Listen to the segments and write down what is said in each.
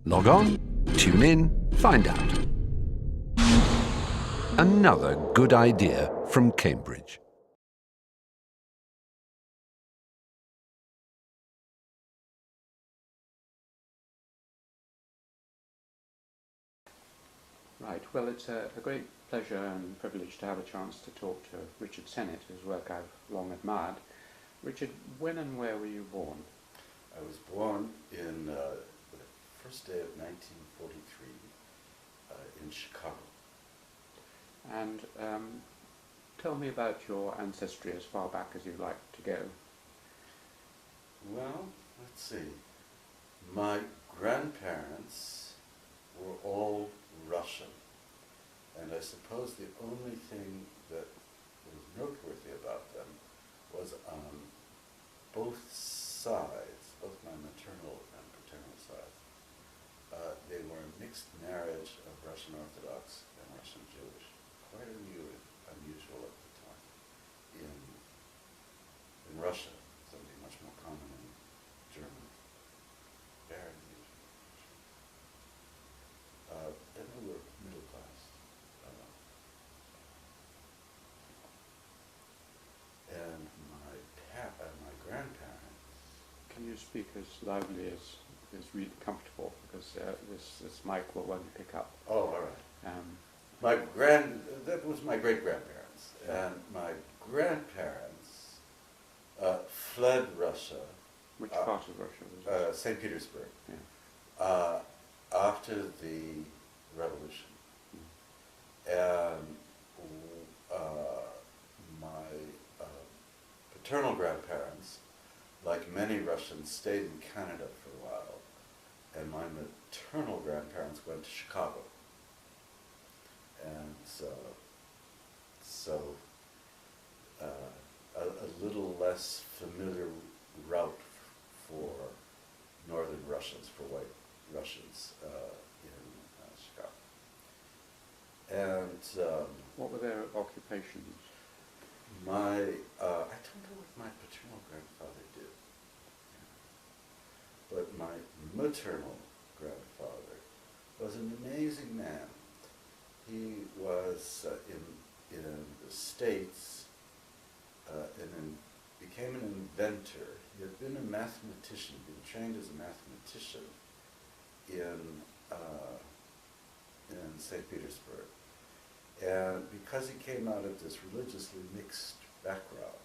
Log on, tune in, find out. Another good idea from Cambridge. Right, well, it's a great pleasure and privilege to have a chance to talk to Richard Sennett, whose work I've long admired. Richard, when and where were you born? I was born in the first day of 1943 in Chicago. And tell me about your ancestry as far back as you'd like to go. Well, let's see. My grandparents were all Russian, and I suppose the only thing that was noteworthy about them was on both sides, both my maternal and paternal sides, they were a mixed marriage of Russian Orthodox and Russian Jewish. Quite unusual at the time. In Russia, something much more common in Germany. Very unusual. And we were middle class. And my grandparents. Can you speak as loudly as is really comfortable, because this mic will only pick up. Oh, all right. That was my great-grandparents, and my grandparents fled Russia. Which part of Russia was it? St. Petersburg. Yeah. After the revolution. And my paternal grandparents, like many Russians, stayed in Canada for a while, and my maternal grandparents went to Chicago. And a little less familiar route for northern Russians, for white Russians in Chicago. And what were their occupations? I don't know what my paternal grandfather did, but my maternal grandfather was an amazing man. He was in the States and then became an inventor. He had been a mathematician, been trained as a mathematician in St. Petersburg. And because he came out of this religiously mixed background,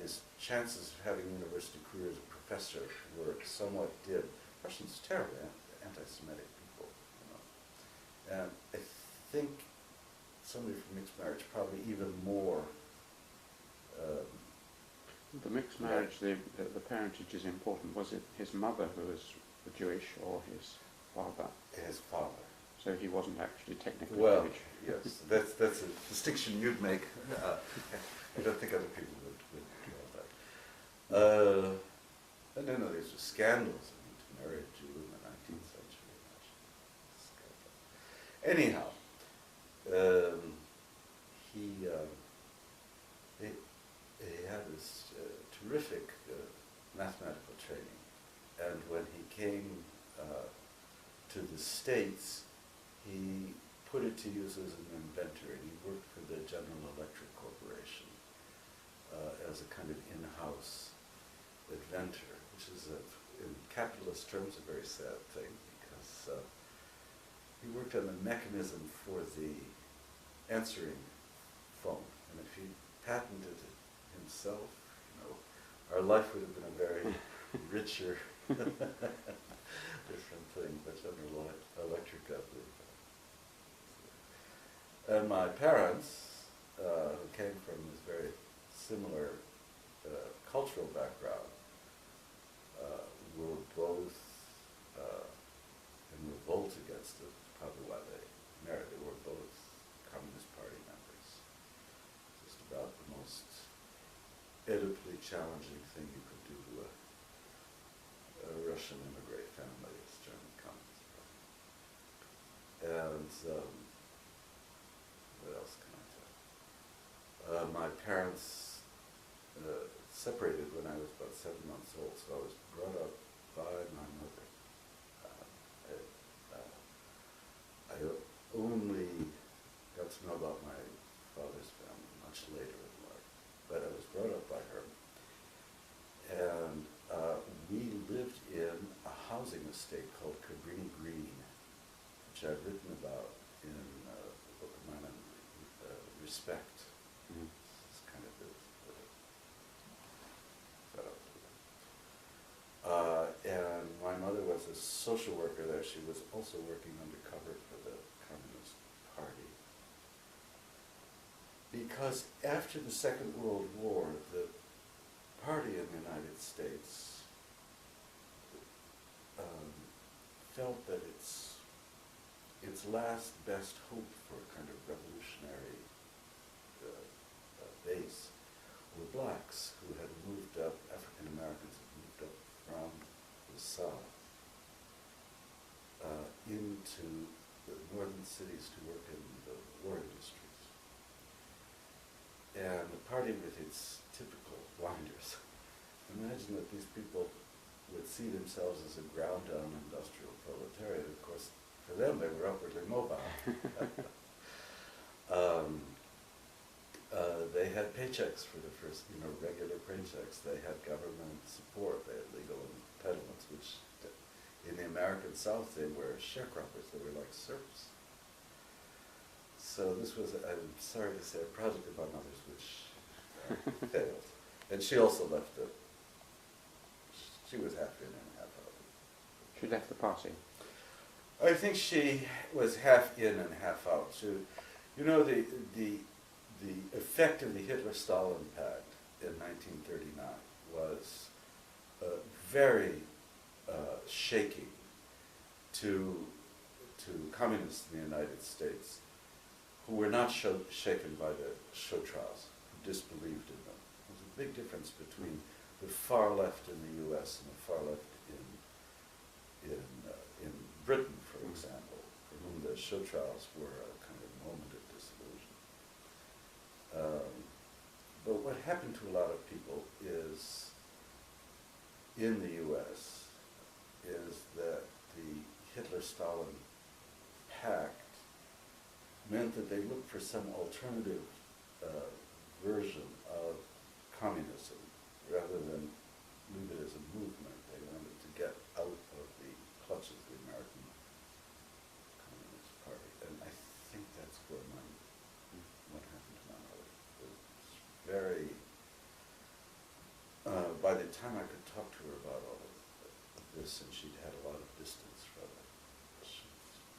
his chances of having a university career as a professor were somewhat dim. Russians are terribly anti-Semitic people, you know. And I think somebody from mixed marriage probably even more. The mixed marriage, the parentage is important. Was it his mother who was Jewish or his father? His father. So he wasn't actually technically Jewish. Jewish. Yes, that's a distinction you'd make. I don't think other people would draw that. And then there's scandals. I mean, to marry a Jew in the 19th century. Anyhow, he had this terrific mathematical training, and when he came to the States, he put it to use as an inventor, and he worked for the General Electric Corporation as a kind of in-house inventor, which is, in capitalist terms, a very sad thing, because he worked on the mechanism for the answering phone, and if he patented it himself, you know, our life would have been a very richer, different thing, but General Electric got the. And my parents, who came from this very similar cultural background, were both in revolt against it. Probably why they married. They were both Communist Party members. Just about the most edibly challenging thing you could do to a Russian immigrant family is German Communist Party. And what else can I tell? My parents separated when I was about 7 months old, so I was brought up by my mother. housing estate called Cabrini Green, which I've written about in the book of mine on Respect. Mm. It's kind of and my mother was a social worker there. She was also working undercover for the Communist Party. Because after the Second World War, the party in the United States felt that its last best hope for a kind of revolutionary base were blacks who had moved up, African Americans had moved up from the South into the northern cities to work in the war industries. And the party with its typical blinders, imagine that these people would see themselves as a ground down industrial proletariat. Of course, for them they were upwardly mobile. They had paychecks for the first, regular paychecks. They had government support. They had legal entitlements, which in the American South they were sharecroppers. They were like serfs. So this was, I'm sorry to say, a project of my mother's which failed. And she also left it. She was half in and half out. She left the party. I think she was half in and half out. She, the effect of the Hitler-Stalin Pact in 1939 was very shaking to communists in the United States who were not shaken by the show trials, who disbelieved in them. There's a big difference between the far left in the U.S. and the far left in Britain, for example, for whom the show trials were a kind of moment of disillusion. But what happened to a lot of people is, in the U.S., is that the Hitler-Stalin Pact meant that they looked for some alternative version of communism rather than leave it as a movement. They wanted to get out of the clutches of the American Communist Party. And I think that's what happened to my mother. It was very, by the time I could talk to her about all of this, and she'd had a lot of distance from it,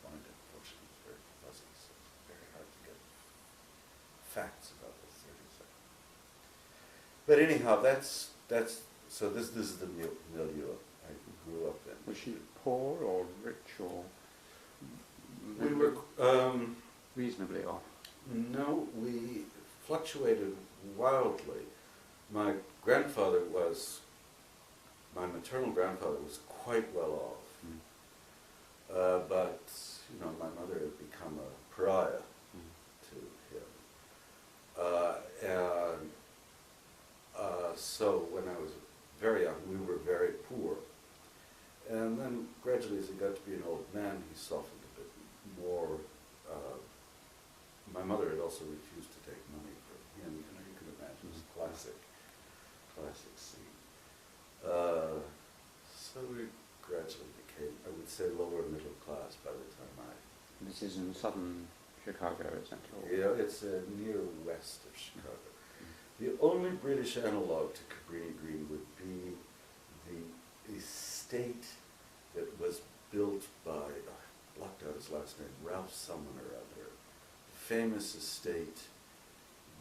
mind unfortunately was very fuzzy, so it's very hard to get facts about the 30s. But anyhow, so this is the milieu I grew up in. Was she poor or rich or We were reasonably off? no, we fluctuated wildly. My maternal grandfather was quite well off, but my mother had become a pariah to him. So when I was very young, we were very poor. And then gradually, as he got to be an old man, he softened a bit more. My mother had also refused to take money from him. You can imagine this classic scene. So we gradually became, I would say, lower middle class by the time This is in southern Chicago, isn't it? Yeah, it's near west of Chicago. The only British analog to Cabrini Green would be the estate that was built by, I blocked out his last name, Ralph someone or other. Famous estate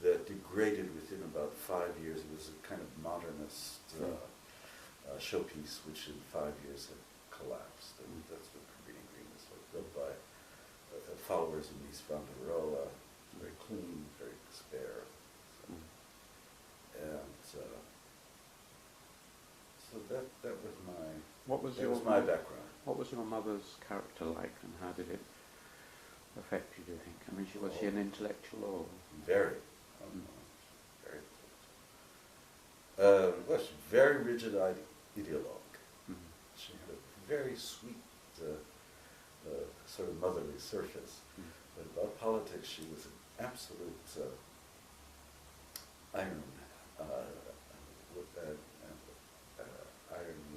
that degraded within about 5 years. It was a kind of modernist showpiece, which in 5 years had collapsed. And that's what Cabrini Green was like, built by followers of Mies van der Rohe. Very clean, very spare. And so that was my background. What was your mother's character like, and how did it affect you, do you think? I mean, was she an intellectual or? Very. Very well, she's a very rigid ideologue. She had a very sweet sort of motherly surface. But about politics, she was an absolute iron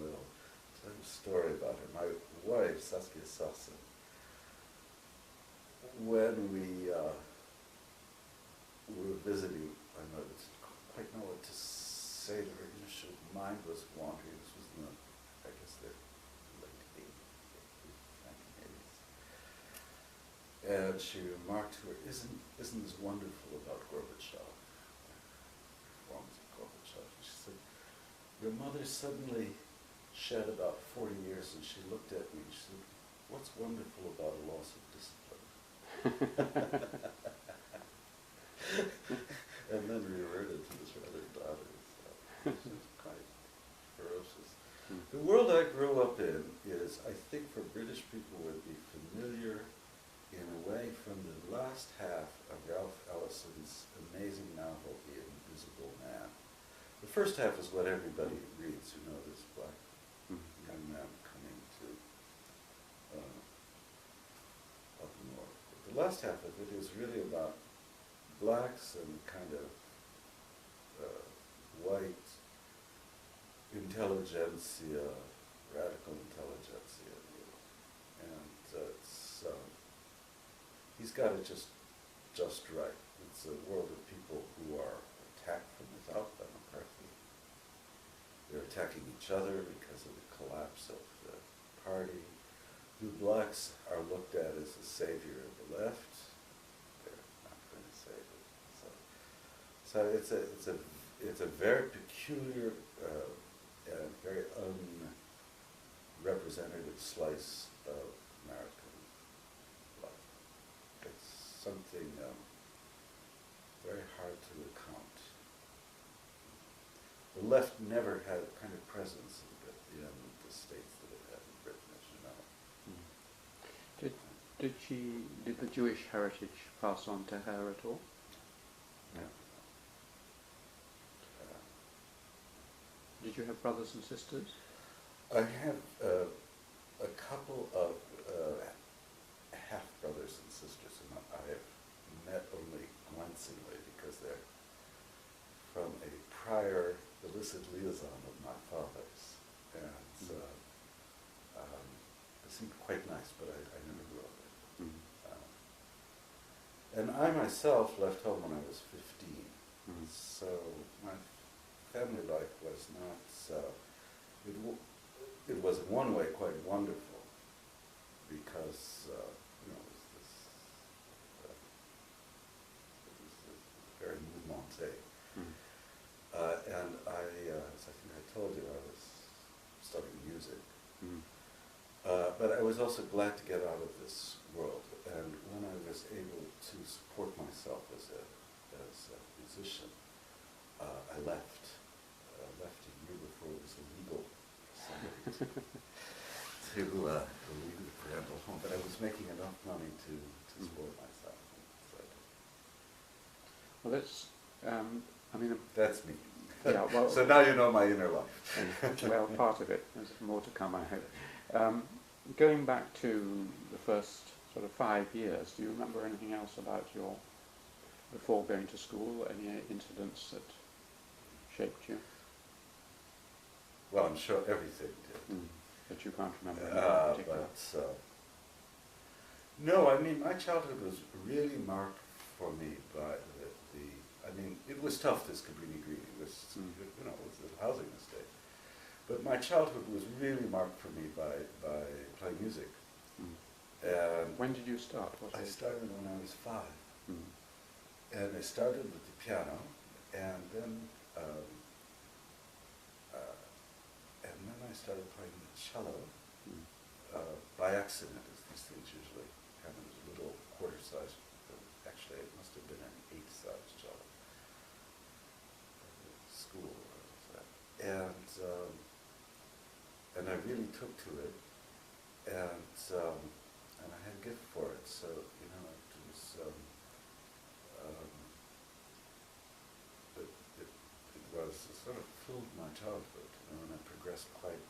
will. Tell you a story about her. wife, Saskia Sassen, when we were visiting, I don't quite know what to say to her. Her mind was wandering. This was in the, I guess, the late 1980s. And she remarked to her, isn't this wonderful about Gorbachev? Reforms of Gorbachev. And she said, your mother suddenly shed about 40 years, and she looked at me and she said, what's wonderful about a loss of discipline? And then reverted to this rather daughter. So this is quite ferocious. The world I grew up in is, I think for British people, would be familiar in a way from the last half of Ralph Ellison's amazing novel, The Invisible Man. The first half is what everybody reads who know this black young man coming to up north. But the last half of it is really about blacks and kind of white intelligentsia, radical intelligentsia, and it's he's got it just right. It's a world of people who are attacked from without by McCarthy. They're attacking each other because of the collapse of the party. The blacks are looked at as the savior of the left. They're not going to save it. So it's a very peculiar and very unrepresentative slice of American life. It's something very hard to recount. The left never had a kind of presence in the states that it had in Britain, as you know. Did the Jewish heritage pass on to her at all? No. Did you have brothers and sisters? I have a couple of half-brothers and sisters, and I have met only glancingly because they're from a prior illicit liaison of my father's. And it seemed quite nice, but I never grew up with it. And I myself left home when I was 15, so my family life was not, it was in one way quite wonderful, because it was this very movementé. And as I think I told you, I was studying music. But I was also glad to get out of this world, and when I was able to support myself as a musician, I left a year before it was illegal for somebody to leave the parental home, but I was making enough money to support myself. Well, that's, That's me. Yeah, well, so now you know my inner life. well, part of it. There's more to come, I hope. Going back to the first sort of 5 years, do you remember anything else about before going to school, any incidents that shaped you? Well, I'm sure everything did. That you can't remember in particular? No, I mean, my childhood was really marked for me by it was tough, this Cabrini Green. It was, it was a housing estate. But my childhood was really marked for me by playing music. And when did you start? I started when I was 5. And I started with the piano, and then I started playing the cello by accident, as these things usually happen. It was a little quarter-sized. Actually, it must have been an 8-sized cello. School, and I really took to it, and I had a gift for it. So it was it sort of filled my childhood, and I progressed quite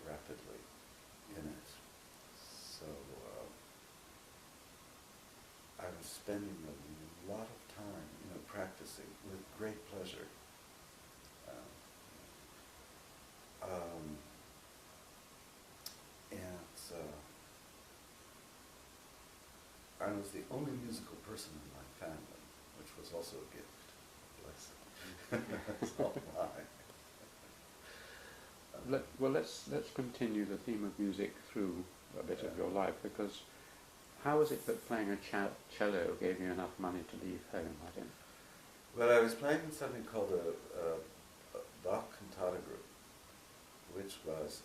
rapidly in it. So I was spending a lot of time, practicing with great pleasure. And I was the only musical person in my family, which was also a gift. Bless it. It's all mine. Let's continue the theme of music through a bit of your life, because how is it that playing a cello gave you enough money to leave home? I don't. Well, I was playing in something called a Bach cantata group, which was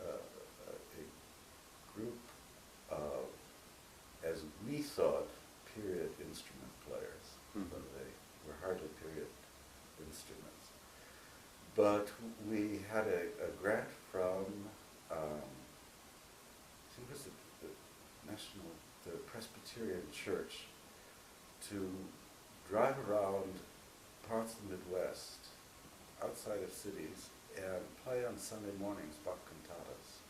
a group of, as we thought, period instrument players, but they were hardly period instruments. But we had a grant from, I think it was the Presbyterian Church, to drive around parts of the Midwest, outside of cities, and play on Sunday mornings Bach cantatas.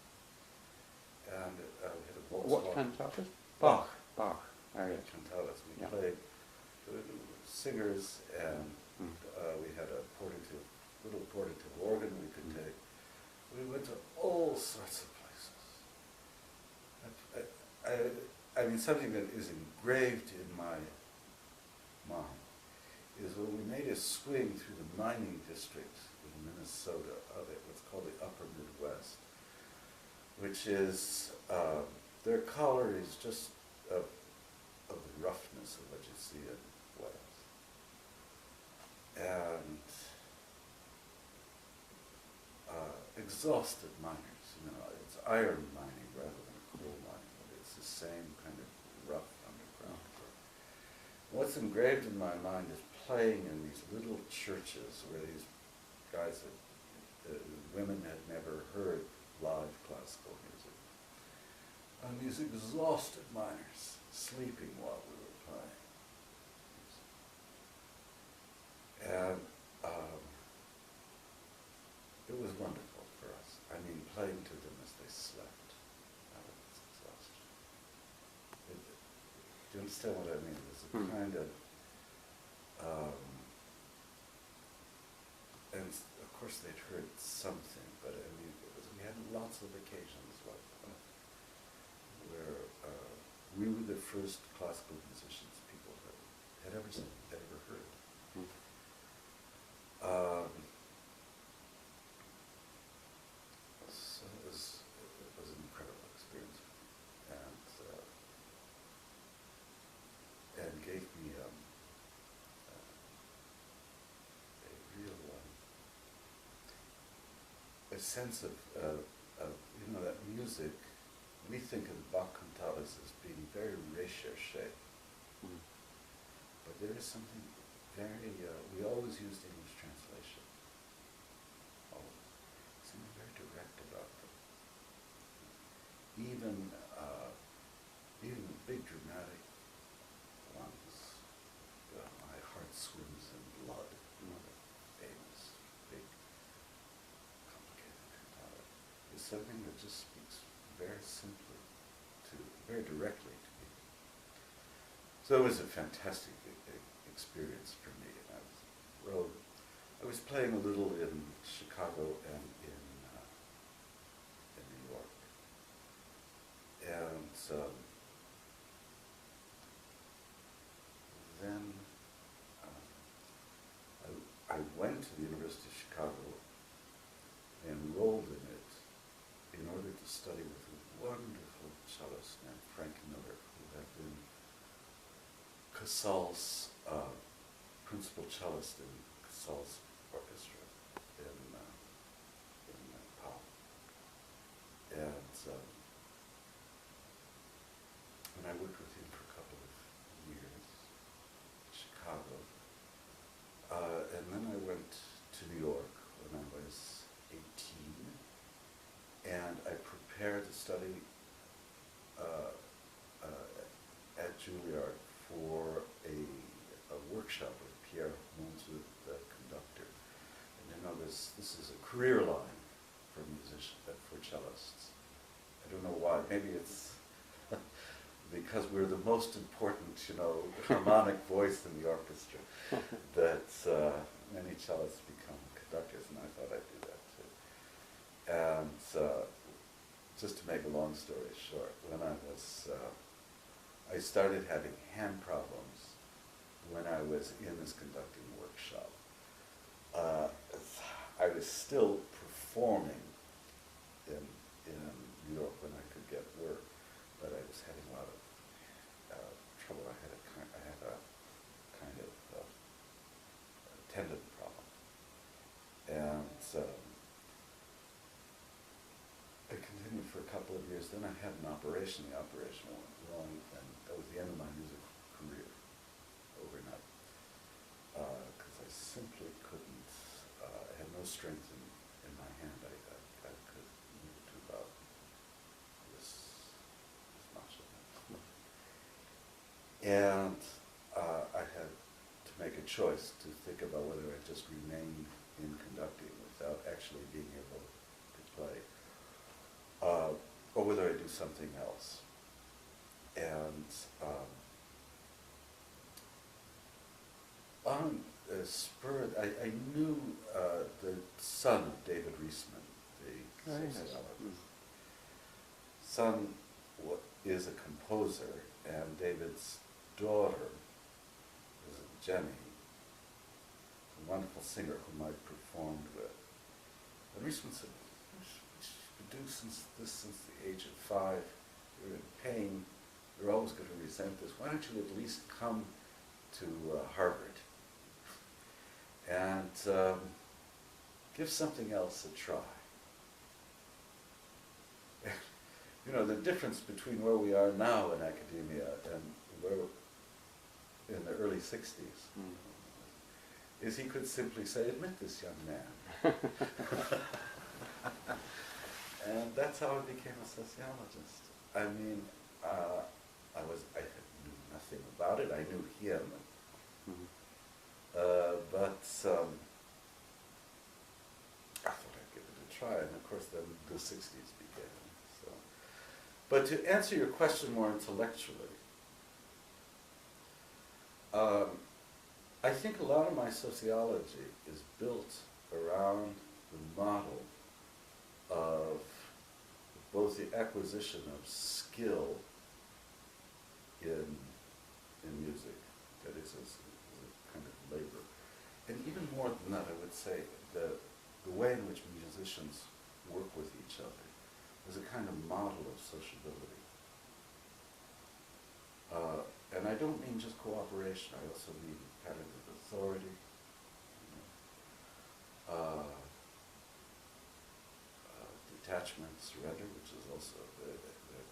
And we had a Volkswagen. What cantatas? Bach. Bach. Oh, yes. Cantatas. We Yeah. played singers, and we had a little portative organ we could take. We went to all sorts of places. I mean, something that is engraved in my mind is when we made a swing through the mining district in Minnesota of what's called the Upper Midwest, which is, their color is just of the roughness of what you see in Wales. And exhausted miners, it's iron mining rather than coal mining, but it's the same kind of rough underground work. What's engraved in my mind is playing in these little churches where these guys, women had never heard live classical music. And these exhausted miners sleeping while we were playing. And it was wonderful for us. I mean, playing to them as they slept. That was exhaustion. Do you understand what I mean? There's a kind of, and of course they'd heard something, but I mean, we had lots of occasions like that, where we were the first classical musicians people had ever heard. So it was an incredible experience, and gave me a real a sense of that music. We think of Bach cantatas as being very recherché, but there is something very. We always used English translation. Always. Something very direct about them. Even the big dramatic ones. My heart swims in blood. The famous big complicated cantata is something that just speaks very simply very directly to people. So it was a fantastic experience for me. And I was playing a little in Chicago and in New York. And then I went to the University of Chicago, enrolled in it, in order to study with a wonderful cellist named Frank Miller, who had been Casals' principal cellist in Casals' orchestra in Powell. And I worked with him for a couple of years in Chicago. And then I went to New York when I was 18, and I prepared to study at Juilliard for a workshop with Pierre Monzou, the conductor. And this is a career line for musicians, for cellists. I don't know why. Maybe it's because we're the most important, harmonic voice in the orchestra that many cellists become conductors, and I thought I'd do that too. And just to make a long story short, when I was I started having hand problems when I was in this conducting workshop. I was still performing in New York when I could get work, but I was having a lot of trouble. I had a kind of tendon problem, and I continued for a couple of years. Then I had an operation. The operation went wrong, and that was the end of my music career overnight, because I simply couldn't. I had no strength in my hand. I could move to about this much of it. And I had to make a choice to think about whether I just remained in conducting without actually being able to play, or whether I do something else. And on a spur, I knew the son of David Reisman, the sociologist. Son is a composer, and David's daughter is Jenny, a wonderful singer whom I performed with. And Reisman said, "You've been doing this since the age of 5. You're in pain. You're always going to resent this. Why don't you at least come to Harvard and give something else a try?" You know, the difference between where we are now in academia and where in the early 60s is he could simply say, "Admit this, young man." And that's how I became a sociologist. I mean, I knew nothing about it. I knew him, but I thought I'd give it a try. And of course, then the 60s began. So, but to answer your question more intellectually, I think a lot of my sociology is built around the model of both the acquisition of skill in music, that is as a kind of labor, and even more than that, I would say the way in which musicians work with each other is a kind of model of sociability. And I don't mean just cooperation, I also mean patterns of authority, detachment, surrender, which is also the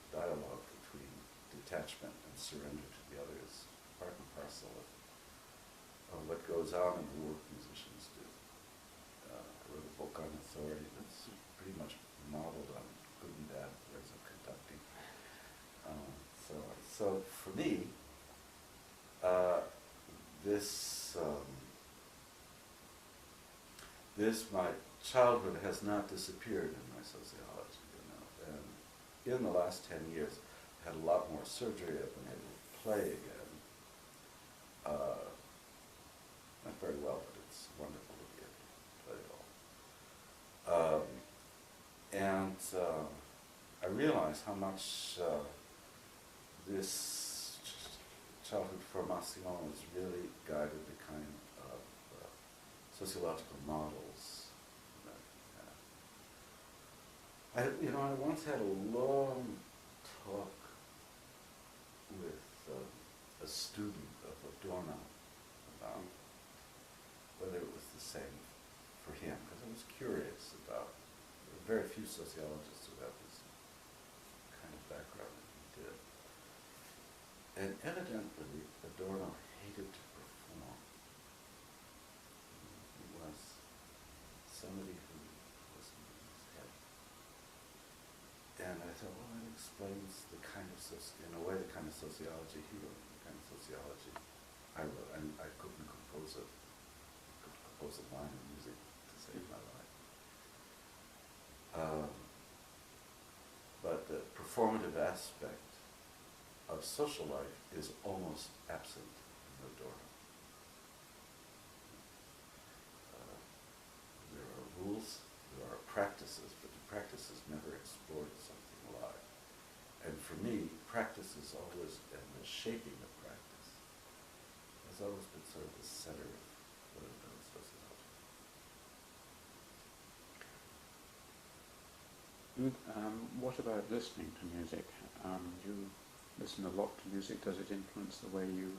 dialogue between detachment and surrender to the other is part and parcel of what goes on in the work musicians do. I wrote a book on authority that's pretty much modeled on good and bad ways of conducting. So for me, my childhood has not disappeared in my sociology, you know. And in the last 10 years, I've had a lot more surgery. I've been able to play again. Not very well, but it's wonderful to be able to play it all. I realize how much this childhood formation has really guided the kind of sociological models. I once had a long talk with a student of Adorno about whether it was the same for him, because I was curious about, there were very few sociologists who have this kind of background that he did. And evidently, Adorno hated to perform. He was somebody who was in his head. And I thought, well, that explains the kind of, in a way, the kind of sociology he wrote, the kind of sociology I wrote. And I couldn't compose a line of music to save my life. But the performative aspect of social life is almost absent in Adorno. There are rules, there are practices, but the practices never explored something alive. And for me, practice is always, and the shaping of practice, has always been sort of the center of what I've done in sociology. What about listening to music? Do you listen a lot to music? Does it influence the way you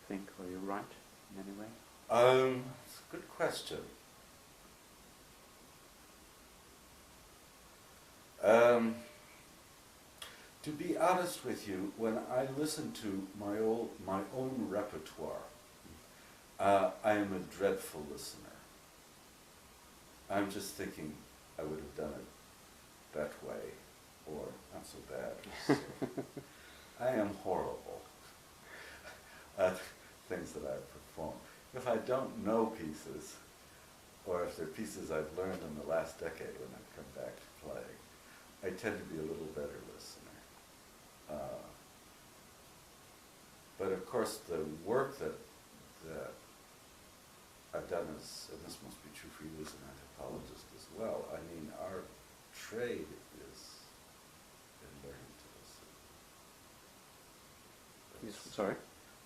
think or you write in any way? It's a good question. To be honest with you, when I listen to my own repertoire, I am a dreadful listener. I'm just thinking I would have done it that way, or not so bad. I am horrible at things that I perform. If I don't know pieces, or if they're pieces I've learned in the last decade when I've come back to playing, I tend to be a little better listener. But of course the work that I've done is, and this must be true for you as an anthropologist as well, I mean our trade is in learning to listen. Sorry?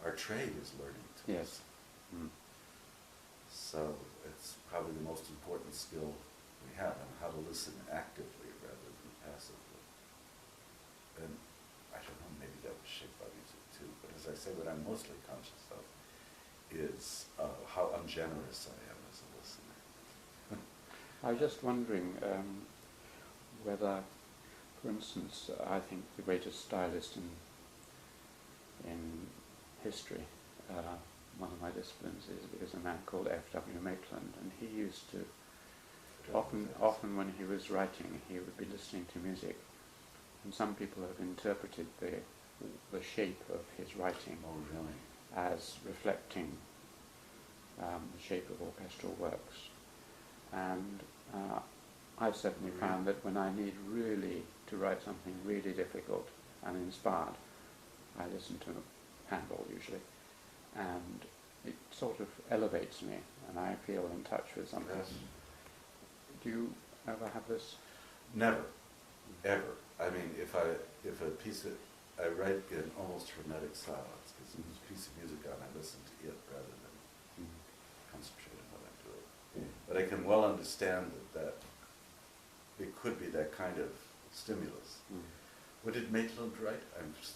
Our trade is learning to Yes. listen. So it's probably the most important skill we have, on how to listen actively rather than passively. And I don't know, maybe that was shaped by music too, but as I say, what I'm mostly conscious of is how ungenerous I am as a listener. I was just wondering whether, for instance, I think the greatest stylist in history, one of my disciplines, is a man called F.W. Maitland, and he used to often when he was writing, he would be listening to music, and some people have interpreted the shape of his writing as reflecting the shape of orchestral works. And I've certainly found that when I need really to write something really difficult and inspired, I listen to Handel usually, and it sort of elevates me, and I feel in touch with something. Yes. Do you ever have this? Never, ever. I mean, if a piece of, I write in almost hermetic silence, because if there's a piece of music on, I listen to it rather than concentrate on what I'm doing. But I can well understand that it could be that kind of stimulus. What did Maitland write? I'm just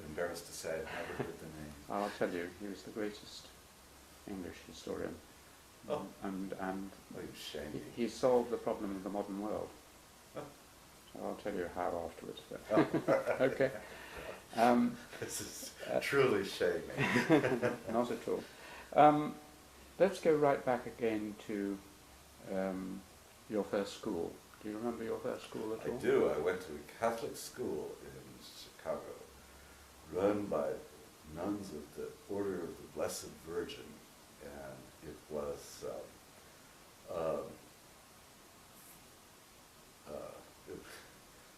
embarrassed to say I've never heard the name. I'll tell you, he was the greatest English historian. Oh. And Oh, you shame me. he solved the problem of the modern world. Oh. So I'll tell you how afterwards. Oh. Okay. This is truly shaming. Not at all. Let's go right back again to your first school. Do you remember your first school at all? I do. I went to a Catholic school in Chicago, run by nuns of the Order of the Blessed Virgin, and it was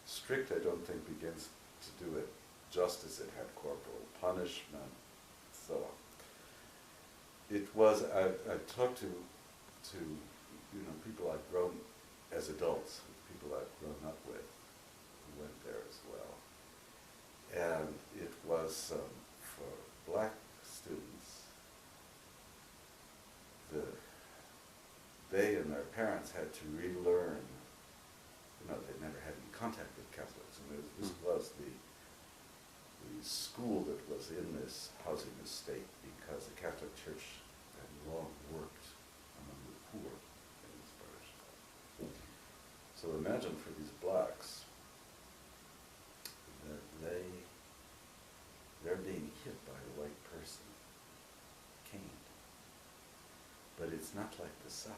strict. I don't think begins to do it justice. It had corporal punishment, so on. It was. I talked to people I've grown as adults, people I've grown up with, who went there as well. And it was for black students, they and their parents had to relearn, they never had any contact with Catholics, and this was the school that was in this housing estate, because the Catholic Church had long worked among the poor in this parish. So imagine for these blacks that they're being hit by a white person, caned. But it's not like the South.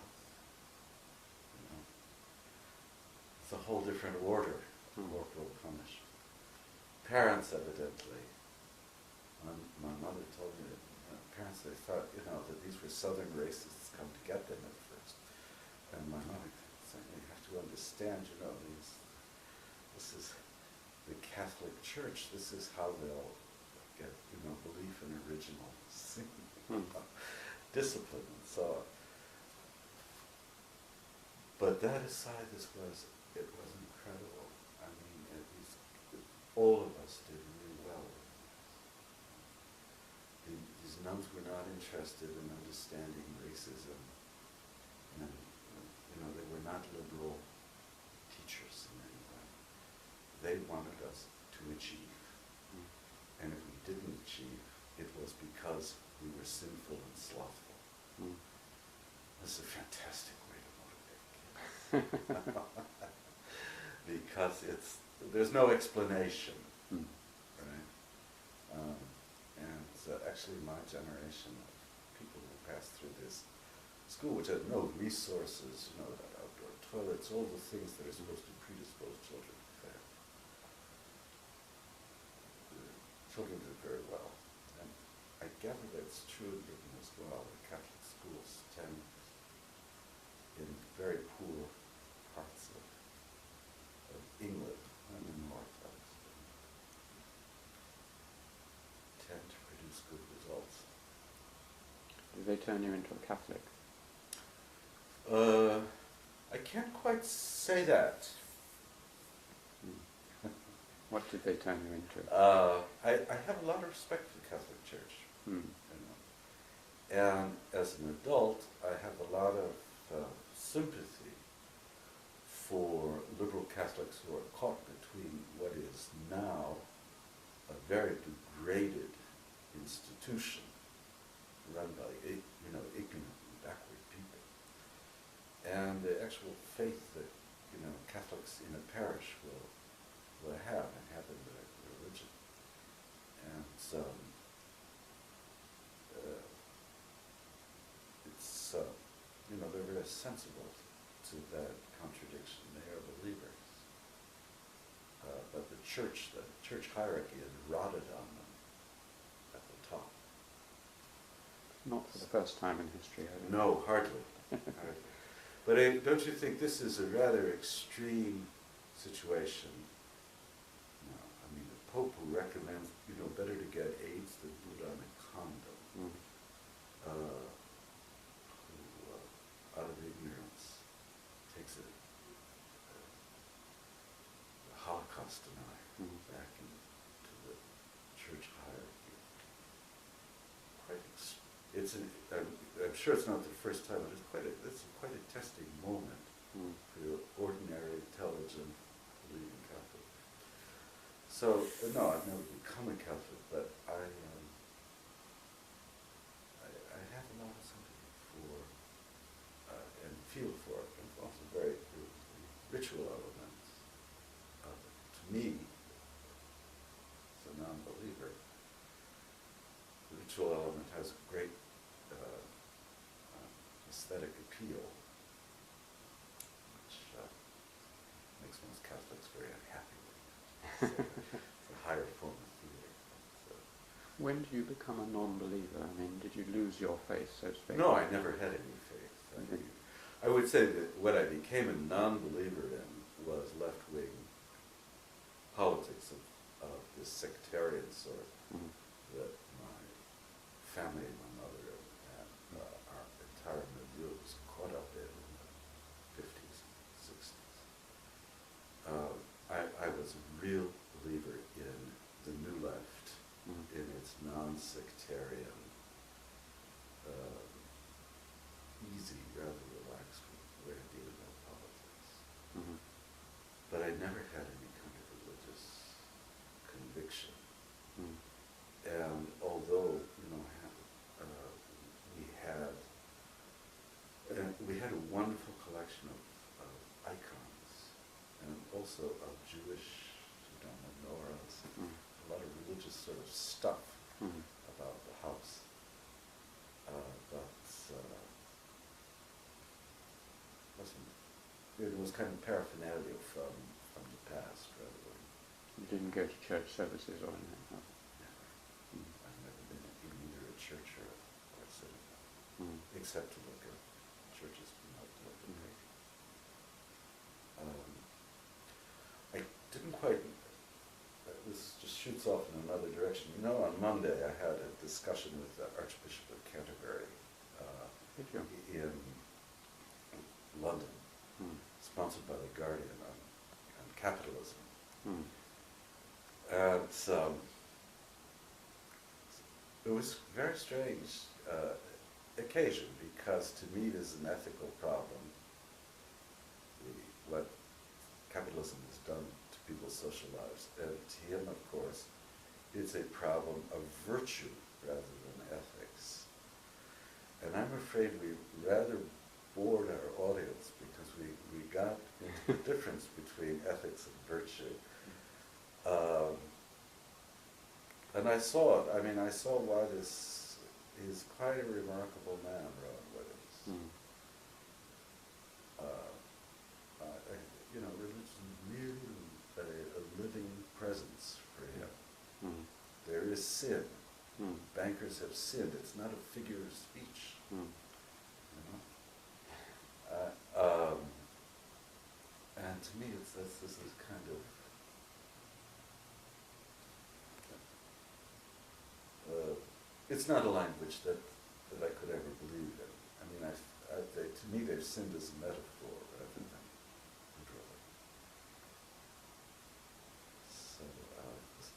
It's a whole different order of corporal punishment. Parents, evidently, my mother told me that parents, they thought, that these were Southern racists come to get them at first. And my mother said, you have to understand, this is the Catholic Church. This is how they'll get, belief in original sin, discipline, and so on. But that aside, it was incredible. I mean, interested in understanding racism, and they were not liberal teachers in any way. They wanted us to achieve, and if we didn't achieve, it was because we were sinful and slothful. This is a fantastic way to motivate kids. Because there's no explanation, right? And actually my generation of people who passed through this school, which had no resources, that outdoor toilets, all the things that are supposed to predispose children to fail. The children did very well. And I gather that's true in Britain as well. The Catholic schools tend, in very poor parts of England and the north, tend to produce good results. Did they turn you into a Catholic? I can't quite say that. What did they turn you into? I have a lot of respect for the Catholic Church. And as an adult, I have a lot of sympathy for liberal Catholics who are caught between what is now a very degraded institution run by ignorant and backward people, and the actual faith that Catholics in a parish will have in their religion. And it's they're very sensible to that contradiction. They are believers, but the church hierarchy is rotted on them at the top. Not for the first time in history, I don't No, hardly. Hardly. But don't you think this is a rather extreme situation? No, I mean, the Pope who recommends, better to get AIDS than put on a condom, who, out of ignorance, takes the Holocaust denier back into the church hierarchy. I'm sure it's not the first time, but it's quite a testing moment for your ordinary, intelligent, believing Catholic. So, no, I've never become a Catholic, but I have a lot of sympathy for and feel for it, and also very the ritual elements of it. To me, as a non-believer, the ritual element has great aesthetic appeal, which makes most Catholics very unhappy with it. It's a higher form of theater. When did you become a non-believer? I mean, did you lose your faith, so to speak? No, I never had any faith. I would say that what I became a non-believer in was left-wing politics of this sectarian sort that my family and my mother and our entire milieu was caught up in the 50s and 60s. I was a real believer in the New Left, in its non-sectarian, easy, rather relaxed way of dealing with politics. But I never had any kind of religious conviction. And although, we had a wonderful collection of icons, and also of Jewish, a lot of religious sort of stuff about the house. It was kind of paraphernalia from the past, rather than. You didn't go to church services or anything? No. Never. I've never been in either a church or a synagogue, except to look at churches not to look at me. I didn't quite. This just shoots off in another direction. On Monday I had a discussion with the Archbishop of Canterbury in London, sponsored by The Guardian on capitalism. And it was a very strange occasion, because to me it is an ethical problem. What capitalism has done to people's social lives. And to him, of course, it's a problem of virtue rather than ethics. And I'm afraid we rather bored our audience, because we got into the difference between ethics and virtue. And I saw it. I mean, I saw why this is quite a remarkable man, Rowan Williams. You know, religion really a living presence for him. There is sin. Bankers have sinned. It's not a figure of speech. You know? And to me, this is kind of it's not a language that I could ever believe in. I mean, to me, they've sinned as a metaphor rather than literally. So it's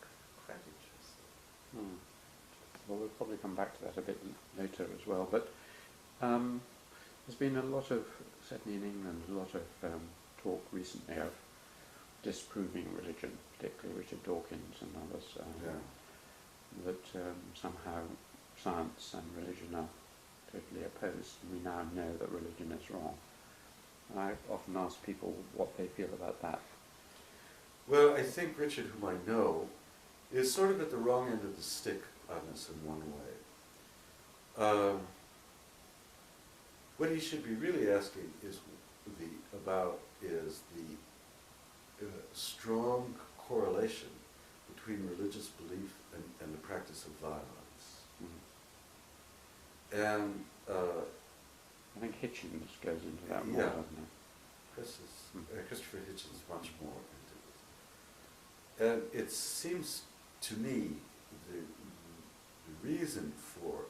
quite interesting. Well, we'll probably come back to that a bit later as well. But there's been a lot of, certainly in England, a lot of talk recently of disproving religion, particularly Richard Dawkins and others. That somehow science and religion are totally opposed, and we now know that religion is wrong. And I often ask people what they feel about that. Well, I think Richard, whom I know, is sort of at the wrong end of the stick on this in one way. What he should be really asking is the strong correlation between religious belief and the practice of violence. And I think Hitchens goes into that more, doesn't he? Christopher Hitchens much more into it. And it seems to me the reason for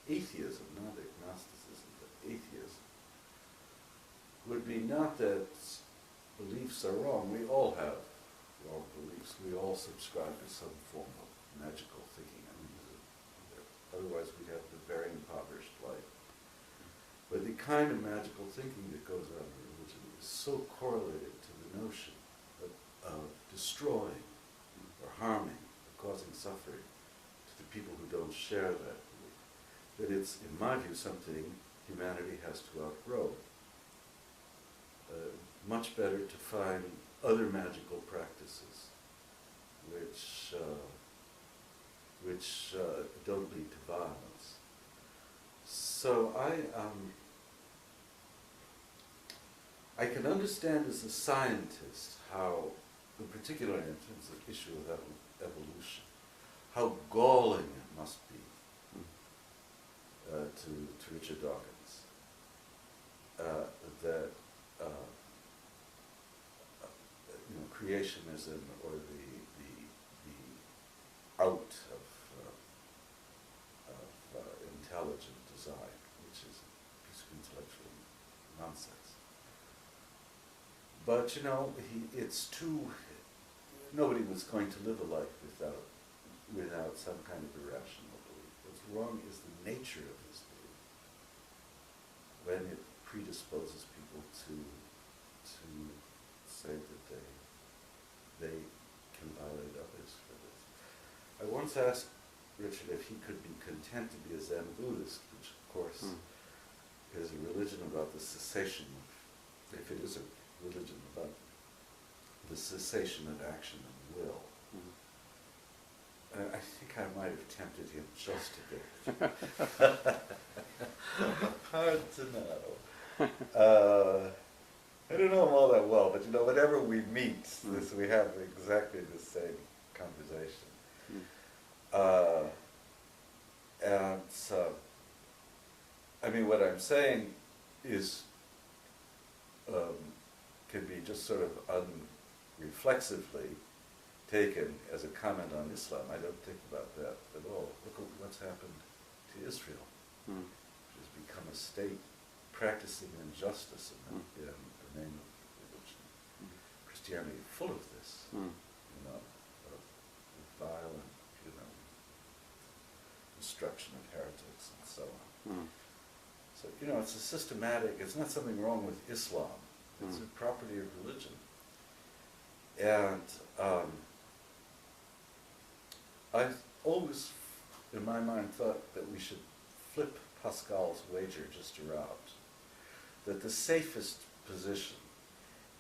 atheism, not agnosticism, but atheism, would be not that beliefs are wrong. We all have wrong beliefs. We all subscribe to some form of magical thinking. I mean, otherwise we'd have a very impoverished life. But the kind of magical thinking that goes on in religion is so correlated to the notion of destroying or harming or causing suffering to the people who don't share that belief, that it's, in my view, something humanity has to outgrow. Much better to find other magical practices which don't lead to violence. So I can understand as a scientist how, in particular in terms of the issue of evolution, how galling it must be to Richard Dawkins that creationism or the out of intelligent design, which is a piece of intellectual nonsense. But it's too. Nobody was going to live a life without some kind of irrational belief. What's wrong is the nature of this belief, when it predisposes people to say that they can violate others for this. I once asked Richard if he could be content to be a Zen Buddhist, which of course is a religion about the cessation of, if it is a religion about the cessation of action and will. I think I might have tempted him just a bit. Hard to know. I don't know him all that well, but whenever we meet, we have exactly the same conversation. And I mean, what I'm saying is can be just sort of unreflexively taken as a comment on Islam. I don't think about that at all. Look at what's happened to Israel, which has become a state practicing injustice in the name of religion. Christianity is full of this, of violent, destruction of heretics and so on. Mm. So, you know, it's a systematic, it's not something wrong with Islam. It's Mm. a property of religion. And I've always, in my mind, thought that we should flip Pascal's wager just around. That the safest position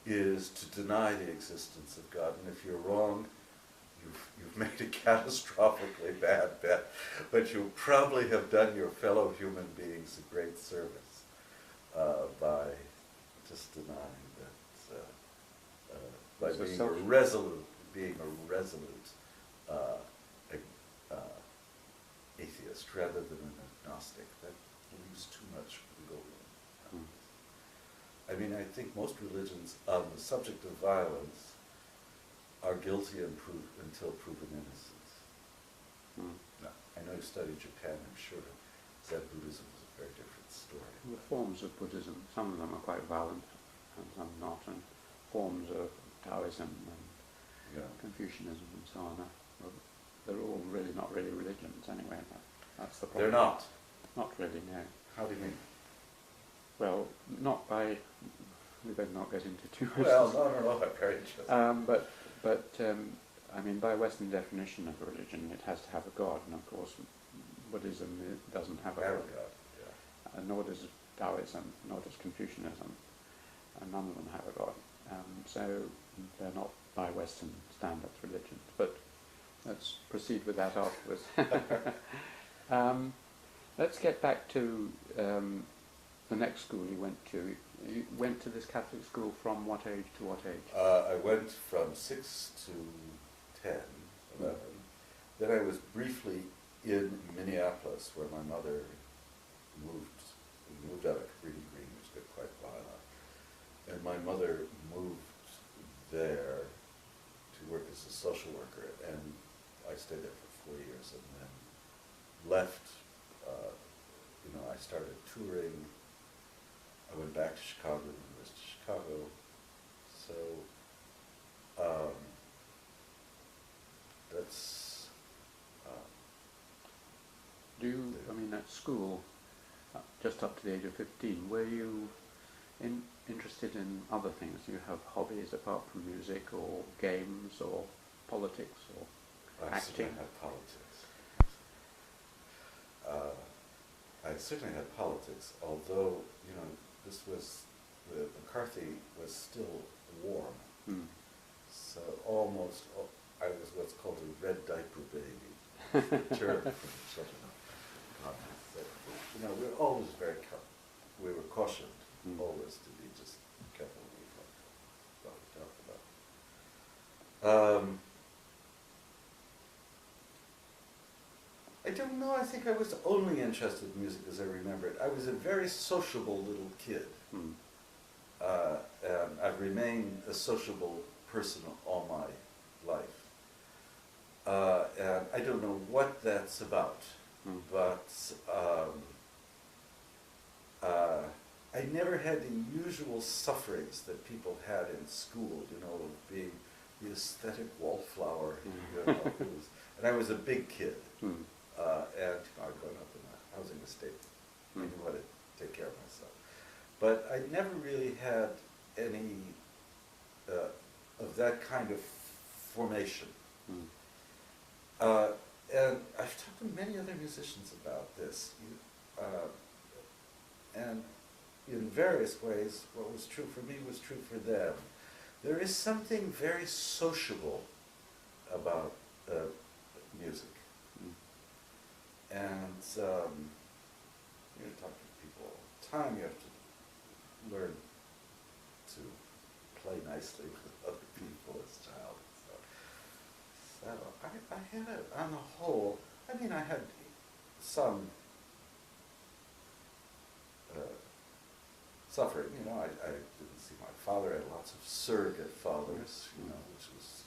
is to deny the existence of God, and if you're wrong, you've made a catastrophically bad bet, but you probably have done your fellow human beings a great service by just denying that, by So being a resolute atheist rather than an agnostic. That leaves too much wiggle room. I mean, I think most religions on the subject of violence are guilty until proven innocence. Now, I know you studied Japan, I'm sure Zen Buddhism is a very different story. The forms of Buddhism, some of them are quite violent and some not, and forms of Taoism and Yeah. Confucianism and so on, they're all really not really religions anyway. That's the problem. They're not. Not really, no. How do you mean? Well, not by, we better not get into too much. Well, no, I'm very interested. But I mean, by Western definition of religion, it has to have a god, and of course, Buddhism doesn't have a god, Yeah. and nor does Taoism, nor does Confucianism, and none of them have a god. So they're not by Western standards religions. But let's proceed with that afterwards. Let's get back to the next school you went to. You went to this Catholic school from what age to what age? I went from 6 to 10, 11. Then I was briefly in Minneapolis, where my mother moved. We moved out of Cabrini Green, which got quite violent. And my mother moved there to work as a social worker, and I stayed there for 4 years, and then left. I started touring. I went back to Chicago, the University of Chicago. So that's. I mean, at school, just up to the age of 15, were you interested in other things? Do you have hobbies apart from music, or games, or politics, or I acting? certainly had politics. I certainly had politics, although, McCarthy was still warm. Mm. So almost, I was what's called a red diaper baby. Term from children of communists. We were always we were cautioned always to be just careful what we talk about. I don't know, I think I was only interested in music as I remember it. I was a very sociable little kid. Mm. And I've remained a sociable person all my life. And I don't know what that's about, but I never had the usual sufferings that people had in school, of being the aesthetic wallflower, and I was a big kid. And I'd grown up in a housing estate. I knew how to take care of myself. But I never really had any of that kind of formation. And I've talked to many other musicians about this. And in various ways, what was true for me was true for them. There is something very sociable about music. And you talk to people all the time. You have to learn to play nicely with other people as a child. So I had, on the whole, I had some suffering. I didn't see my father. I had lots of surrogate fathers, which was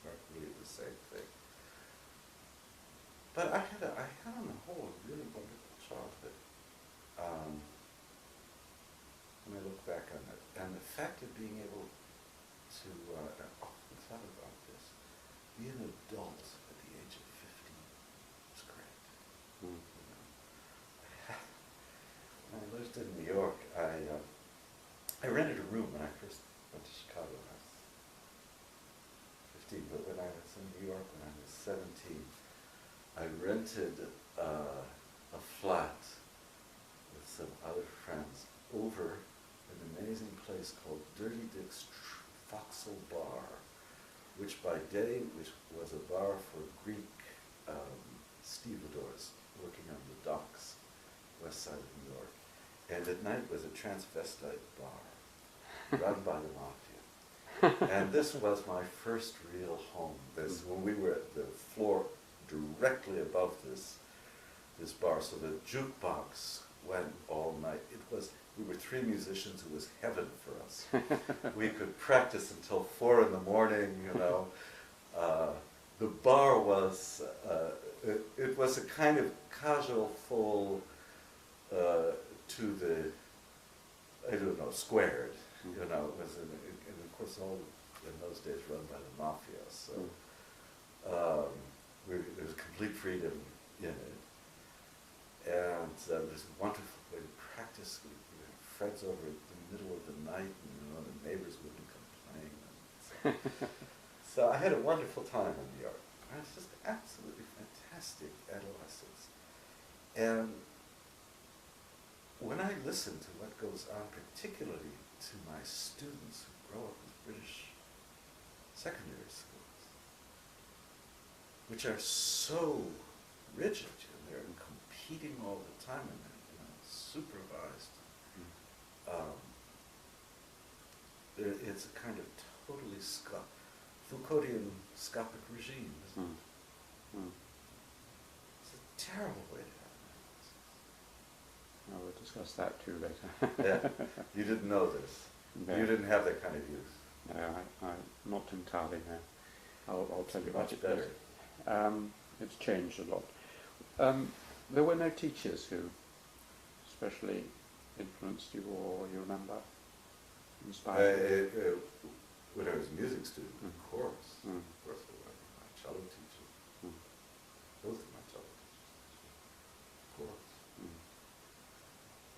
not really the same thing. But I had on the whole a really wonderful childhood. When I look back on it, and the fact of being able to, I often thought about this, be an adult at the age of 15 was great. 15, but when I was in New York when I was 17, I rented a flat with some other friends over an amazing place called Dirty Dick's Foxhole Bar, which by day was a bar for Greek stevedores working on the docks, west side of New York, and at night was a transvestite bar run by the mafia. And this was my first real home. This when we were at the floor directly above this bar, so the jukebox went all night. We were three musicians. It was heaven for us. We could practice until 4 in the morning. The bar was it was a kind of casual fall to the, I don't know, squared. It was and of course all in those days run by the mafia. So there was complete freedom in it, and it was a wonderful way to practice. We had friends over in the middle of the night, and the neighbors wouldn't complain. So I had a wonderful time in New York. It was just absolutely fantastic adolescence. And when I listen to what goes on, particularly to my students who grow up with British secondary schools, which are so rigid, they're competing all the time and they're supervised. It's a kind of totally Foucauldian scopic regime, isn't it? It's a terrible way to have an We'll discuss that too later. yeah, you didn't know this. No. You didn't have that kind of youth. No, I'm not entirely, no. I'll tell you about Much it better. later. It's changed a lot. There were no teachers who especially influenced you or you remember inspired you? When I was a music student, of course. Mm. Of course, it was my cello teacher. Both of my cello teachers. Of course.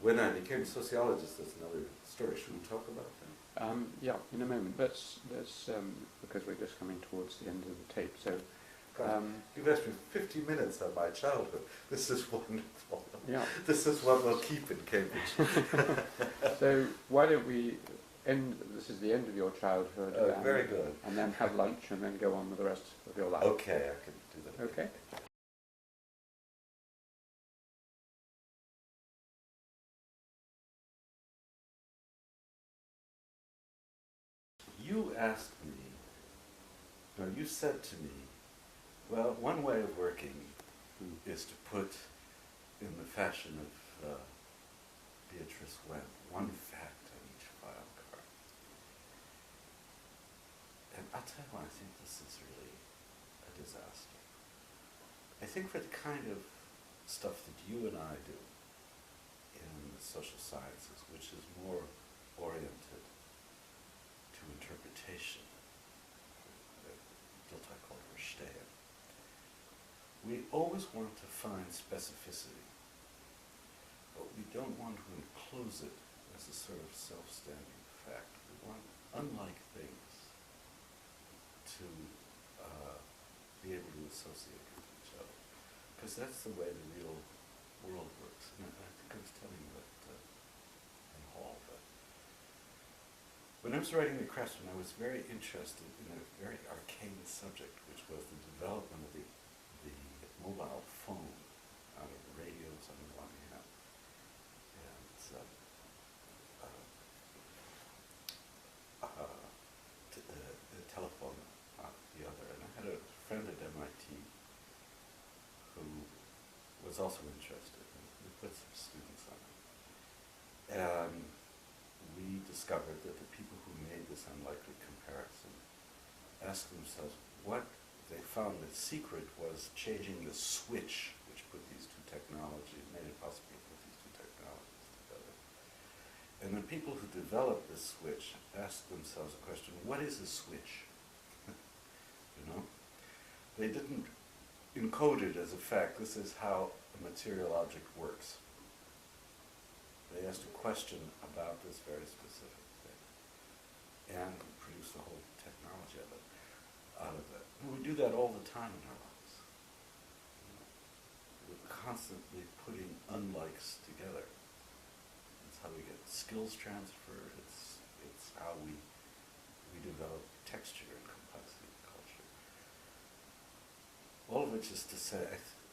When I became a sociologist, that's another story. Should we talk about that? Yeah, in a moment. Let's because we're just coming towards the end of the tape. So, you've asked me 50 minutes on my childhood. This is wonderful. Yeah. This is what we'll keep in Cambridge. So why don't we end? This is the end of your childhood. Very good. And then have lunch, and then go on with the rest of your life. Okay, I can do that. Okay. You asked me, no, you said to me, well, one way of working is to put in the fashion of Beatrice Webb one fact on each file card. And I'll tell you why I think this is really a disaster. I think for the kind of stuff that you and I do in the social sciences, which is more oriented to interpretation, I call it Verstehen, we always want to find specificity, but we don't want to enclose it as a sort of self-standing fact. We want, unlike things, to be able to associate with each other, because that's the way the real world works. And I think I was telling you that in Hall, that when I was writing The Craftsman, I was very interested in a very arcane subject, which was the development of the mobile phone out of radios on the one hand and the telephone on the other. And I had a friend at MIT who was also interested, and we put some students on it. And we discovered that the people who made this unlikely comparison asked themselves what they found the secret was changing the switch which put these two technologies, made it possible to put these two technologies together. And the people who developed this switch asked themselves a question, what is a switch? They didn't encode it as a fact, this is how a material object works. They asked a question about this very specific thing and produced the whole technology of it. out of that. And we do that all the time in our lives. We're constantly putting unlikes together. It's how we get skills transfer. It's how we develop texture and complexity in culture. All of which is to say,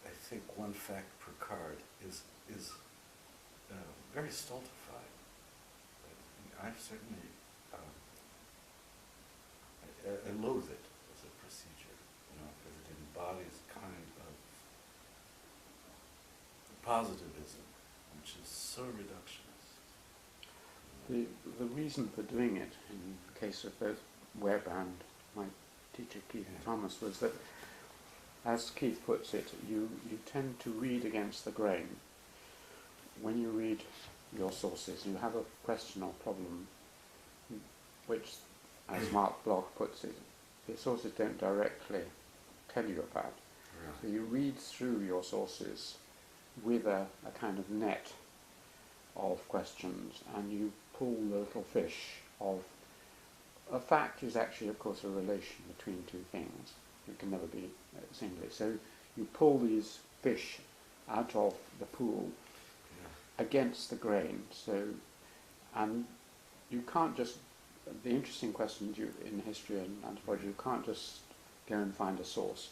I think one fact per card is very stultifying. I certainly I loathe it as a procedure, because it embodies a kind of positivism which is so reductionist. The reason for doing it, in the case of both Webb and my teacher Keith Thomas, was that, as Keith puts it, you tend to read against the grain. When you read your sources, you have a question or problem which, as Mark Bloch puts it, the sources don't directly tell you about. Right. So you read through your sources with a kind of net of questions, and you pull the little fish of a fact is actually, of course, a relation between two things. It can never be singly. So you pull these fish out of the pool against the grain. So, and you can't just, the interesting questions in history and anthropology, you can't just go and find a source.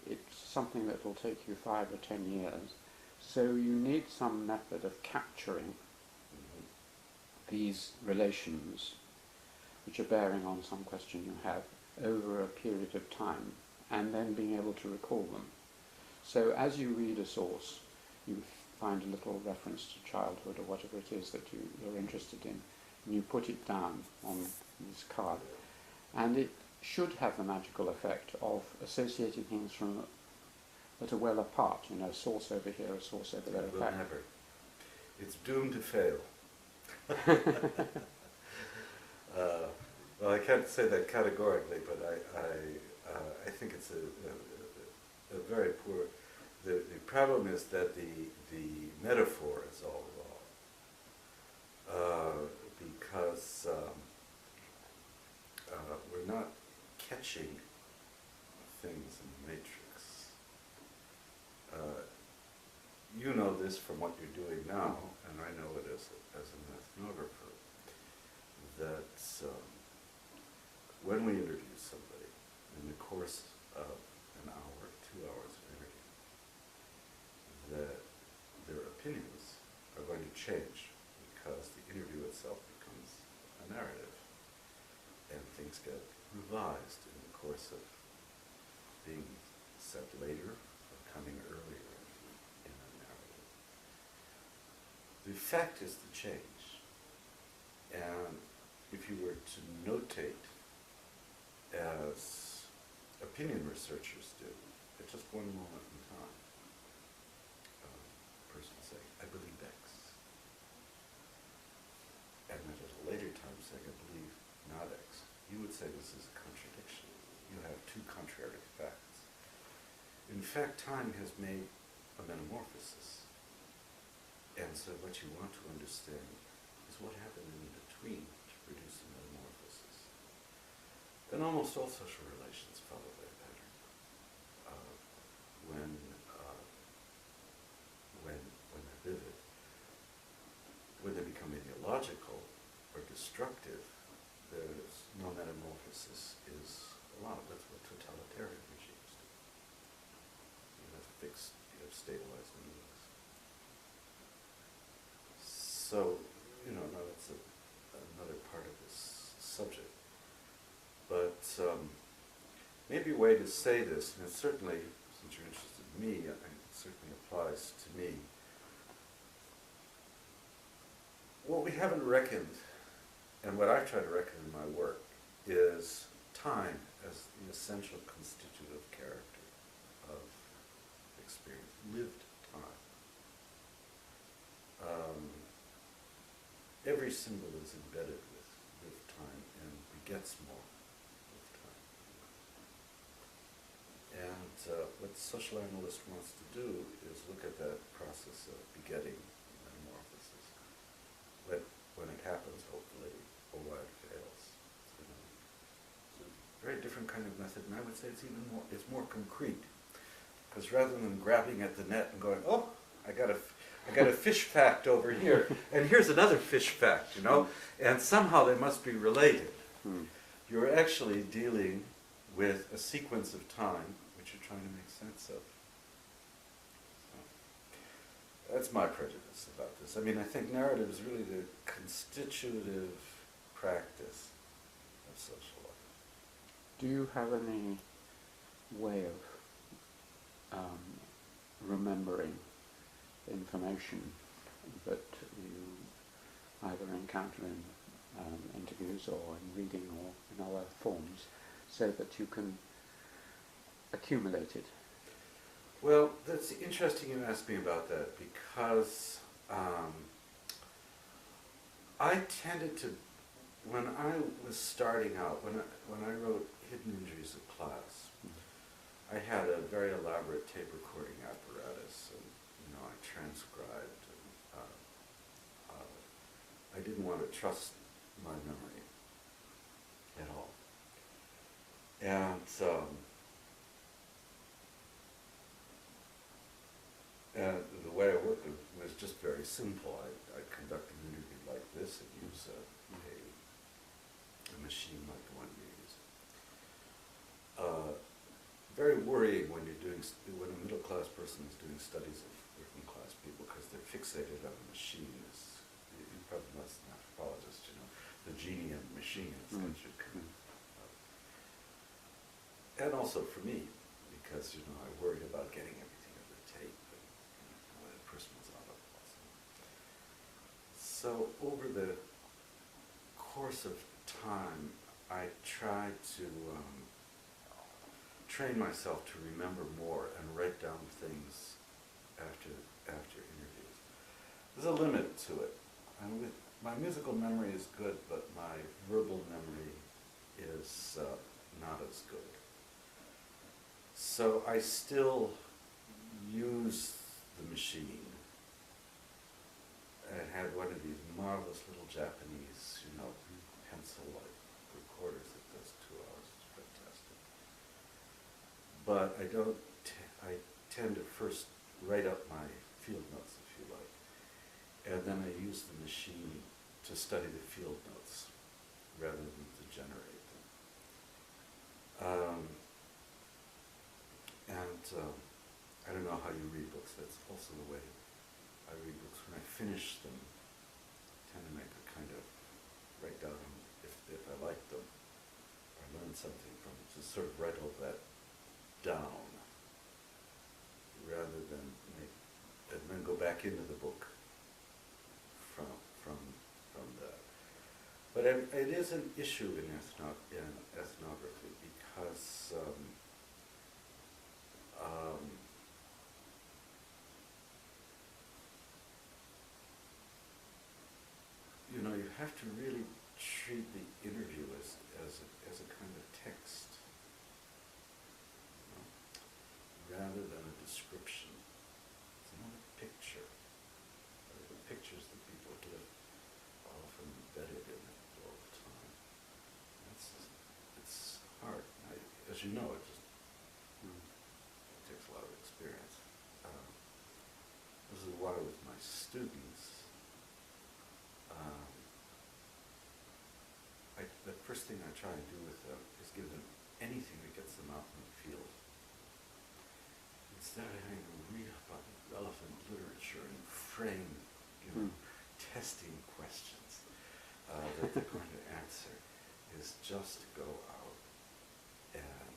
It's something that will take you 5 or 10 years. So you need some method of capturing these relations which are bearing on some question you have over a period of time, and then being able to recall them. So as you read a source, you find a little reference to childhood or whatever it is that you're interested in, and you put it down on this card. And it should have the magical effect of associating things that are well apart, a source over here, a source over there. It will never. It's doomed to fail. Well, I can't say that categorically, but I think it's a very poor. The problem is that the metaphor is all wrong, because we're not catching things in the matrix. You know this from what you're doing now, and I know it as an ethnographer, that when we interview somebody in the course of an hour, 2 hours of interview, that their opinions are going to change because the interview itself becomes a narrative, and things get revised in the course of being said later or coming earlier in a narrative. The fact is the change, and if you were to notate, as opinion researchers do, at just one moment in time, a person saying, I believe X, and then at a later time saying, I believe not X, you would say this is a contradiction. You have two contrary facts. In fact, time has made a metamorphosis, and so what you want to understand is what happened in between to produce a metamorphosis. And almost all social relations follow that pattern. When they're vivid, when they become ideological or destructive, there's no metamorphosis is allowed. That's what totalitarian regimes do. You have fixed, you have stabilized meanings. So, now that's another part of this subject. But maybe a way to say this, and it certainly, since you're interested in me, it certainly applies to me. What we haven't reckoned, and what I try to reckon in my work, is time as the essential constitutive character of experience, lived time. Every symbol is embedded with time and begets more with time. And what the social analyst wants to do is look at that process of begetting metamorphosis. When it happens, hopefully, or why it fails. It's a very different kind of method, and I would say it's more concrete. Because rather than grabbing at the net and going, oh, I got a fish fact over here, and here's another fish fact, you know, and somehow they must be related. You're actually dealing with a sequence of time which you're trying to make sense of. So, that's my prejudice about this. I mean, I think narrative is really the constitutive practice of social life. Do you have any way of remembering information that you either encounter in interviews or in reading or in other forms, so that you can accumulate it? Well, that's interesting you asked me about that, because I tended to, when I was starting out, when I wrote Hidden Injuries of Class, I had a very elaborate tape recording apparatus, and I transcribed. I didn't want to trust my memory at all, and the way I worked was just very simple. I'd conduct an interview like this and use a machine like the one you use. Very worrying when when a middle class person is doing studies of working class people, because they're fixated on the machine. You probably know as an anthropologist, the genie and the machine is what should come. And also for me, because I worried about getting everything on the tape, and when a person was out of it. So over the course of time, I tried to train myself to remember more and write down things after interviews. There's a limit to it. And my musical memory is good, but my verbal memory is not as good. So I still use the machine. I had one of these marvelous little Japanese, pencil-like recorders that does 2 hours. It's fantastic. But I tend to first write up my field notes, if you like, and then I use the machine to study the field notes rather than to generate them. I don't know how you read books. That's also the way I read books. When I finish them, I tend to make a kind of write down if I like them, or learn something from them, just sort of write all that down, rather than and then go back into the book from that. But it is an issue in ethnography, because you have to really treat the interview as a kind of text, rather than a description. It's not a picture. The pictures that people give are often embedded in it all the time. It's hard. As you know, it takes a lot of experience. This is why with my students, the first thing I try and do with them is give them anything that gets them out in the field. Instead of having to read about relevant literature and frame, testing questions that they're going to answer, is just to go out and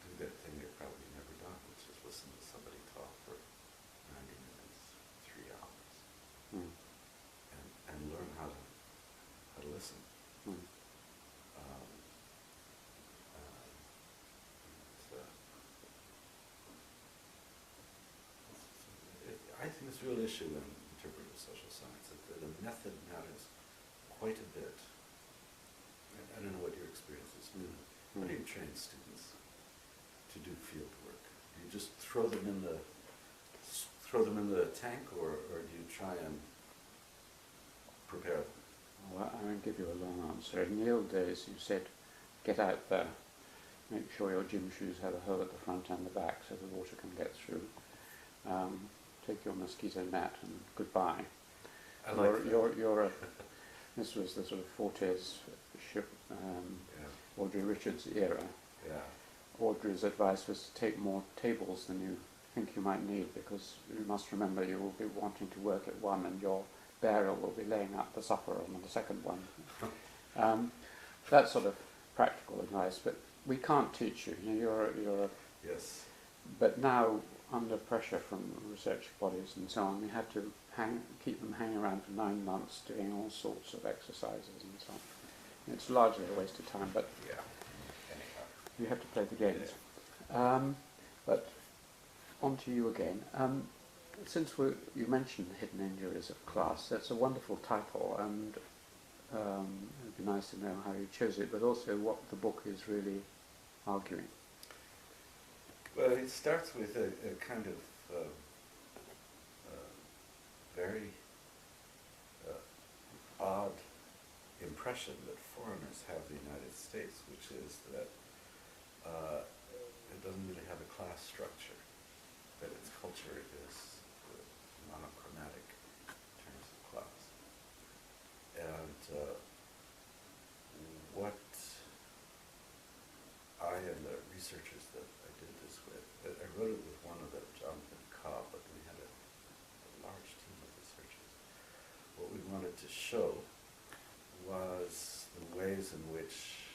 do that thing they've probably never done, which is listen to somebody talk for 90 minutes, 3 hours, and learn how to listen. I think it's a real issue in interpretive social science that the method matters quite a bit. I don't know what your experience has been. How do you train students to do field work? Do you just throw them in the tank, or do you try and prepare them? Well, I won't give you a long answer. In the old days, you said get out there, make sure your gym shoes have a hole at the front and the back so the water can get through. Take your mosquito net and goodbye. I like that. You're a, this was the sort of 40s Audrey Richards era. Yeah. Audrey's advice was to take more tables than you think you might need, because you must remember you will be wanting to work at one and your bearer will be laying out the supper on the second one. That's sort of practical advice, but we can't teach you. You're a Yes. but now, under pressure from research bodies and so on, we had to keep them hanging around for 9 months doing all sorts of exercises and so on. It's largely a waste of time, but Yeah. Anyhow. you have to play the games. But on to you again. Since you mentioned Hidden Injuries of Class, that's a wonderful title, and it'd be nice to know how you chose it, but also what the book is really arguing. Well, it starts with a kind of very odd impression that foreigners have of the United States, which is that it doesn't really have a class structure, that its culture is monochromatic in terms of class. And what I and the researchers that I did this with, I wrote it with one of them, Jonathan Cobb, but we had a large team of researchers. What we wanted to show was the ways in which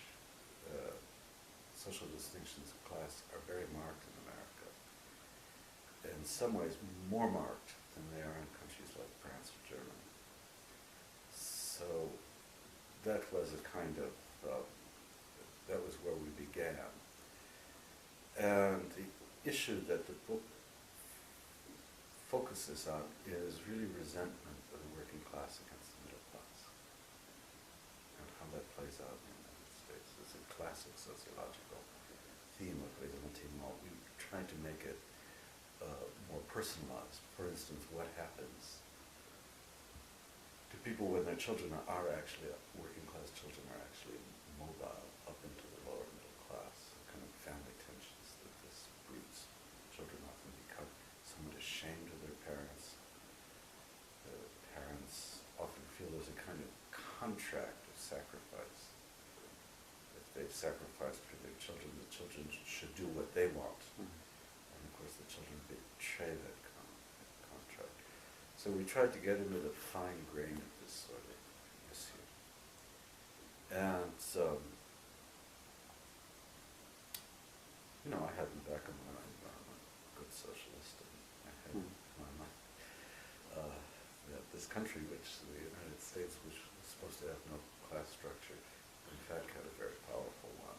social distinctions of class are very marked in America. In some ways more marked than they are in countries like France or Germany. So that was a kind of, that was where we began. And the issue that the book focuses on is really resentment of the working class against the middle class, and how that plays out in the United States. It's a classic sociological theme of resentment. We try to make it more personalized. For instance, what happens to people when their children are actually, working class children are actually mobile up into the lower middle class, kind of family tensions that this breeds. Children often become somewhat ashamed of their parents. The parents often feel there's a kind of contract of sacrifice. If they've sacrificed for their children, the children should do what they want. And of course the children betray that contract. So we tried to get into the fine grain of this sort of issue. And you know, I had in the back of my mind, I'm a good socialist, and I had in my mind that this country, which the United States, which was supposed to have no class structure, in fact had a very powerful one,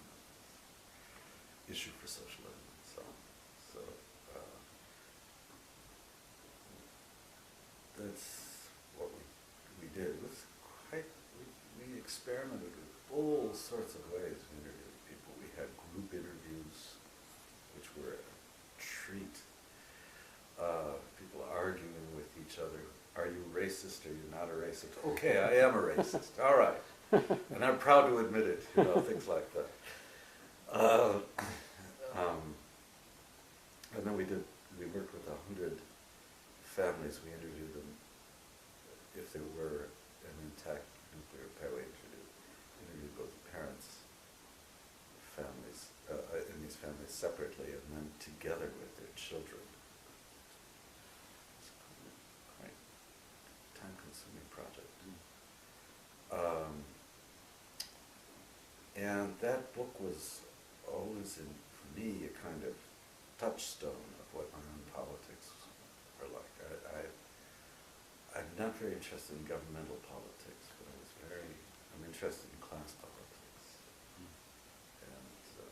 issue for socialism and so on. So that's what we did. It was quite, we experimented with all sorts of ways of interviewing people. We had group interviews, which were a treat. People arguing with each other. Are you racist or you're not a racist? Okay, I am a racist. All right. And I'm proud to admit it, you know, things like that. And then we worked with 100 families. We interviewed them if there were an intact nuclear power. Interviewed both parents, families, in these families separately, and then together with their children. It's quite a time-consuming project. And that book was always, for me, a kind of touchstone of what my own politics are like. I'm not very interested in governmental politics, but I'm interested in class politics. And so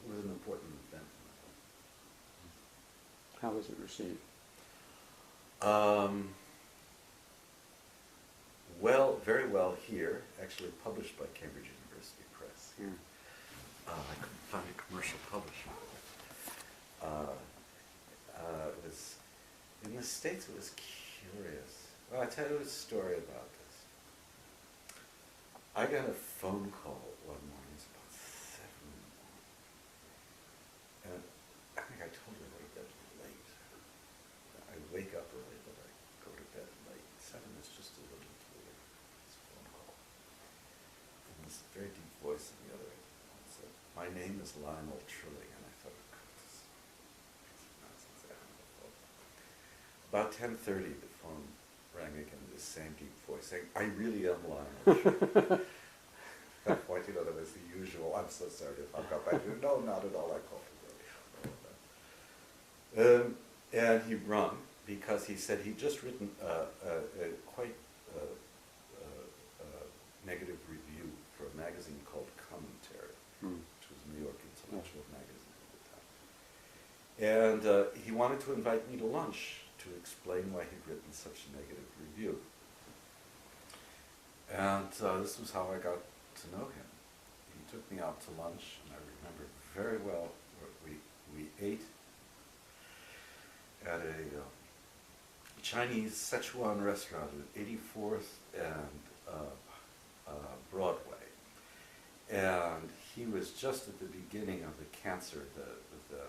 it was an important event in my life. How was it received? Well, very well here, actually published by Cambridge University Press. I couldn't find a commercial publisher. It was, in the States it was curious. Well, I'll tell you a story about this. I got a phone call one morning. It's about 7 in the morning. And I think I told her I go to bed late. I wake up early, but I go to bed late. 7 is just a little too early. It's a phone call. And this very deep voice on the other end said, "My name is Lionel Trilling." And I thought, "Oh, this is nonsense. I hung the phone." About 10:30, the phone rang again, this same deep voice saying, "I really am Lionel Trilling." At that point, that was the usual, "I'm so sorry to fuck up." I said, "No, not at all. I called you." And he rung because he said he'd just written a quite negative review for a magazine called Commentary, which was a New York intellectual magazine at the time. And he wanted to invite me to lunch to explain why he'd written such a negative review. And this was how I got to know him. He took me out to lunch, and I remember very well we ate at a Chinese Szechuan restaurant at 84th and Broadway. And he was just at the beginning of the cancer, the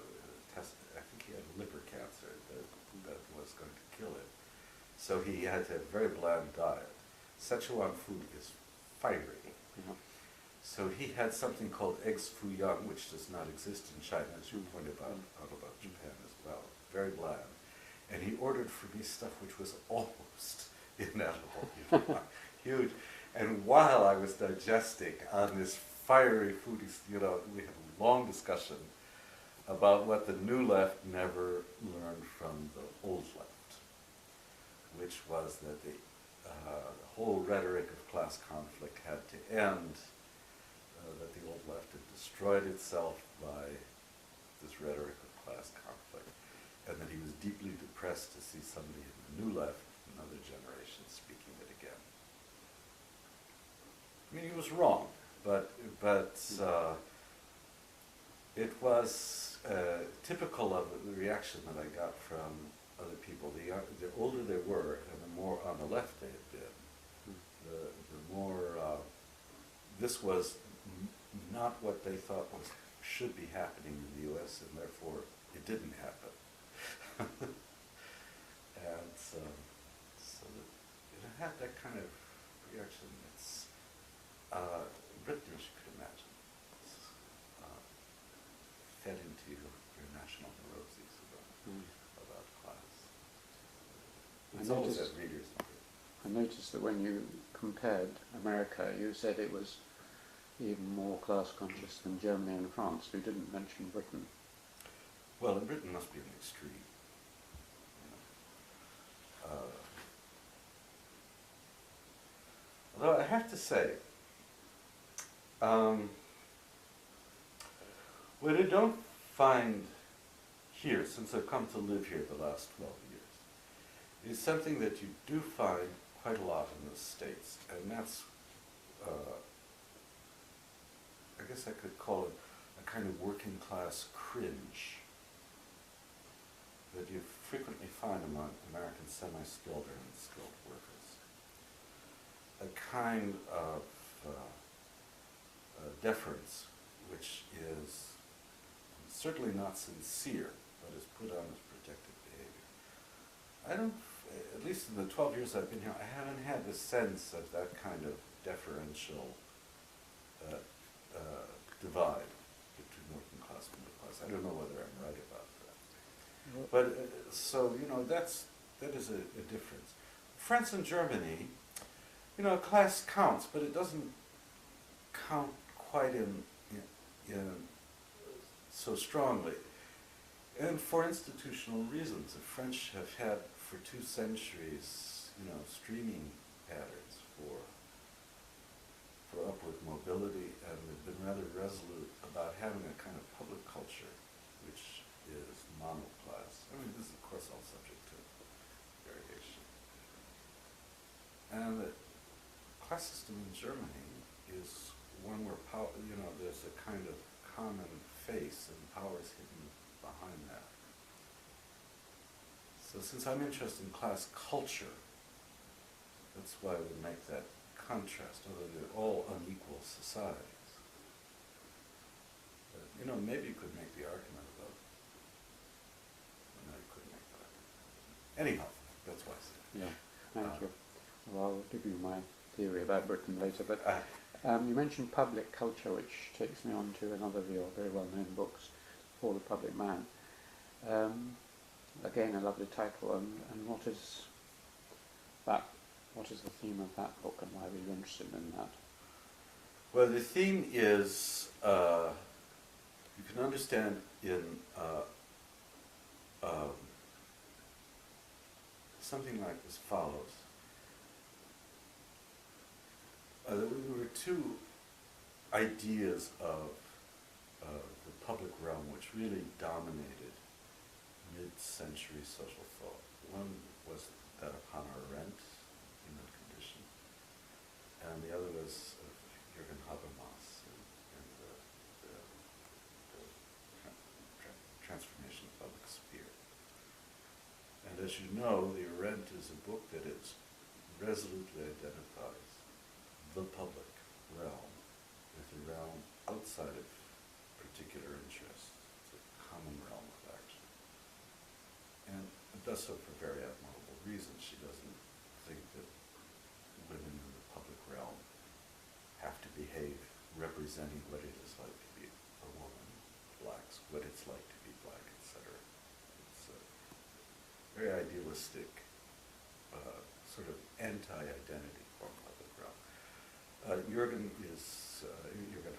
test. I think he had liver cancer that was going to kill him. So he had to have a very bland diet. Szechuan food is fiery. So he had something called eggs foo young, which does not exist in China, as you pointed out about Japan as well. Very bland. And he ordered for me stuff which was almost inedible, huge. And while I was digesting on this fiery food, we had a long discussion about what the new left never learned from the old left, which was that the whole rhetoric of class conflict had to end, that the old left had destroyed itself by this rhetoric of class conflict, and that he was deeply depressed to see somebody in the new left, another generation, speaking it again. I mean, he was wrong, but it was typical of the reaction that I got from other people. The older they were, and the more on the left they had been, the more this was not what they thought should be happening in the U.S., and therefore it didn't happen. And so it had that kind of reaction. It's Britain, as you could imagine, fed into your national neuroses about class. It's always at readers. I noticed that when you compared America, you said it was even more class conscious than Germany and France. You didn't mention Britain. Well, and Britain must be an extreme. Although I have to say, what I don't find here, since I've come to live here the last 12 years, is something that you do find quite a lot in the States, and that's, I guess I could call it a kind of working class cringe that you frequently find among American semi-skilled or unskilled workers. A kind of deference which is certainly not sincere, but is put on as protective behavior. I don't, at least in the 12 years I've been here, I haven't had the sense of that kind of deferential divide between working class and middle class. I don't know whether I'm right about that. But that is a difference. France and Germany, class counts, but it doesn't count quite in so strongly. And for institutional reasons, the French have had for 2 centuries, streaming patterns for upward mobility, and they've been rather resolute about having a kind of public culture which is monoclass. I mean, this is of course all subject to variation. And the class system in Germany is one where power, there's a kind of common face and power is hidden behind that. So since I'm interested in class culture, that's why I would make that contrast, although they're all unequal societies. You know, maybe you could make the argument about, no, you couldn't make the argument. Anyhow, that's why I said it. Yeah, thank you. Well, I'll give you my theory about Britain later, but you mentioned public culture, which takes me on to another of your very well-known books, For the Public Man. Again, a lovely title, and what is that? What is the theme of that book, and why were you interested in that? Well, the theme is, you can understand in something like as follows. There were two ideas of the public realm which really dominated mid-century social thought. One was that of Hannah Arendt, human condition, and the other was Jürgen Habermas and the transformation of the public sphere. And as you know, the Arendt is a book that is resolutely identifies the public realm with the realm outside of particular interests, the common realm of action. And it does so for very admirable reasons. She doesn't think that women in the public realm have to behave representing what it is like to be a woman, blacks, what it's like to be black, etc. It's a very idealistic, sort of anti-identity form of public realm. Jürgen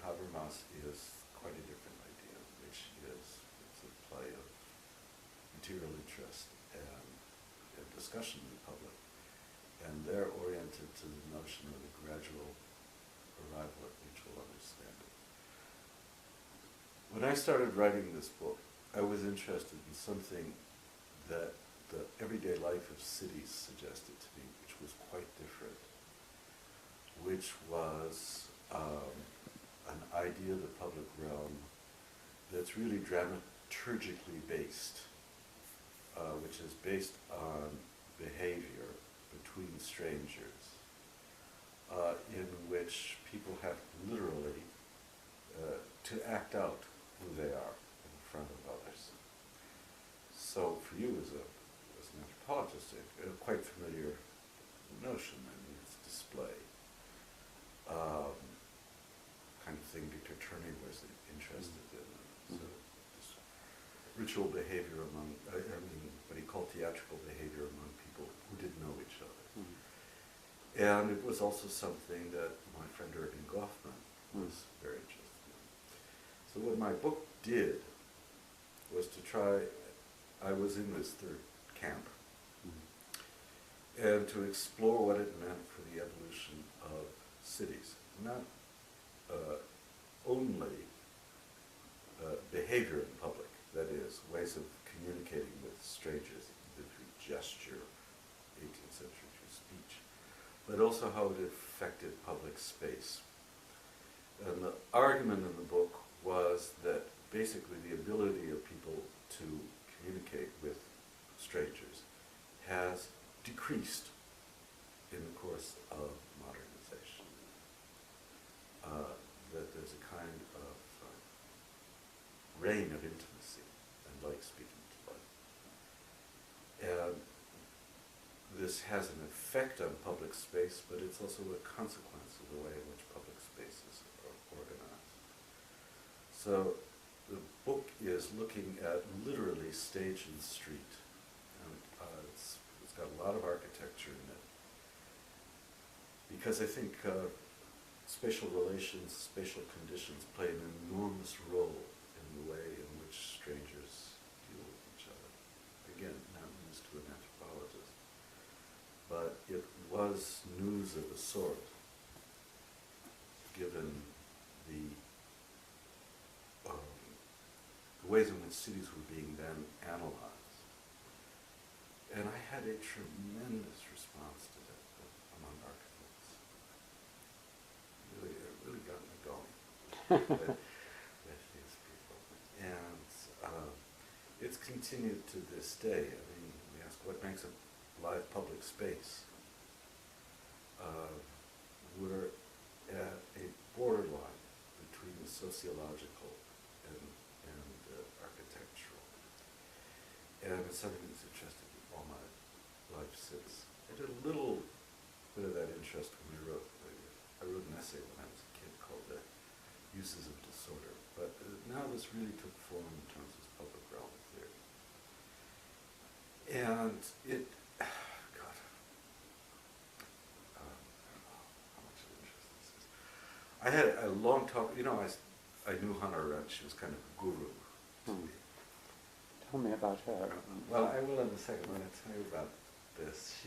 Habermas is quite a different idea, which is it's a play of material interest and discussion in the public, and they're oriented to the notion of a gradual arrival at mutual understanding. When I started writing this book, I was interested in something that the everyday life of cities suggested to me, which was quite different, which was an idea of the public realm that's really dramaturgically based, which is based on behavior between strangers, in which people have literally to act out who they are in front of others. So for you as an anthropologist, a quite familiar notion. I mean, it's display. Kind of thing Victor Turner was interested in. So this ritual behavior among, what he called theatrical behavior among people who didn't know each other. And it was also something that my friend Erving Goffman was very interested in. So what my book did was to try, I was in this third camp, and to explore what it meant for the evolution of cities. Not only behavior in public, that is, ways of communicating with strangers, either through gesture, 18th century through speech, but also how it affected public space. And the argument in the book was that basically the ability of people to communicate with strangers has decreased in the course of modernization. That there's a kind of reign of intimacy and like speaking to like. And this has an effect on public space, but it's also a consequence of the way in which public spaces are organized. So the book is looking at literally stage and street. And it's got a lot of architecture in it. Because I think spatial relations, spatial conditions play an enormous role in the way in which strangers deal with each other. Again, not news to an anthropologist, but it was news of a sort, given the ways in which cities were being then analyzed. And I had a tremendous response to that among architects. It really got me going with these people. And it's continued to this day. I mean, we ask what makes a live public space. We're at a borderline between the sociological and and it's something that's interested me all my life since. I did a little bit of that interest when I wrote an essay when I was a kid called Uses of Disorder, but now this really took form in terms of public realm theory. And it, God, I don't know how much of interest this is. I had a long talk, you know, I knew Hannah Arendt, she was kind of a guru to me. Tell me about her. Well, I will in a second when I tell you about this. I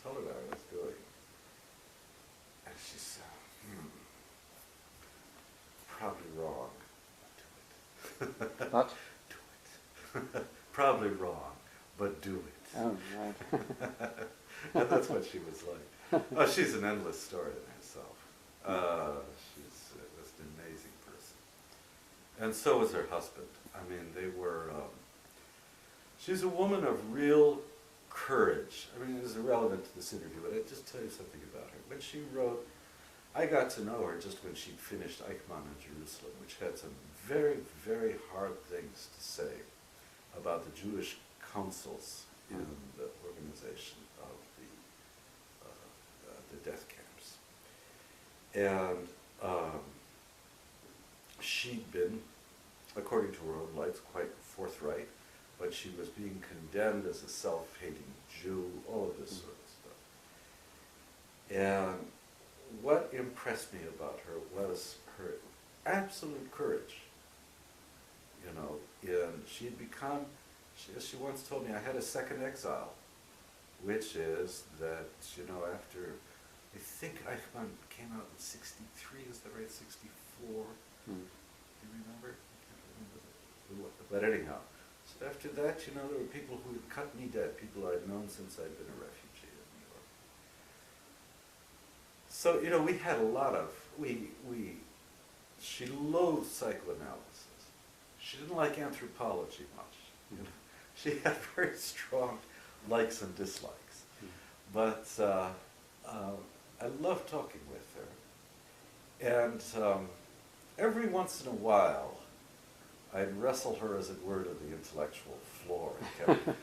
told her what I was doing, and she said, probably wrong, do it. What? Do it. Probably wrong, but do it. Oh, right. And that's what she was like. Oh, she's an endless story in herself. She's just an amazing person. And so was her husband. I mean, they were, she's a woman of real courage. I mean, it is irrelevant to this interview, but I'll just tell you something about her. When she wrote, I got to know her just when she'd finished Eichmann in Jerusalem, which had some very, very hard things to say about the Jewish councils in the organization of the death camps. And she'd been, according to her own lights, quite forthright, but she was being condemned as a self-hating Jew, all of this sort of stuff. And what impressed me about her was her absolute courage. You know, and she'd become, as she once told me, I had a second exile, which is that, you know, after, I think Eichmann came out in 63, is that right, 64? Do you remember? I can't remember. But anyhow, so after that, you know, there were people who had cut me dead, people I'd known since I'd been a refugee in New York. So, you know, we had a lot of, she loathed psychoanalysis. She didn't like anthropology much. You know? She had very strong likes and dislikes. But I loved talking with her. And every once in a while, I'd wrestle her, as it were, to the intellectual floor. And kept, all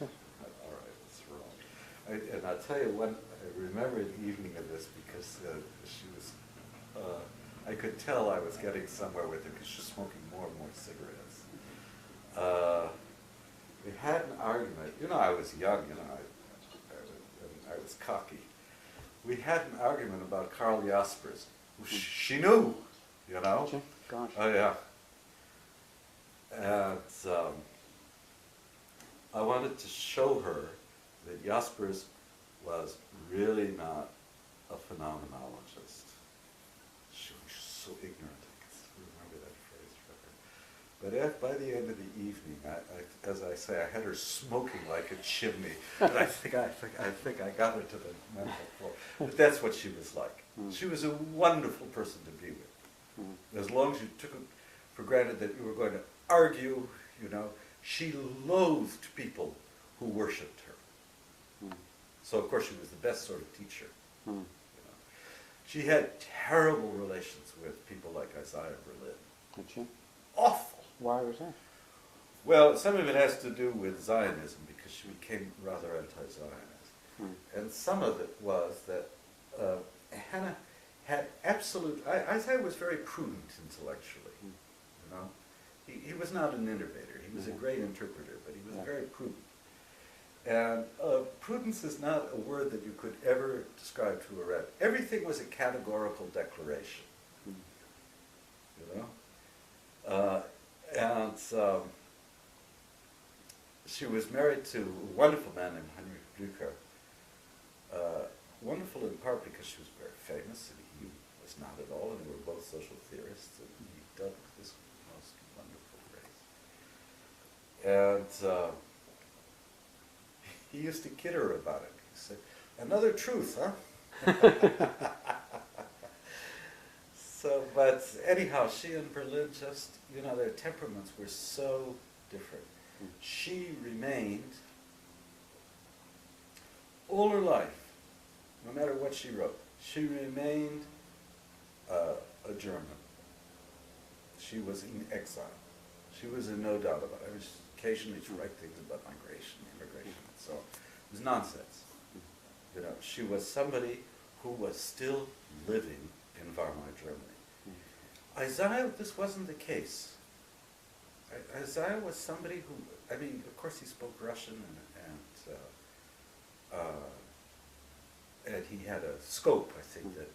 right, what's wrong? And I'll tell you, I remember the evening of this because she was, I could tell I was getting somewhere with her because she was smoking more and more cigarettes. We had an argument. You know, I was young, you know, I was cocky. We had an argument about Karl Jaspers. She knew, you know. Gosh. Oh, yeah. And I wanted to show her that Jaspers was really not a phenomenologist. She was so ignorant. I can still remember that phrase from her. But by the end of the evening, as I say, I had her smoking like a chimney. And I think I got her to the mental floor. But that's what she was like. She was a wonderful person to be with. As long as you took it for granted that you were going to argue, you know, she loathed people who worshipped her. So of course she was the best sort of teacher. You know. She had terrible relations with people like Isaiah Berlin. Did she? Awful. Why was that? Well, some of it has to do with Zionism because she became rather anti-Zionist. And some of it was that Hannah had absolute, Isaiah was very prudent intellectually, you know. He was not an innovator, he was a great interpreter, but he was very prudent. And prudence is not a word that you could ever describe to a Arendt. Everything was a categorical declaration, you know. And she was married to a wonderful man named Heinrich Blücher. Wonderful in part because she was very famous and he was not at all, and they were both social theorists, and he dubbed this most wonderful race. And he used to kid her about it. He said, "Another truth, huh?" So, but anyhow, she and Berlin just, you know, their temperaments were so different. She remained all her life, no matter what she wrote, she remained a German. She was in exile. She was in no doubt about it. I mean, occasionally she'd write things about migration, immigration, and so on. It was nonsense. You know, she was somebody who was still living in Weimar Germany. Isaiah, this wasn't the case. Isaiah was somebody who, I mean, of course he spoke Russian and he had a scope, I think, that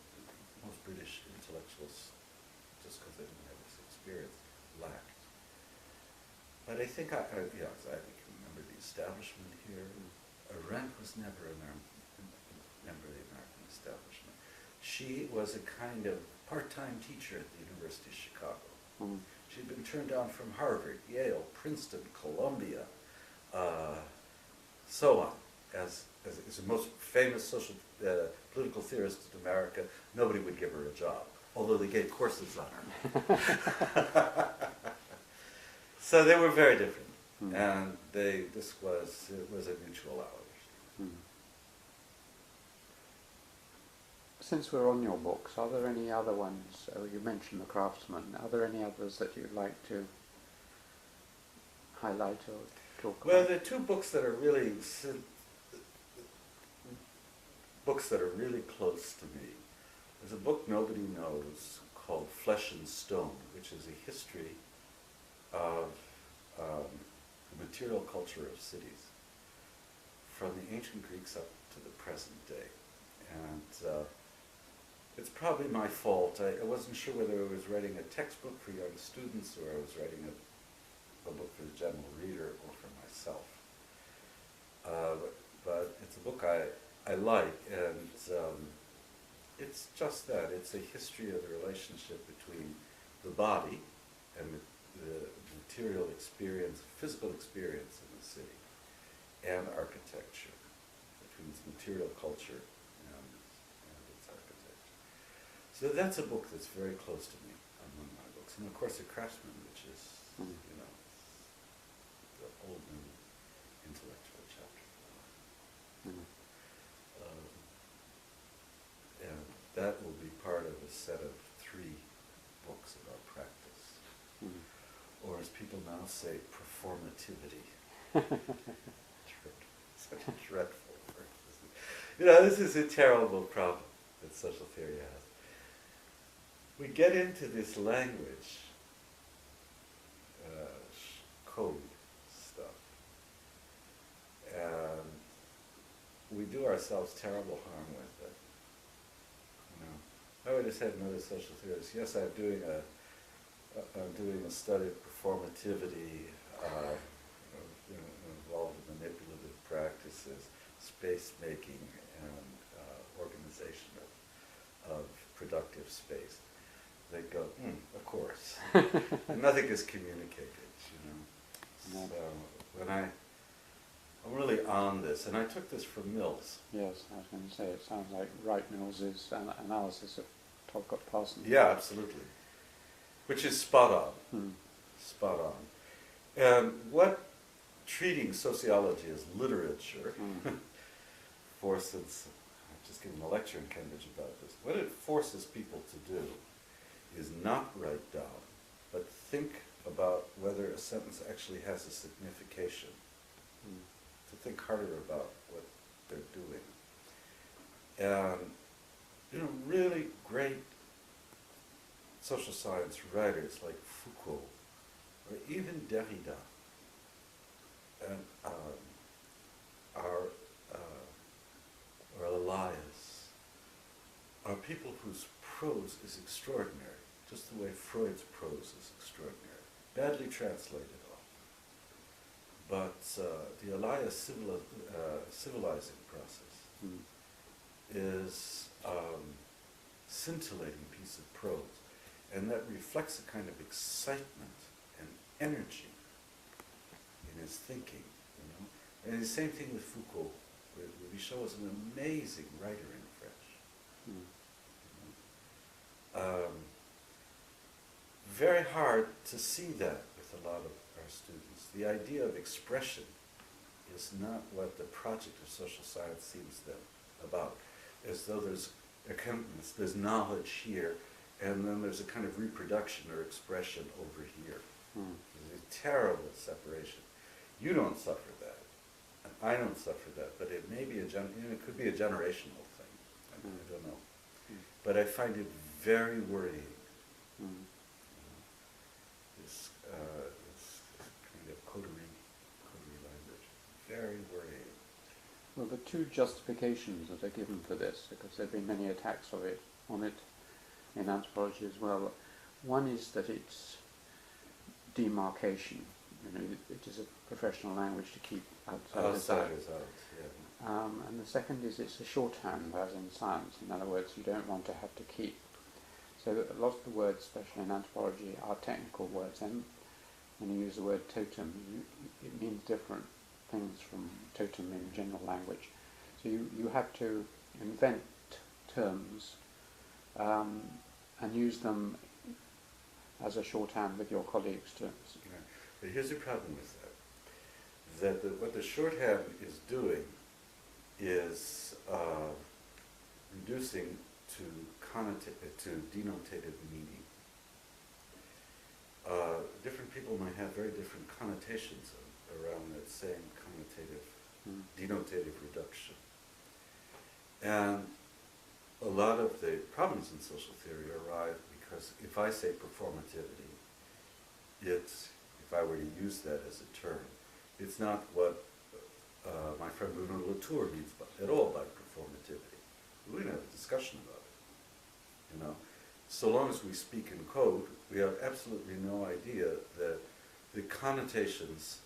most British intellectuals, just because they didn't have this experience, lacked. But I think, I think you remember the establishment here. Arendt was never a member of the American establishment. She was a kind of part-time teacher at the University of Chicago. She'd been turned down from Harvard, Yale, Princeton, Columbia, so on. As the most famous political theorist in America, nobody would give her a job, although they gave courses on her. So they were very different, and it was a mutual alliation. Since we're on your books, are there any other ones? You mentioned The Craftsman. Are there any others that you'd like to highlight or talk about? Well, there are two books that are really close to me. There's a book nobody knows called Flesh and Stone, which is a history of the material culture of cities, from the ancient Greeks up to the present day. And it's probably my fault. I wasn't sure whether I was writing a textbook for young students or I was writing a book for the general reader or for myself. But it's a book I like, and it's just that. It's a history of the relationship between the body and the material experience, physical experience in the city, and architecture, between its material culture and its architecture. So that's a book that's very close to me among my books. And of course, The Craftsman, which is, you know, the whole new intellectual chapter. And that will be part of a set of 3 books about practice. Or as people now say, performativity. Such a dreadful word. You know, this is a terrible problem that social theory has. We get into this language, code stuff, and we do ourselves terrible harm with it. You know, I would have said another social theorist, yes, I'm doing a study of performativity, involved in manipulative practices, space making, and organization of productive space. They go, of course. And nothing is communicated, you know. So when I'm really on this, and I took this from Mills. Yes, I was going to say, it sounds like Wright Mills's analysis of Tolkien Parsons. Yeah, absolutely. Which is spot on. Spot on. And what treating sociology as literature forces, I've just given a lecture in Cambridge about this, what it forces people to do is not write down, but think about whether a sentence actually has a signification. To think harder about what they're doing. And, you know, really great social science writers like Foucault, or even Derrida, and or Elias, are people whose prose is extraordinary, just the way Freud's prose is extraordinary, badly translated often. But the Elias civilizing process is scintillating piece of prose, and that reflects a kind of excitement and energy in his thinking, you know. And the same thing with Foucault, where Michaud was an amazing writer in French. You know? Very hard to see that with a lot of our students. The idea of expression is not what the project of social science seems them about, as though there's knowledge here, and then there's a kind of reproduction or expression over here. terrible separation. You don't suffer that, and I don't suffer that, but it may be it could be a generational thing. I don't know. But I find it very worrying. This kind of coterie language, very worrying. Well, the two justifications that are given for this, because there have been many attacks on it in anthropology as well. One is that it's demarcation. You know, it is a professional language to keep outsiders out. Yeah. And the second is it's a shorthand, as in science. In other words, you don't want to have to keep. So lots of the words, especially in anthropology, are technical words. And when you use the word totem, it means different things from totem in general language. So you have to invent terms and use them as a shorthand with your colleagues to. Right. But here's the problem with that. What the shorthand is doing is reducing to denotative meaning. Different people might have very different connotations around that same denotative reduction. And a lot of the problems in social theory arise because if I say performativity, if I were to use that as a term, it's not what my friend Bruno Latour means at all by performativity. We can have a discussion about it, you know. So long as we speak in code, we have absolutely no idea that the connotations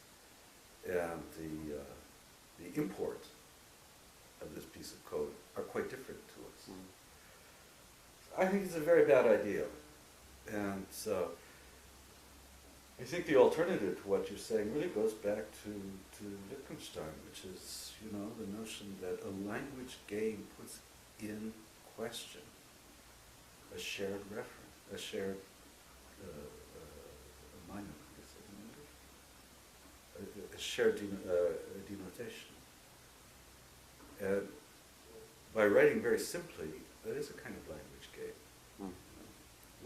and the import of this piece of code are quite different to us. I think it's a very bad idea. And so I think the alternative to what you're saying really goes back to Wittgenstein, which is, you know, the notion that a language game puts in question a shared reference, a shared a shared denotation. And by writing very simply, that is a kind of language game. You know,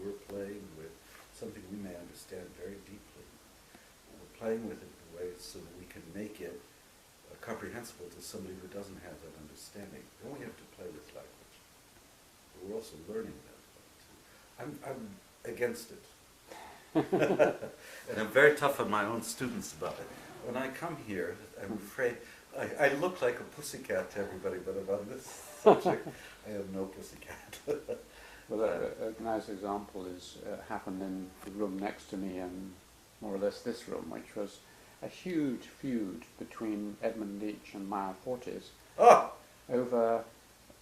we're playing with something we may understand very deeply. We're playing with it in ways so that we can make it comprehensible to somebody who doesn't have that understanding. Then we have to play with language. But we're also learning that too. I'm against it. And I'm very tough on my own students about it. When I come here, I'm afraid I look like a pussycat to everybody, but on this subject, I have no pussycat. Well, a nice example is happened in the room next to me, and more or less this room, which was a huge feud between Edmund Leach and Meyer Fortes over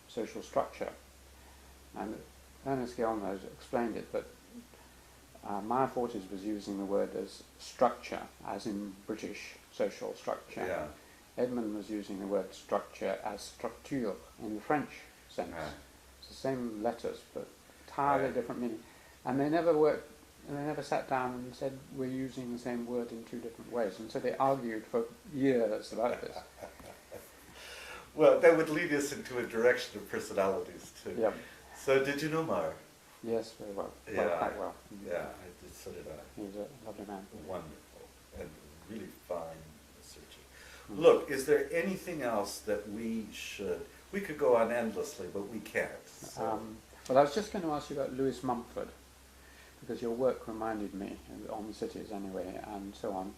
social structure. And Ernest Gellner has explained it, but Meyer Fortes was using the word as structure, as in British social structure. Yeah. Edmund was using the word structure as structure in the French sense. Right. It's the same letters, but entirely different meaning. And they never sat down and said, we're using the same word in two different ways. And so they argued for years about this. Well, that would lead us into a direction of personalities too. Yep. So did you know Meyer? Yes, very well. Yeah, Quite well. Yeah, I did, so did I. He was a lovely man. Wonderful and really fine researcher. Look, is there anything else that we could go on endlessly, but we can't. So. Well, I was just going to ask you about Lewis Mumford, because your work reminded me, on the cities anyway, and so on.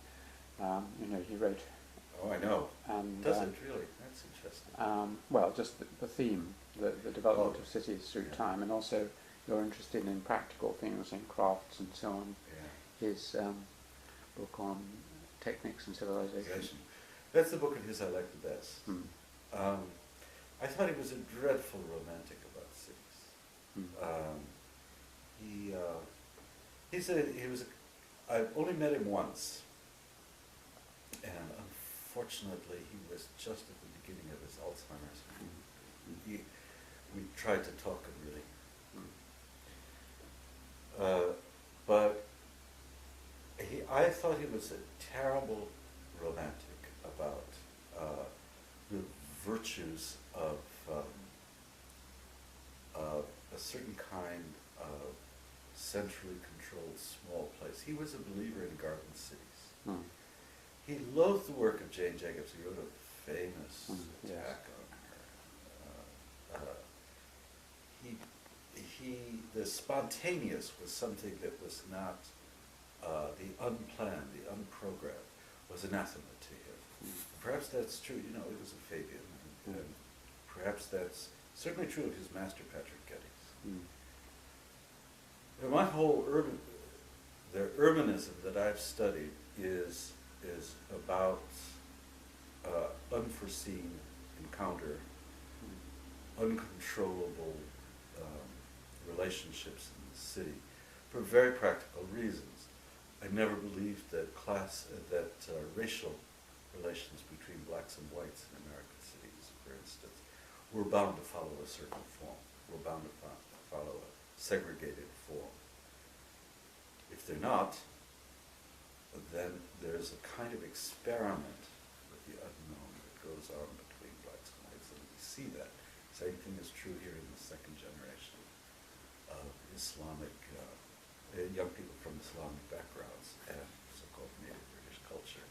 You know, he wrote... Oh, I know. And, does it really? That's interesting. Well, just the theme, the development of cities through time, and also you're interested in practical things and crafts and so on. Yeah. His book on techniques and civilization. That's the book of his I like the best. I thought he was a dreadful romantic about cities. I've only met him once, and unfortunately he was just at the beginning of his Alzheimer's. We tried to talk him really. But I thought he was a terrible romantic about the virtues of a certain kind of centrally controlled small place. He was a believer in garden cities. Mm. He loathed the work of Jane Jacobs. He wrote a famous Yes. attack on her. The spontaneous was something that was not the unplanned, the unprogrammed, was anathema to him. Perhaps that's true. You know, he was a Fabian, and perhaps that's certainly true of his master, Patrick Geddes. And my whole the urbanism that I've studied is about unforeseen encounter, uncontrollable relationships in the city, for very practical reasons. I never believed that racial relations between blacks and whites in American cities, for instance, were bound to follow a certain form, were bound to follow a segregated form. If they're not, then there's a kind of experiment with the unknown that goes on between blacks and whites, and we see that. Same thing is true here in the second generation of Islamic, young people from Islamic backgrounds and so-called native British culture.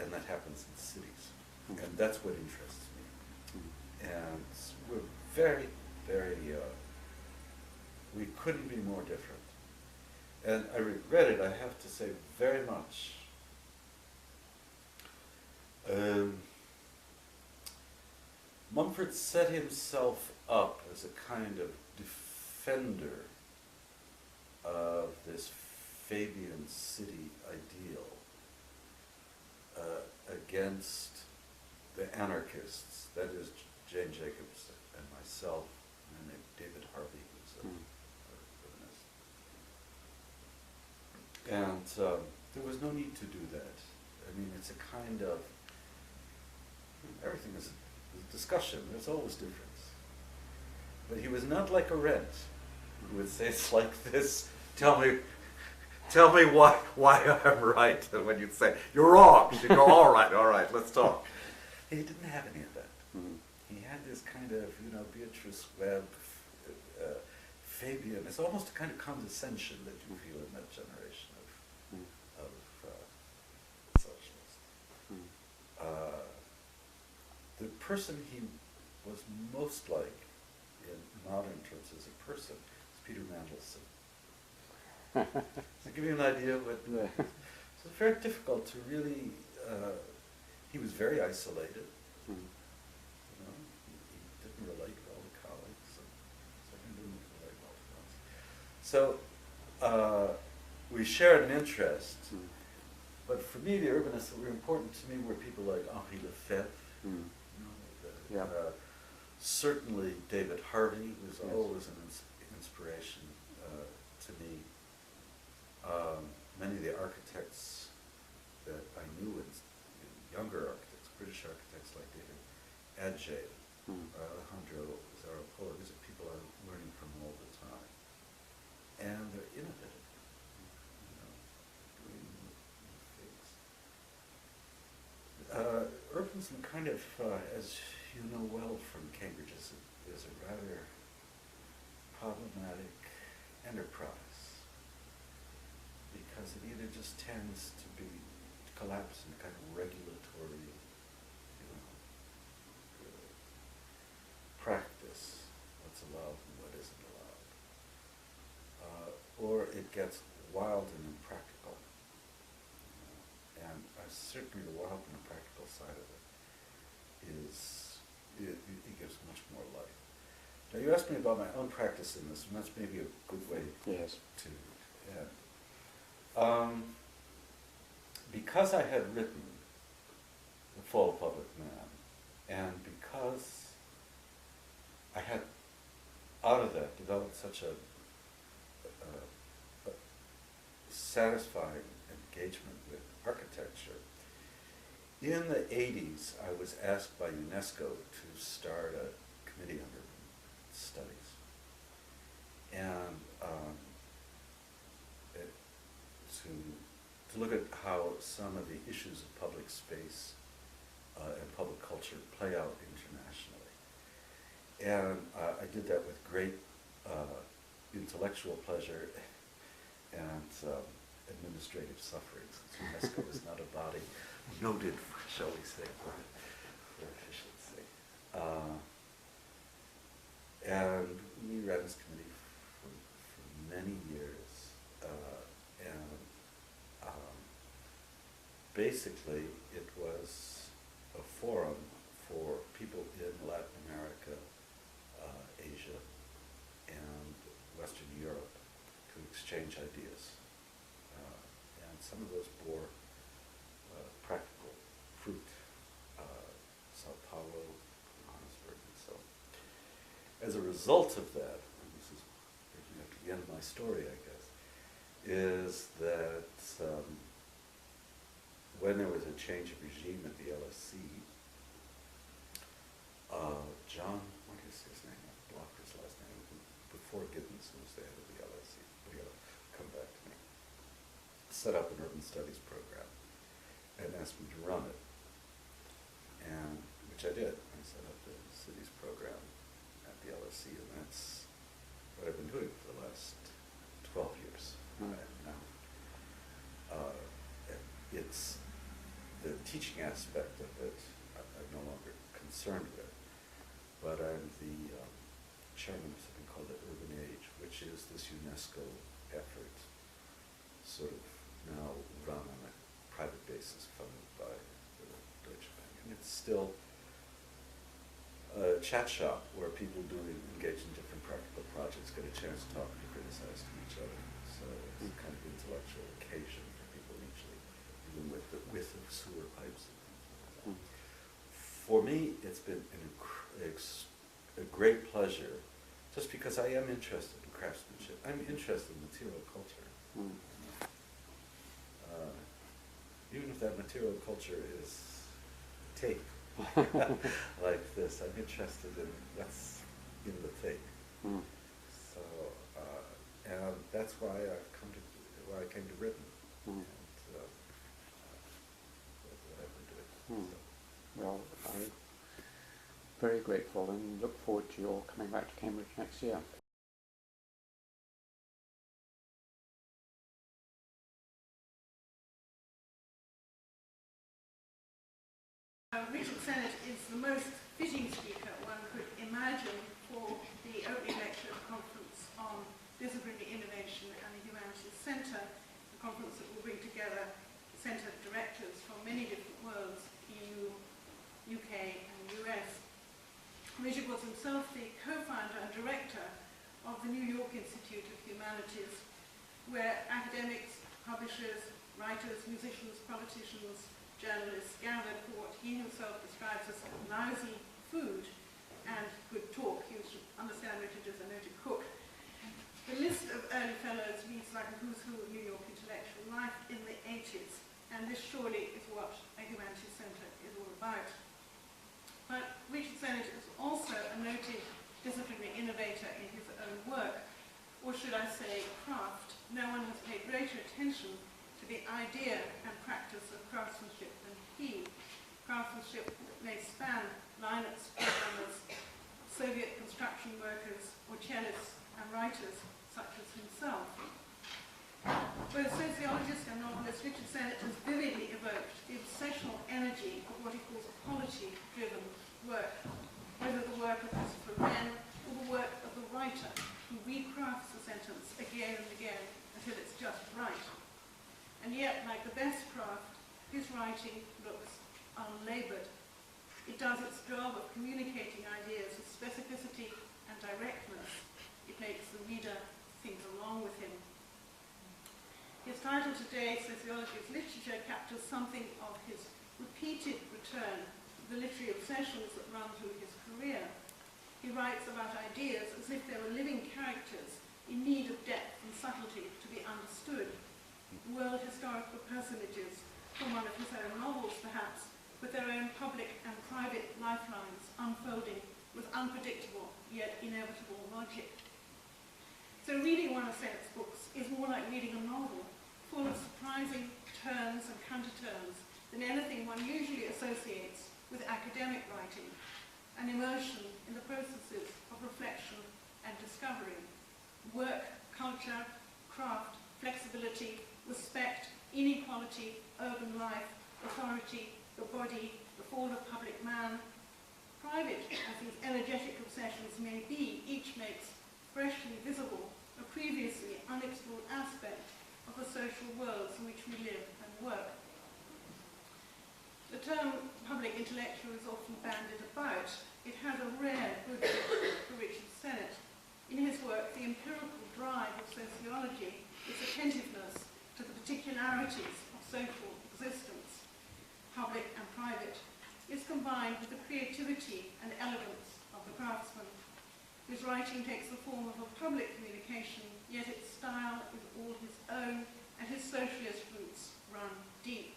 And that happens in cities. And that's what interests me. And we're very, very, we couldn't be more different. And I regret it, I have to say, very much. Mumford set himself up as a kind of defender of this Fabian city ideal against the anarchists, that is Jane Jacobs and myself, and David Harvey, who's a feminist. And there was no need to do that. I mean, it's a kind of, everything is a discussion, there's always difference. But he was not like Arendt, who would say, it's like this, tell me why I'm right. And when you'd say, you're wrong, he'd go, all right, let's talk. He didn't have any of that. He had this kind of, Beatrice Webb, Fabian. It's almost a kind of condescension that you feel in that generation of socialists. The person he was most like in modern terms as a person is Peter Mandelson. To give you an idea of what, it's very difficult to really, he was very isolated. He didn't relate well to colleagues, and certainly didn't relate well to us. So we shared an interest, but for me the urbanists that were important to me were people like Henri Lefebvre, certainly David Harvey was always an inspiration to me. Many of the architects that I knew, younger architects, British architects like David Adjaye, Alejandro Zarapola, these are people I'm learning from all the time. And they're innovative, doing new things. Urbanism kind of, as you know well from Cambridge, is a rather problematic enterprise, because it either just tends to collapse in a kind of regulatory, practice, what's allowed and what isn't allowed, or it gets wild and impractical. And certainly the wild and impractical side of it it gives much more life. Now you asked me about my own practice in this, and that's maybe a good way to end. Because I had written The Fall of Public Man, and because I had, out of that, developed such a satisfying engagement with architecture, in the 80s I was asked by UNESCO to start a committee on urban studies. And to look at how some of the issues of public space and public culture play out internationally. And I did that with great intellectual pleasure and administrative sufferings. UNESCO is not a body noted, shall we say, for efficiency. And we ran this committee for many years, and basically it was a forum for people in Latin America, Asia, and Western Europe to exchange ideas. And some of those bore practical fruit. Sao Paulo, Johannesburg, and so on. As a result of that, and this is bringing up to the end of my story, I guess, is that when there was a change of regime at the LSC, John, what is his name? I blocked his last name. Before Giddens, who was the head of the LSC, but he'll come back to me, set up an urban studies program and asked me to run it, and which I did. I set up the cities program at the LSC, and that's what I've been doing for the last 12 years now. It's the teaching aspect of it I'm no longer concerned with, but I'm the chairman of something called the Urban Age, which is this UNESCO effort, sort of now run on a private basis, funded by the Deutsche Bank. And it's still a chat shop where people engage in different practical projects, get a chance to talk and criticize to each other. So it's a kind of intellectual occasion for people usually, even with the width of sewer pipes and things like that. For me, it's been a great pleasure, just because I am interested in craftsmanship. I'm interested in material culture. Even if that material culture is tape, like this, I'm interested in what's in the tape. So, and that's why I came to Britain, and what I've been doing. So. Well, I'm very grateful and look forward to your coming back to Cambridge next year. Richard Sennett is the most fitting speaker one could imagine for the opening lecture conference on disciplinary innovation and the Humanities Centre, a conference that will bring together centre directors from many different worlds, EU, UK and US. Richard was himself the co-founder and director of the New York Institute of Humanities, where academics, publishers, writers, musicians, politicians, journalists gathered for what he himself describes as lousy food and good talk. You should understand Richard as a noted cook. The list of early fellows reads like a who's who of New York intellectual life in the 80s, and this surely is what a Humanities Centre is all about. But Richard Sennett is also a noted disciplinary innovator in his own work, or should I say craft. No one has paid greater attention to the idea and practice of craftsmanship than he. Craftsmanship may span Linux programmers, Soviet construction workers, or cellists and writers such as himself. Both sociologist and novelist Richard Sennett has vividly evoked the obsessional energy of what he calls quality-driven work, whether the work of Christopher Wren or the work of the writer who recrafts a sentence again and again until it's just right. And yet, like the best craft, his writing looks unlaboured. It does its job of communicating ideas with specificity and directness. It makes the reader think along with him. His title today, Sociology as Literature, captures something of his repeated return to the literary obsessions that run through his career. He writes about ideas as if they were living characters in need of depth and subtlety to be understood. World historical personages from one of his own novels, perhaps, with their own public and private lifelines unfolding with unpredictable yet inevitable logic. So reading one of Sennett's books is more like reading a novel, full of surprising turns and counter-turns than anything one usually associates with academic writing, an immersion in the processes of reflection and discovery. Work, culture, craft, flexibility, respect, inequality, urban life, authority, the body, the fall of public man. Private as these energetic obsessions may be, each makes freshly visible a previously unexplored aspect of the social worlds in which we live and work. The term public intellectual is often bandied about. It has a rare good for Richard Sennett. In his work, the empirical drive of sociology, its attentiveness to the particularities of social existence, public and private, is combined with the creativity and elegance of the craftsman. His writing takes the form of a public communication, yet its style is all his own, and his socialist roots run deep.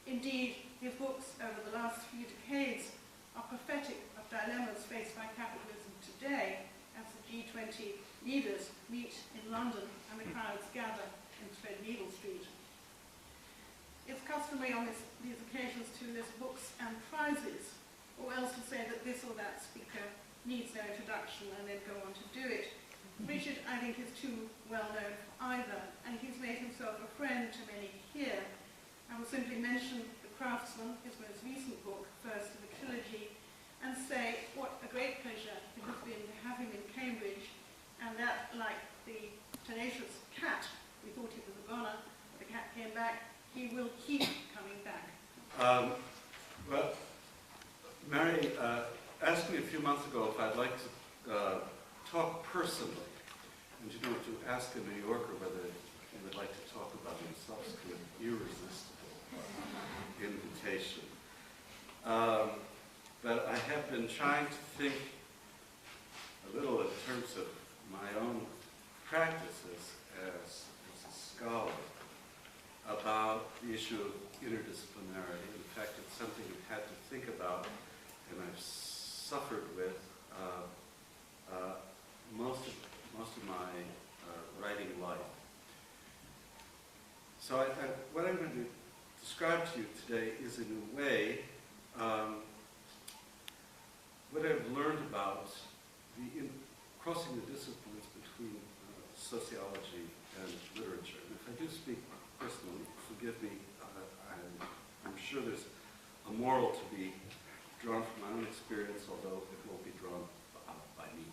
Indeed, his books over the last few decades are prophetic of dilemmas faced by capitalism today, as the G20 leaders meet in London and the crowds gather in Threadneedle Street. It's customary on these occasions to list books and prizes, or else to say that this or that speaker needs no introduction and then go on to do it. Richard, I think, is too well known for either, and he's made himself a friend to many here. I will simply mention The Craftsman, his most recent book, first of a trilogy, and say what a great pleasure it has been to have him in Cambridge, and that, like the tenacious cat, we thought he was a goner, but the cat came back, he will keep coming back. Well, Mary asked me a few months ago if I'd like to talk personally, and you know, to ask a New Yorker whether he would like to talk about himself to an irresistible invitation. But I have been trying to think a little in terms of my own practices as a scholar about the issue of interdisciplinarity. In fact, it's something I've had to think about and I've suffered with most of my writing life. So what I'm going to describe to you today is, in a way, what I've learned about crossing the disciplines between sociology and literature. And if I do speak personally, forgive me, I'm sure there's a moral to be drawn from my own experience, although it won't be drawn by me.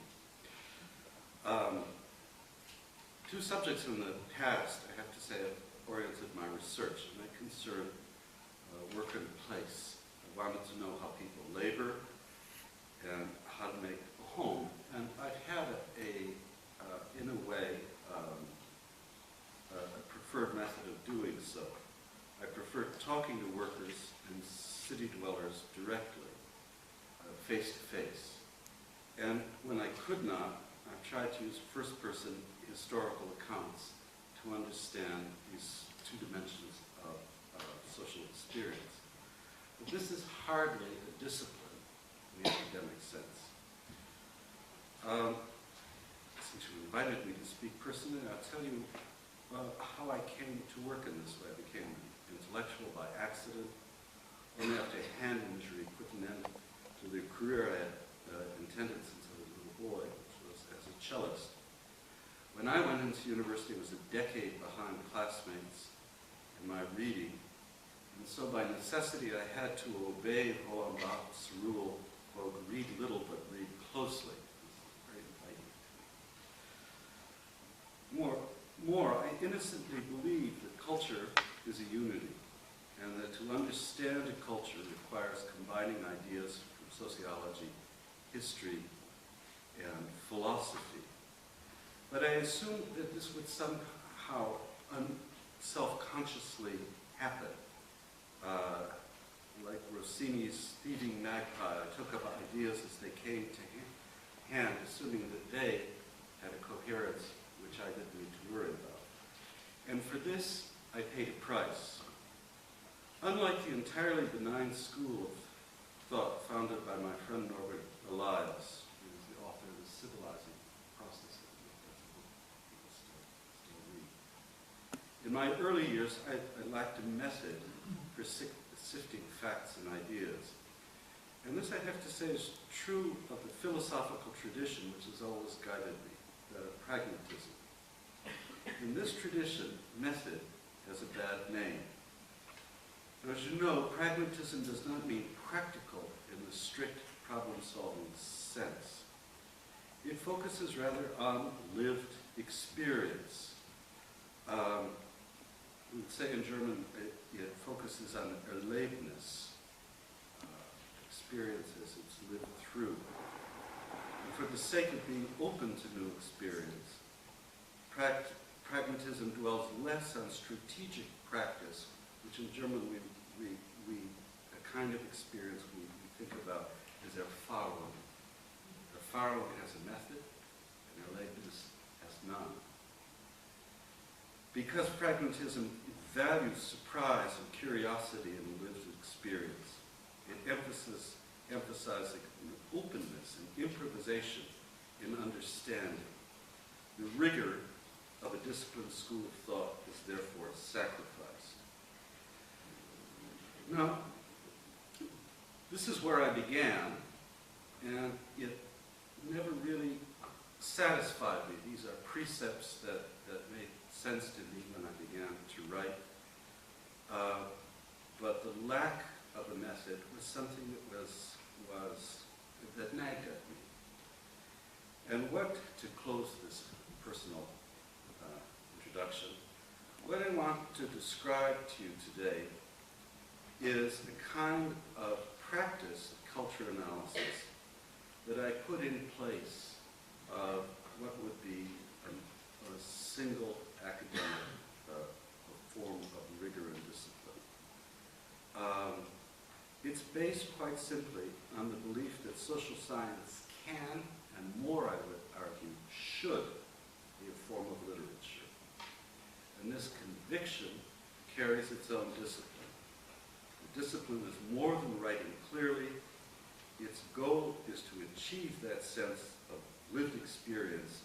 Two subjects in the past, I have to say, have oriented my research, and they concern work and place. I wanted to know how people labor and how to make a home, and I've had in a way, a preferred method of doing so. I prefer talking to workers and city dwellers directly, face to face. And when I could not, I've tried to use first-person historical accounts to understand these two dimensions of social experience. But this is hardly a discipline in the academic sense. Since you invited me to speak personally, I'll tell you how I came to work in this way. I became an intellectual by accident, only after a hand injury put an end to the career I had intended since I was a little boy, which was as a cellist. When I went into university, I was a decade behind classmates in my reading, and so by necessity I had to obey Hollenbach's rule, quote, read little but read closely. Very inviting. More, I innocently believe that culture is a unity, and that to understand a culture requires combining ideas from sociology, history, and philosophy. But I assumed that this would somehow self-consciously happen. Like Rossini's Thieving Magpie, I took up ideas as they came to hand, assuming that they had a coherence which I didn't need to worry about. And for this, I paid a price. Unlike the entirely benign school of thought founded by my friend Norbert Elias, who is the author of The Civilizing Process, that's a book people still read. In my early years, I lacked a method for sifting facts and ideas. And this, I have to say, is true of the philosophical tradition which has always guided me, the pragmatism. In this tradition, method has a bad name. Now, as you know, pragmatism does not mean practical in the strict problem-solving sense. It focuses rather on lived experience. We would say in German, it focuses on Erlebnis, experience as it's lived through. And for the sake of being open to new experience, pragmatism dwells less on strategic practice, which in German a kind of experience we think about is Erfahrung. Erfahrung has a method, and Erlebnis has none. Because pragmatism values surprise and curiosity in lived experience, it emphasizes an openness and improvisation in understanding. The rigor of a disciplined school of thought is therefore sacrificed. Now, this is where I began, and it never really satisfied me. These are precepts that made sense to me when I began to write. But the lack of a method was something that nagged at me. And to close this personal introduction, what I want to describe to you today is the kind of practice of culture analysis that I put in place of what would be a single academic form of rigor and discipline. It's based quite simply on the belief that social science can, and more I would argue, should be a form of literature. And this conviction carries its own discipline. The discipline is more than writing clearly. Its goal is to achieve that sense of lived experience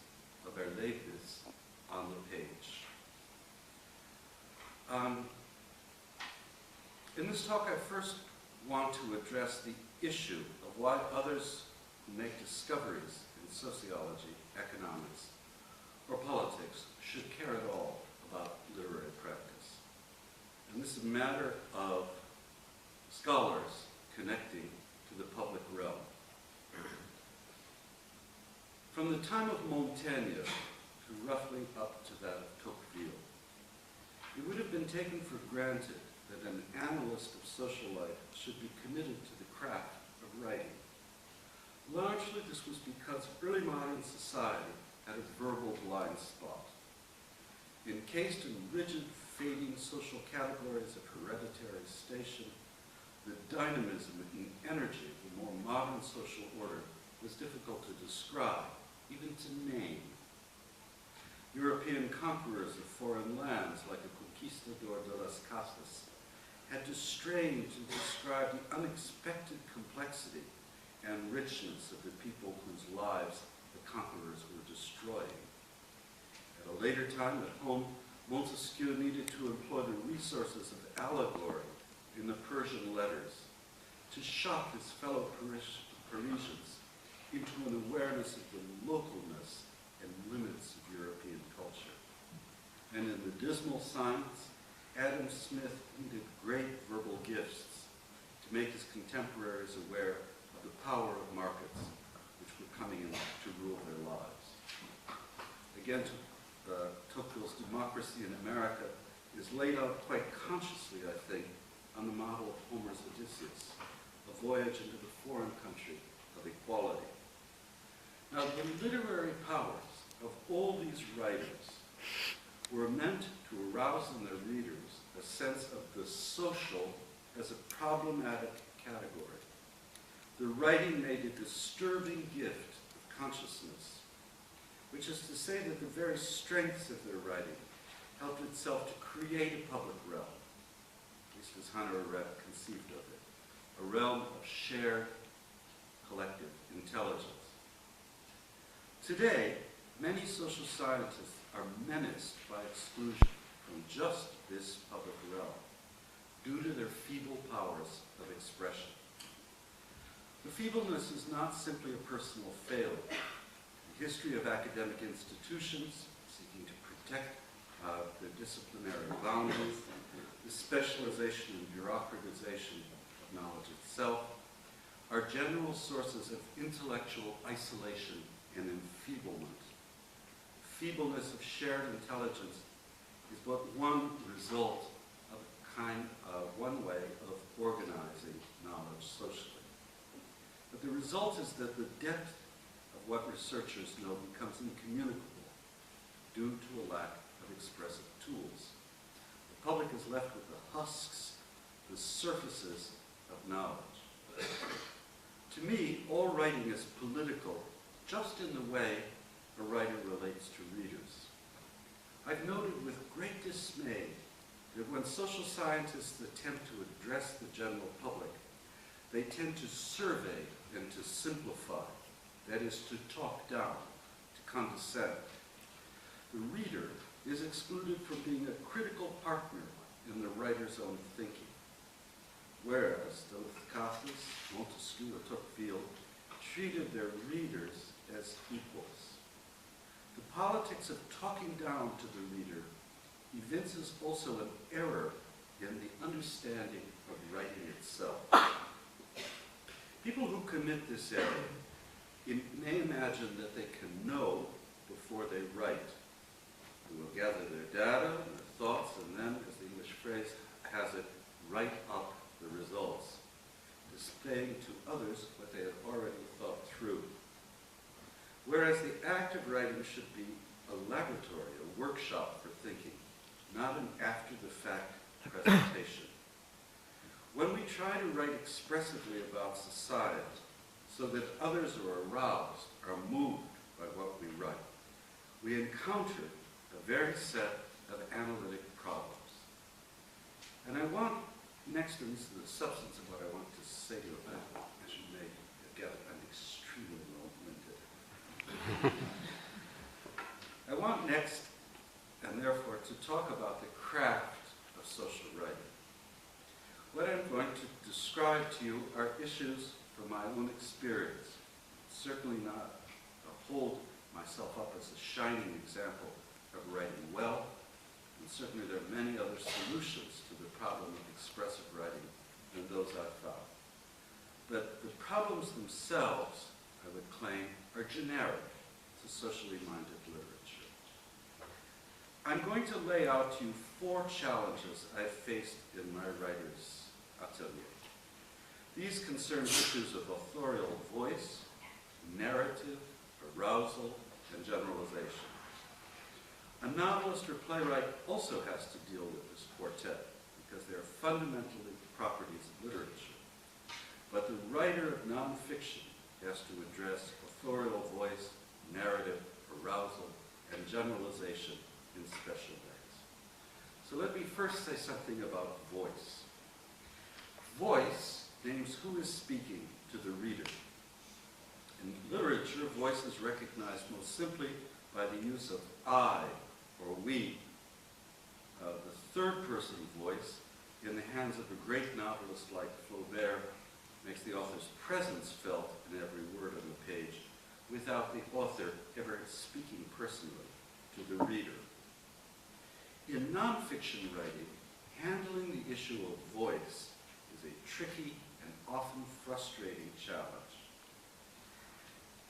of Erlebnis on the page. In this talk, I first want to address the issue of why others who make discoveries in sociology, economics, or politics should care at all about literary practice. And this is a matter of scholars connecting to the public realm. From the time of Montaigne to roughly up to that of Tocqueville, it would have been taken for granted that an analyst of social life should be committed to the craft of writing. Largely this was because early modern society had a verbal blind spot. Encased in rigid, fading social categories of hereditary station, the dynamism and energy of the more modern social order was difficult to describe, even to name. European conquerors of foreign lands, like the Conquistador de las Casas, had to strain to describe the unexpected complexity and richness of the people whose lives the conquerors were destroying. At a later time at home, Montesquieu needed to employ the resources of allegory in the Persian letters to shock his fellow Parisians into an awareness of the localness and limits of European culture. And in the dismal science, Adam Smith needed great verbal gifts to make his contemporaries aware of the power of markets which were coming in to rule their lives. Again, Tocqueville's Democracy in America is laid out quite consciously, I think, on the model of Homer's Odysseus, a voyage into the foreign country of equality. Now, the literary powers of all these writers were meant to arouse in their readers a sense of the social as a problematic category. The writing made a disturbing gift of consciousness, which is to say that the very strengths of their writing helped itself to create a public realm, at least as Hannah Arendt conceived of it, a realm of shared collective intelligence. Today, many social scientists are menaced by exclusion from just this public realm due to their feeble powers of expression. The feebleness is not simply a personal failure. The history of academic institutions seeking to protect the disciplinary boundaries, the specialization and bureaucratization of knowledge itself, are general sources of intellectual isolation and enfeeblement. Feebleness of shared intelligence is but one result of one way of organizing knowledge socially. But the result is that the depth of what researchers know becomes incommunicable due to a lack of expressive tools. The public is left with the husks, the surfaces of knowledge. To me, all writing is political, just in the way a writer relates to readers. I've noted with great dismay that when social scientists attempt to address the general public, they tend to survey and to simplify, that is, to talk down, to condescend. The reader is excluded from being a critical partner in the writer's own thinking, whereas Delathakis, Montesquieu, or Tocqueville treated their readers as equals. The politics of talking down to the reader evinces also an error in the understanding of writing itself. People who commit this error may imagine that they can know before they write. They will gather their data and their thoughts, and then, as the English phrase has it, write up the results, displaying to others what they have already thought through. Whereas the act of writing should be a laboratory, a workshop for thinking, not an after-the-fact presentation. When we try to write expressively about society so that others are aroused, are moved by what we write, we encounter a very set of analytic problems. And I want, next, and this is the substance of what I want to say to you, as you may get it, I'm extremely long-winded. I want next, and therefore, to talk about the craft of social writing. What I'm going to describe to you are issues from my own experience, certainly not hold myself up as a shining example of writing well, and certainly there are many other solutions to the problem of expressive writing than those I've found. But the problems themselves, I would claim, are generic to socially minded literature. I'm going to lay out to you 4 challenges I've faced in my writer's atelier. These concern issues of authorial voice, narrative, arousal, and generalization. A novelist or playwright also has to deal with this quartet because they are fundamentally properties of literature. But the writer of nonfiction has to address authorial voice, narrative, arousal, and generalization in special ways. So let me first say something about voice. Voice names who is speaking to the reader. In literature, voice is recognized most simply by the use of I or we, the third-person voice in the hands of a great novelist like Flaubert makes the author's presence felt in every word on the page without the author ever speaking personally to the reader. In nonfiction writing, handling the issue of voice is a tricky and often frustrating challenge.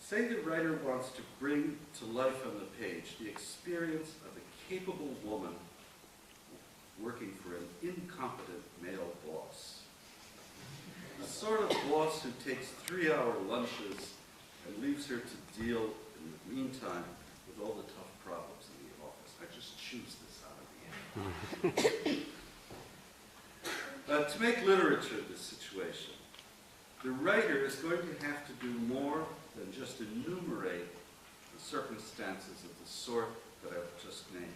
Say the writer wants to bring to life on the page the experience of a capable woman working for an incompetent male boss. The sort of boss who takes 3-hour lunches and leaves her to deal in the meantime with all the tough problems in the office. I just choose this out of the end. To make literature this situation, the writer is going to have to do more than just enumerate the circumstances of the sort that I've just named.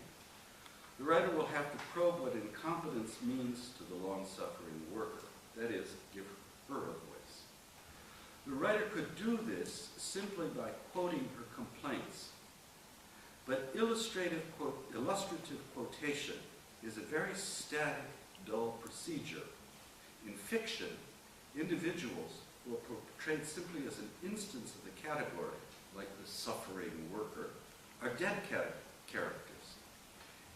The writer will have to probe what incompetence means to the long-suffering worker, that is, give her a voice. The writer could do this simply by quoting her complaints, but illustrative quotation is a very static, dull procedure. In fiction, individuals who are portrayed simply as an instance of the category, like the suffering worker, are dead characters.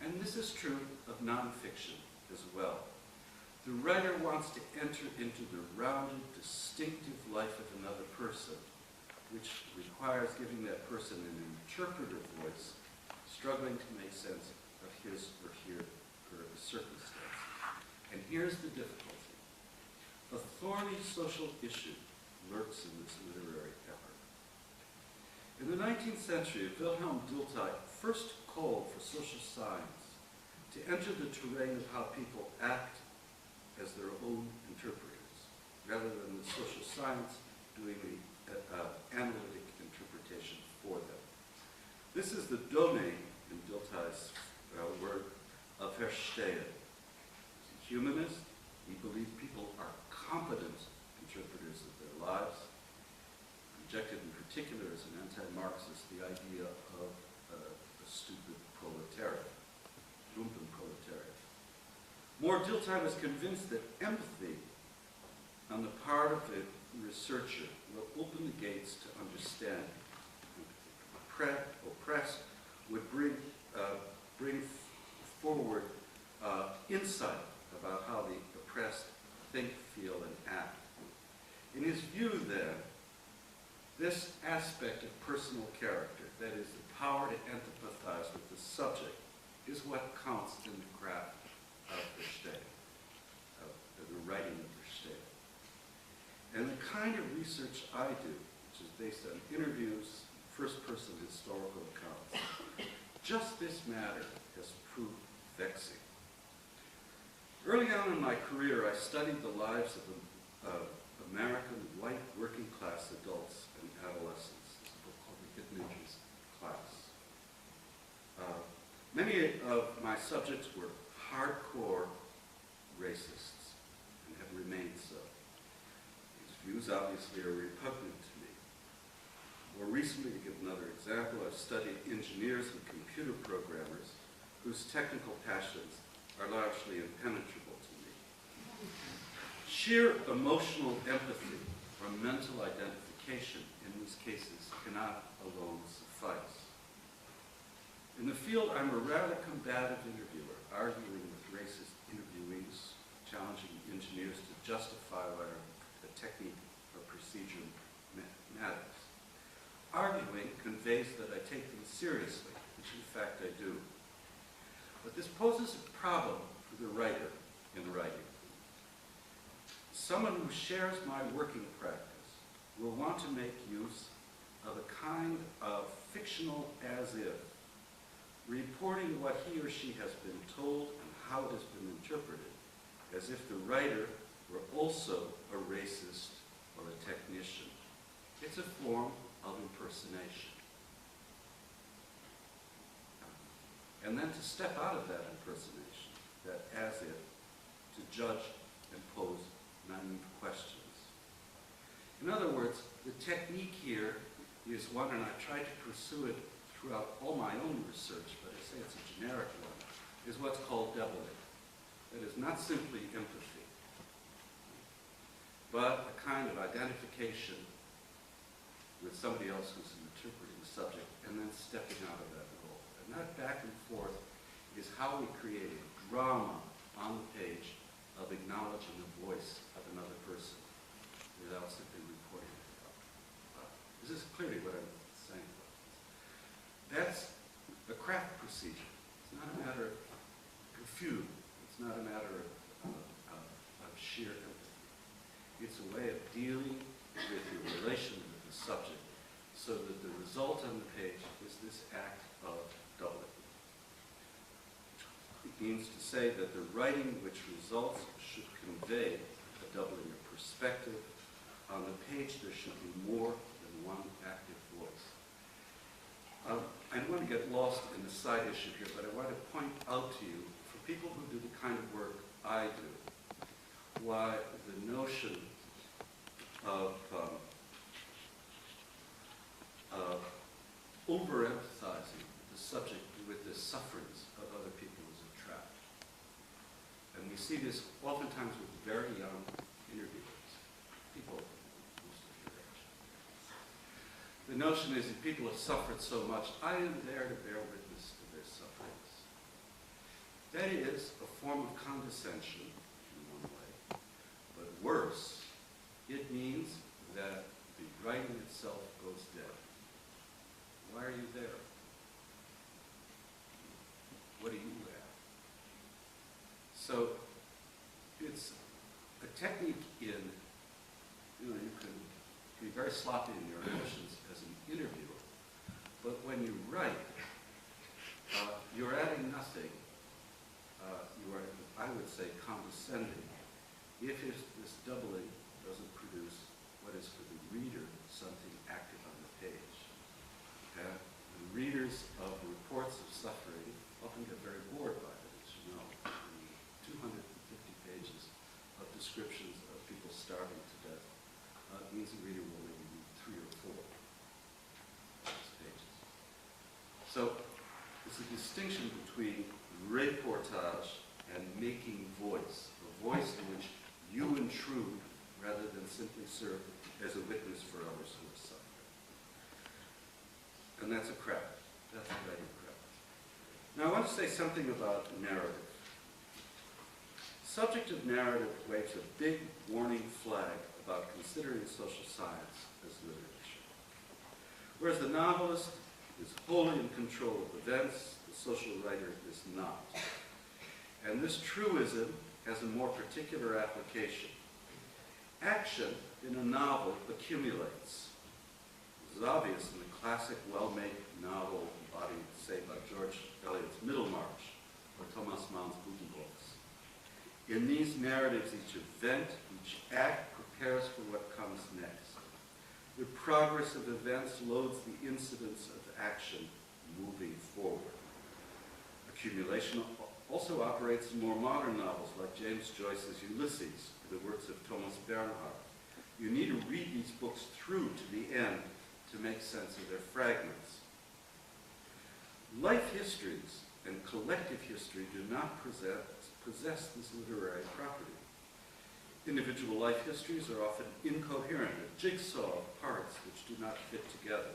And this is true of nonfiction as well. The writer wants to enter into the rounded, distinctive life of another person, which requires giving that person an interpretive voice, struggling to make sense of his or her circumstance. And here's the difficulty. A thorny social issue lurks in this literary effort. In the 19th century, Wilhelm Dilthey first called for social science to enter the terrain of how people act as their own interpreters, rather than the social science doing the analytic interpretation for them. This is the domain, in Dilthey's word, of Verstehen. As a humanist, he believed people are competent interpreters of their lives. Rejected in particular as an anti-Marxist the idea of a stupid proletariat, Lumpenproletariat. More, Dilthey was convinced that empathy on the part of the researcher will open the gates to understanding. Oppressed would bring forward insight about how the oppressed think, feel, and act. In his view, then, this aspect of personal character, that is, the power to empathize with the subject, is what counts in the craft of Verstehen, of the writing of Verstehen. And the kind of research I do, which is based on interviews, first-person historical accounts, just this matter has proved vexing. Early on in my career, I studied the lives of American white working-class adults and adolescents. This is a book called The Hidden Interest Class. Many of my subjects were hardcore racists and have remained so. These views obviously are repugnant to me. More recently, to give another example, I've studied engineers and computer programmers whose technical passions are largely impenetrable to me. Sheer emotional empathy or mental identification in these cases cannot alone suffice. In the field, I'm a rather combative interviewer, arguing with racist interviewees, challenging engineers to justify whether a technique or procedure matters. Arguing conveys that I take them seriously, which in fact I do. But this poses a problem for the writer in writing. Someone who shares my working practice will want to make use of a kind of fictional as-if, reporting what he or she has been told and how it has been interpreted, as if the writer were also a racist or a technician. It's a form of impersonation. And then to step out of that impersonation, that as-if, to judge and pose naive questions. In other words, the technique here is one, and I've tried to pursue it throughout all my own research, but I say it's a generic one, is what's called doubling. That is not simply empathy, but a kind of identification with somebody else who's interpreting the subject and then stepping out of that role. And that back and forth is how we create a drama on the page of acknowledging the voice of another person without simply reporting it. This is clearly what I'm saying. That's a craft procedure. It's not a matter of perfume. It's not a matter of sheer empathy. It's a way of dealing with your relation with the subject so that the result on the page is this act of doubling. It means to say that the writing which results should convey a doubling of perspective. On the page there should be more than one active voice. I don't want to get lost in the side issue here, but I want to point out to you, for people who do the kind of work I do, why the notion of overemphasizing the subject with the sufferings of other people is a trap. And we see this oftentimes with very young interviewers, people most of your age. The notion is that people have suffered so much, I am there to bear witness to their sufferings. That is a form of condescension in one way, but worse, it means that the writing itself goes dead. Why are you there? What do you have? So it's a technique in, you can be very sloppy in your emotions as an interviewer, but when you write, you're adding nothing. You are, I would say, condescending if this doubling doesn't produce what is for the reader something active on the page. And the readers of reports of suffering often get very bored by it, as you know. 250 pages of descriptions of people starving to death means the reader will maybe read 3 or 4 of those pages. So it's a distinction between reportage and making voice, a voice in which you intrude rather than simply serve as a witness for others who are suffering. And that's a craft. That's a writing craft. Now I want to say something about narrative. Subjective narrative waves a big warning flag about considering social science as literature. Whereas the novelist is wholly in control of events, the social writer is not. And this truism has a more particular application. Action in a novel accumulates. This is obvious in the classic well-made novel embodied, say, by George Eliot's Middlemarch or Thomas Mann's Budenholz. In these narratives, each event, each act prepares for what comes next. The progress of events loads the incidents of action moving forward. Accumulation also operates in more modern novels like James Joyce's Ulysses, or the works of Thomas Bernhard. You need to read these books through to the end to make sense of their fragments. Life histories and collective history do not possess this literary property. Individual life histories are often incoherent, a jigsaw of parts which do not fit together.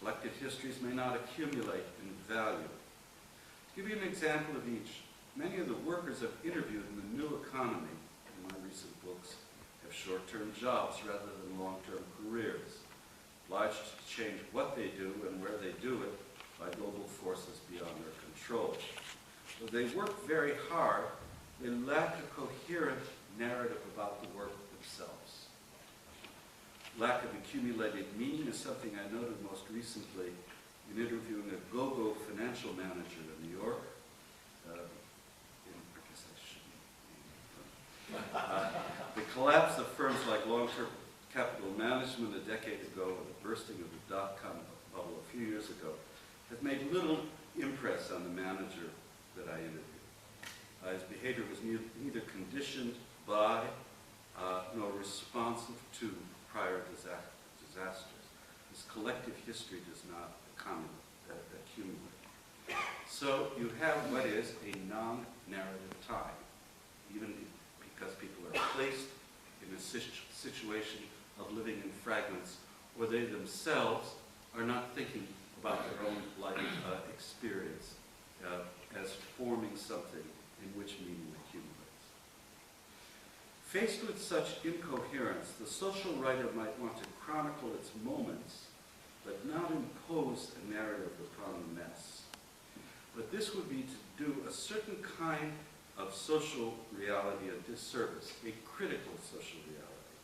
Collective histories may not accumulate in value. To give you an example of each, many of the workers I've interviewed in the new economy in my recent books have short-term jobs rather than long-term careers, obliged to change what they do and where they do it by global forces beyond their control. Though they work very hard, they lack a coherent narrative about the work themselves. Lack of accumulated meaning is something I noted most recently in interviewing a go-go financial manager in New York. The collapse of firms like Long-Term Capital Management a decade ago and the bursting of the dot-com bubble a few years ago has made little impress on the manager that I interviewed. His behavior was neither conditioned by nor responsive to prior disasters. This collective history does not accumulate. So you have what is a non-narrative time, even because people are placed in a situation of living in fragments where they themselves are not thinking about their own life experience as forming something in which meaning accumulates. Faced with such incoherence, the social writer might want to chronicle its moments, but not impose a narrative upon the mess. But this would be to do a certain kind of social reality a disservice, a critical social reality.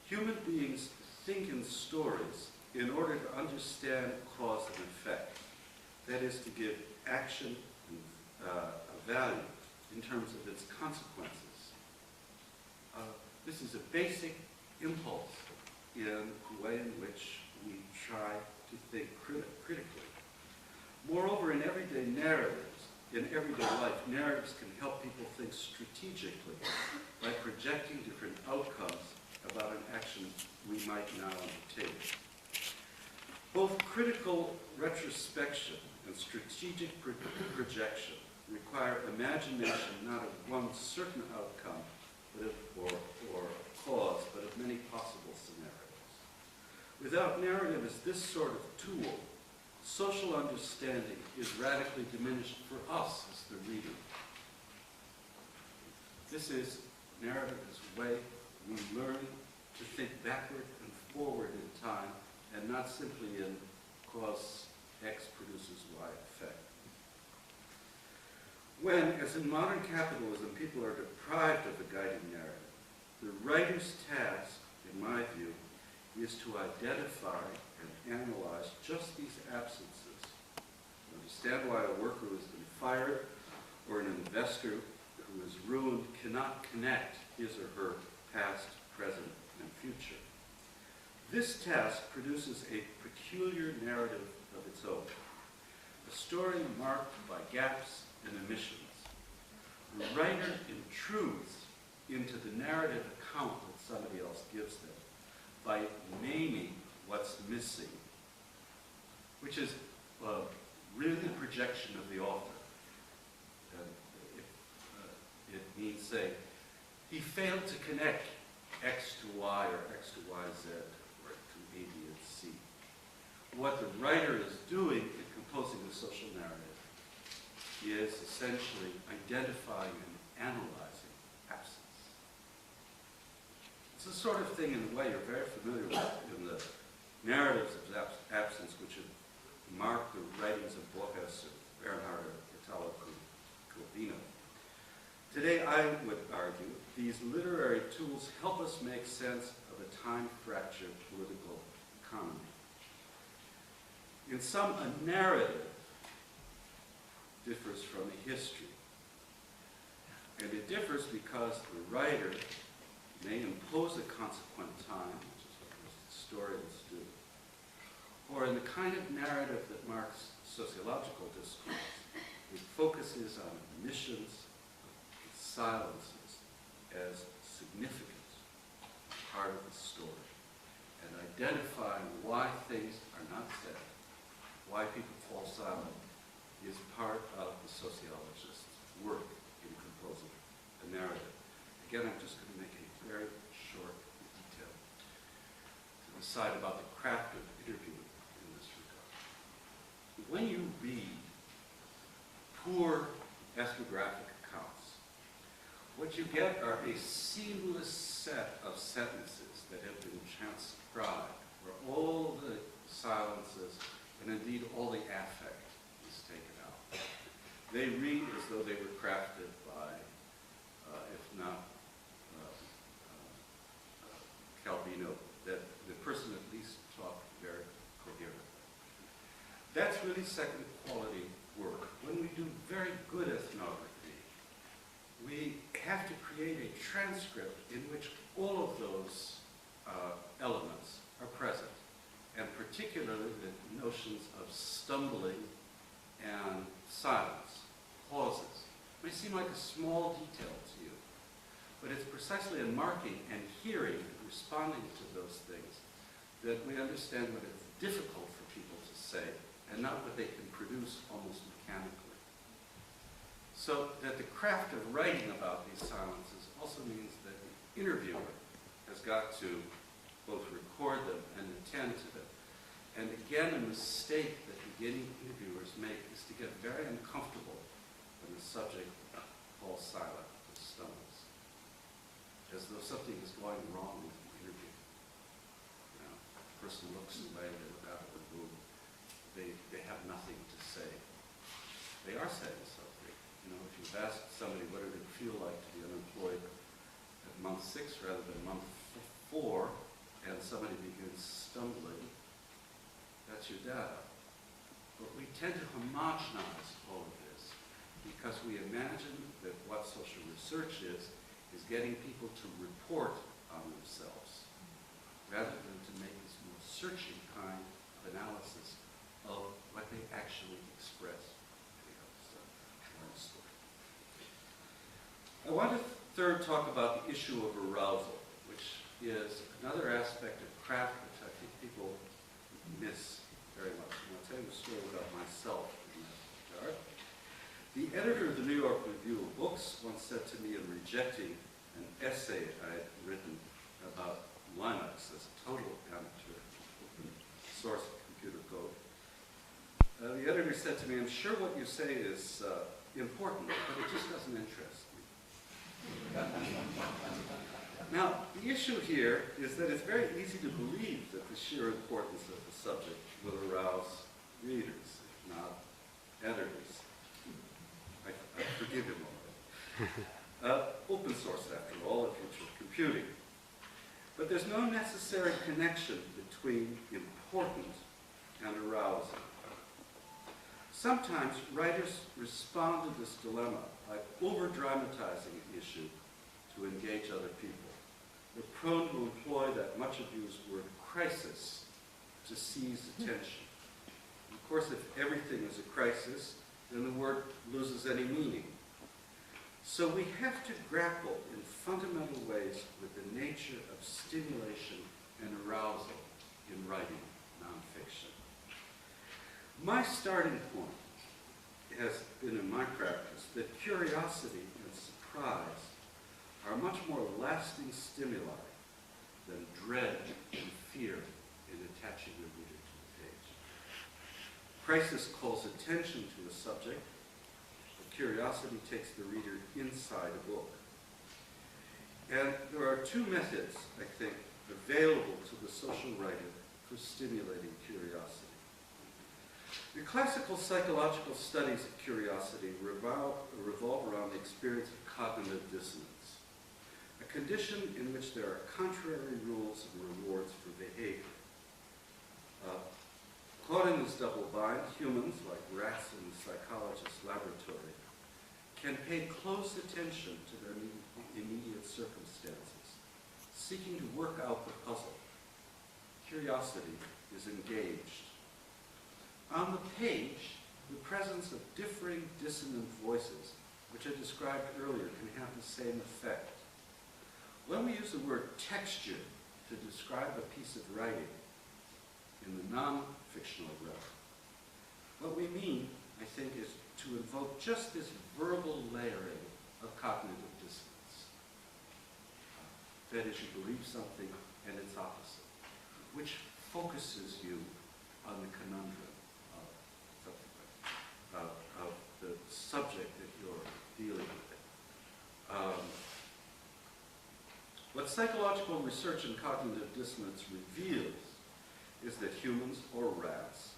Human beings think in stories in order to understand cause and effect. That is, to give action a value in terms of its consequences. This is a basic impulse in the way in which we try to think critically. Moreover, in everyday narratives, in everyday life, narratives can help people think strategically by projecting different outcomes about an action we might now undertake. Both critical retrospection and strategic projection require imagination not of one certain outcome or cause, but of many possible scenarios. Without narrative as this sort of tool, social understanding is radically diminished for us as the reader. This is narrative as a way we learn to think backward and forward in time, and not simply in cause X produces Y effect. When, as in modern capitalism, people are deprived of a guiding narrative, the writer's task, in my view, is to identify and analyze just these absences. Understand why a worker who has been fired or an investor who is ruined cannot connect his or her past, present, and future. This task produces a peculiar narrative of its own, a story marked by gaps and omissions. The writer intrudes into the narrative account that somebody else gives them by naming what's missing, which is really the projection of the author. It means, say, he failed to connect X to Y or X to Y, Z, or to A, B, and C. What the writer is doing in composing the social narrative is essentially identifying and analyzing absence. It's the sort of thing, in a way, you're very familiar with in the narratives of absence, which have marked the writings of Borges or Bernhard or Italo Calvino. Today, I would argue, these literary tools help us make sense of a time-fractured political economy. In sum, a narrative differs from a history. And it differs because the writer may impose a consequent time, which is what most historians do, or in the kind of narrative that marks sociological discourse, it focuses on omissions, silences as significant part of the story, and identifying why things are not said, why people fall silent, is part of the sociologist's work in composing a narrative. Again, I'm just going to make a very short detail to the side about the craft of interviewing in this regard. When you read poor ethnographic accounts, what you get are a seamless set of sentences that have been transcribed, where all the silences and indeed all the affect is taken out. They read as though they were crafted by, if not Calvino, that the person at least talked very coherently. That's really second quality work. When we do very good ethnography, we have to create a transcript in which all of those elements are present, and particularly the notions of stumbling and silence, pauses. It may seem like a small detail to you, but it's precisely in marking and hearing and responding to those things that we understand what it's difficult for people to say and not what they can produce almost mechanically. So that the craft of writing about these silences also means that the interviewer has got to both record them and attend to them. And again, a mistake that beginning interviewers make is to get very uncomfortable when the subject falls silent or stumbles, as though something is going wrong with the interview. You know, the person looks away, they look out of the room, they have nothing to say. They are saying something. You know, if you've asked somebody what did it feel like to be unemployed at month 6 rather than month 4, and somebody begins stumbling, that's your data. But we tend to homogenize all of this because we imagine that what social research is getting people to report on themselves rather than to make this more searching kind of analysis of what they actually express. I want to third talk about the issue of arousal, which is another aspect of craft which I think people miss very much. And I'll tell you a story about myself in that regard. The editor of the New York Review of Books once said to me in rejecting an essay I had written about Linux as a total amateur open source computer code, said to me, "I'm sure what you say is important, but it just doesn't interest me." Now, the issue here is that it's very easy to believe that the sheer importance of the subject will arouse readers, if not editors. I forgive him already. Open source, after all, the future of computing. But there's no necessary connection between important and arousing. Sometimes writers respond to this dilemma by over-dramatizing an issue to engage other people. They're prone to employ that much abused word crisis to seize attention. Of course, if everything is a crisis, then the word loses any meaning. So we have to grapple in fundamental ways with the nature of stimulation and arousal in writing nonfiction. My starting point has been in my practice that curiosity and surprise are much more lasting stimuli than dread and fear in attaching the reader to the page. Crisis calls attention to a subject, but curiosity takes the reader inside a book. And there are two methods, I think, available to the social writer for stimulating curiosity. The classical psychological studies of curiosity revolve around the experience of cognitive dissonance, a condition in which there are contrary rules and rewards for behavior. Caught in this double bind, humans, like rats in the psychologist's laboratory, can pay close attention to their immediate circumstances, seeking to work out the puzzle. Curiosity is engaged. On the page, the presence of differing dissonant voices, which I described earlier, can have the same effect. When we use the word texture to describe a piece of writing in the non-fictional realm, what we mean, I think, is to invoke just this verbal layering of cognitive dissonance. That is, you believe something and its opposite, which focuses you on the conundrum of the subject that you're dealing with. What psychological research in cognitive dissonance reveals is that humans, or rats,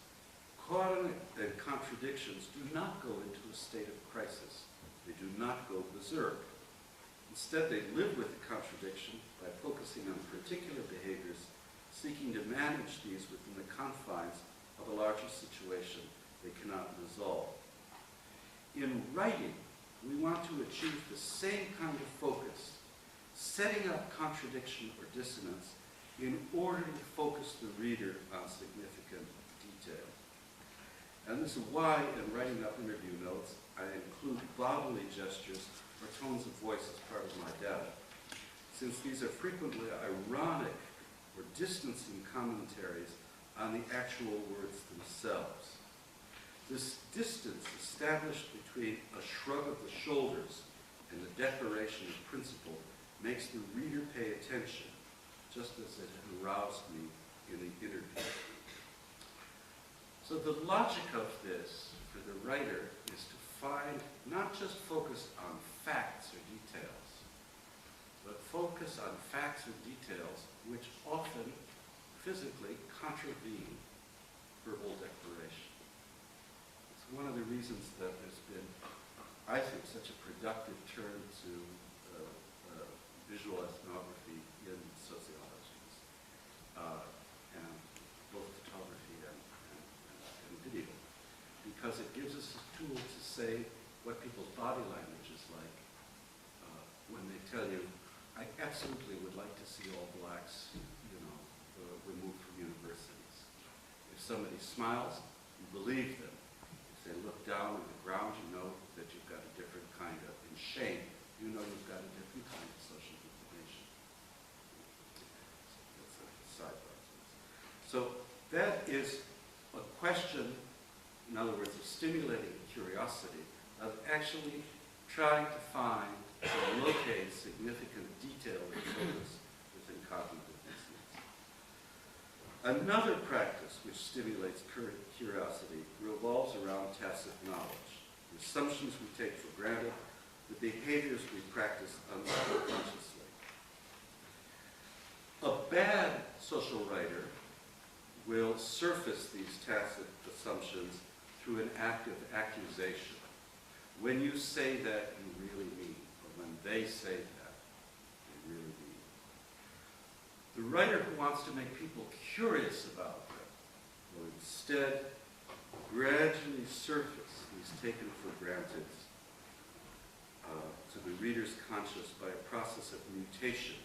caught in contradictions do not go into a state of crisis. They do not go berserk. Instead, they live with the contradiction by focusing on particular behaviors, seeking to manage these within the confines of a larger situation they cannot resolve. In writing, we want to achieve the same kind of focus, setting up contradiction or dissonance in order to focus the reader on significant detail. And this is why, in writing up interview notes, I include bodily gestures or tones of voice as part of my data, since these are frequently ironic or distancing commentaries on the actual words themselves. This distance established between a shrug of the shoulders and the declaration of principle makes the reader pay attention, just as it aroused me in the interview. So the logic of this for the writer is to find, not just focus on facts or details, but focus on facts or details which often physically contravene verbal declaration. It's one of the reasons that there's been, I think, such a productive turn to visual ethnography in sociologies, and both photography and video, because it gives us a tool to say what people's body language is like when they tell you, I absolutely would like to see all blacks, removed from universities. If somebody smiles, you believe them. If they look down on the ground, you know that you've got a different kind of, in shame, you know you've got a different kind of social information. That's a sidebar. So that is a question, in other words, of stimulating curiosity, of actually trying to find and locate significant detail and focus within cognitive dissonance. Another practice which stimulates curiosity revolves around tacit knowledge, the assumptions we take for granted, the behaviors we practice unconsciously. A bad social writer will surface these tacit assumptions through an act of accusation. When you say that, you really mean, or when they say that, they really mean. The writer who wants to make people curious about them will instead gradually surface these taken for granted to the reader's conscious by a process of mutation,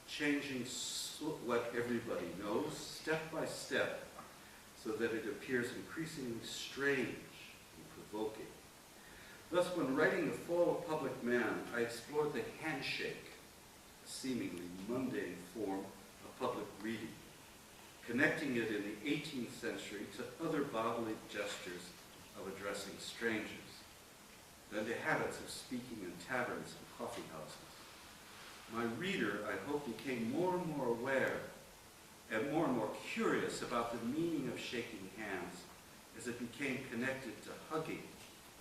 changing what everybody knows step by step so that it appears increasingly strange and provoking. Thus, when writing The Fall of Public Man, I explored the handshake, a seemingly mundane form of public reading, connecting it in the 18th century to other bodily gestures of addressing strangers, then to habits of speaking in taverns and coffee houses. My reader, I hope, became more and more aware and more curious about the meaning of shaking hands as it became connected to hugging,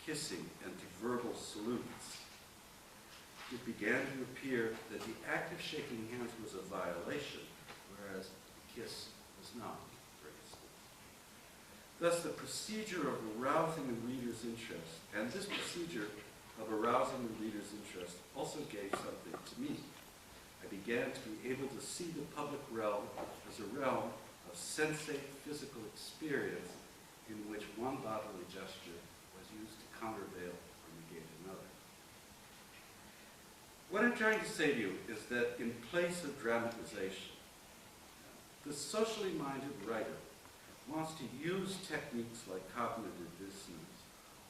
kissing, and to verbal salutes. It began to appear that the act of shaking hands was a violation, whereas the kiss was not, for instance. Thus, the procedure of arousing the reader's interest, and this procedure of arousing the reader's interest also gave something to me. I began to be able to see the public realm as a realm of sensate physical experience in which one bodily gesture was used to countervail or negate another. What I'm trying to say to you is that in place of dramatization, the socially minded writer wants to use techniques like cognitive dissonance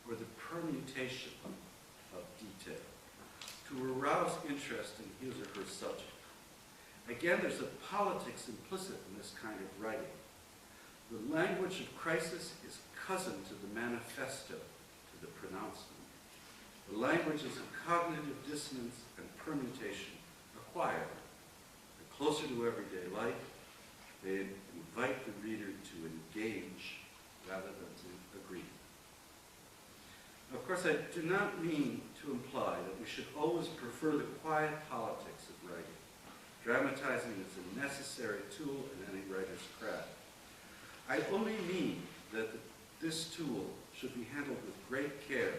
or the permutation of detail to arouse interest in his or her subject. Again, there's a politics implicit in this kind of writing. The language of crisis is cousin to the manifesto, to the pronouncement. The languages of cognitive dissonance and permutation acquire. The closer to everyday life, they invite the reader to engage rather than to agree. Of course, I do not mean to imply that we should always prefer the quiet politics of writing. Dramatizing is a necessary tool in any writer's craft. I only mean that this tool should be handled with great care,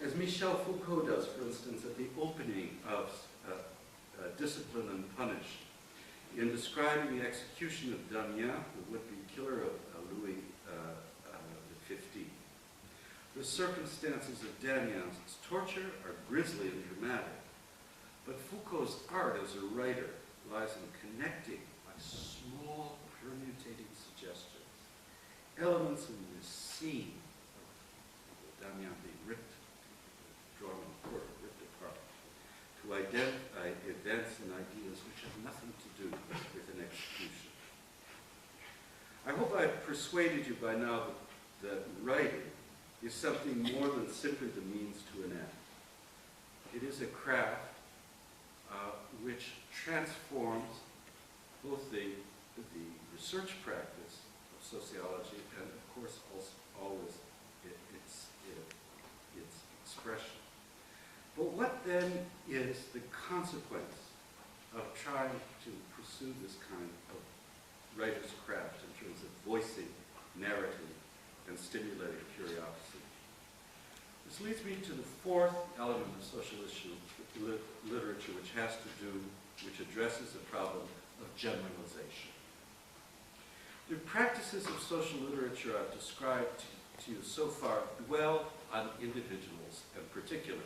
as Michel Foucault does, for instance, at the opening of Discipline and Punish, in describing the execution of Damien, the would-be killer of Louis XV. The circumstances of Damien's torture are grisly and dramatic, but Foucault's art as a writer lies in connecting by small permutating suggestions, elements in this scene of Damien being ripped, drawn on cord, ripped apart, to identify events and ideas which have nothing to do with an execution. I hope I've persuaded you by now that writing is something more than simply the means to an end. It is a craft which transforms both the research practice of sociology and, of course, also always its expression. But what then is the consequence of trying to pursue this kind of writer's craft in terms of voicing narrative and stimulating curiosity? This leads me to the fourth element of social issue literature, which addresses the problem of generalization. The practices of social literature I've described to you so far dwell on individuals and particulars.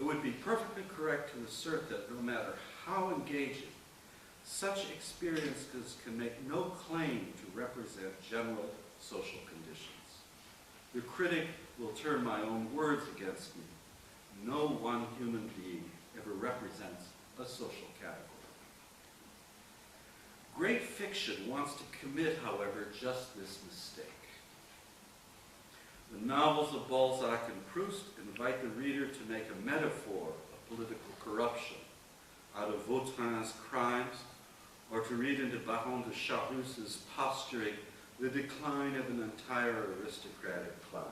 It would be perfectly correct to assert that no matter how engaging, such experiences can make no claim to represent general social conditions. The critic will turn my own words against me. No one human being ever represents a social category. Great fiction wants to commit, however, just this mistake. The novels of Balzac and Proust invite the reader to make a metaphor of political corruption out of Vautrin's crimes, or to read into Baron de Charlus's posturing the decline of an entire aristocratic class.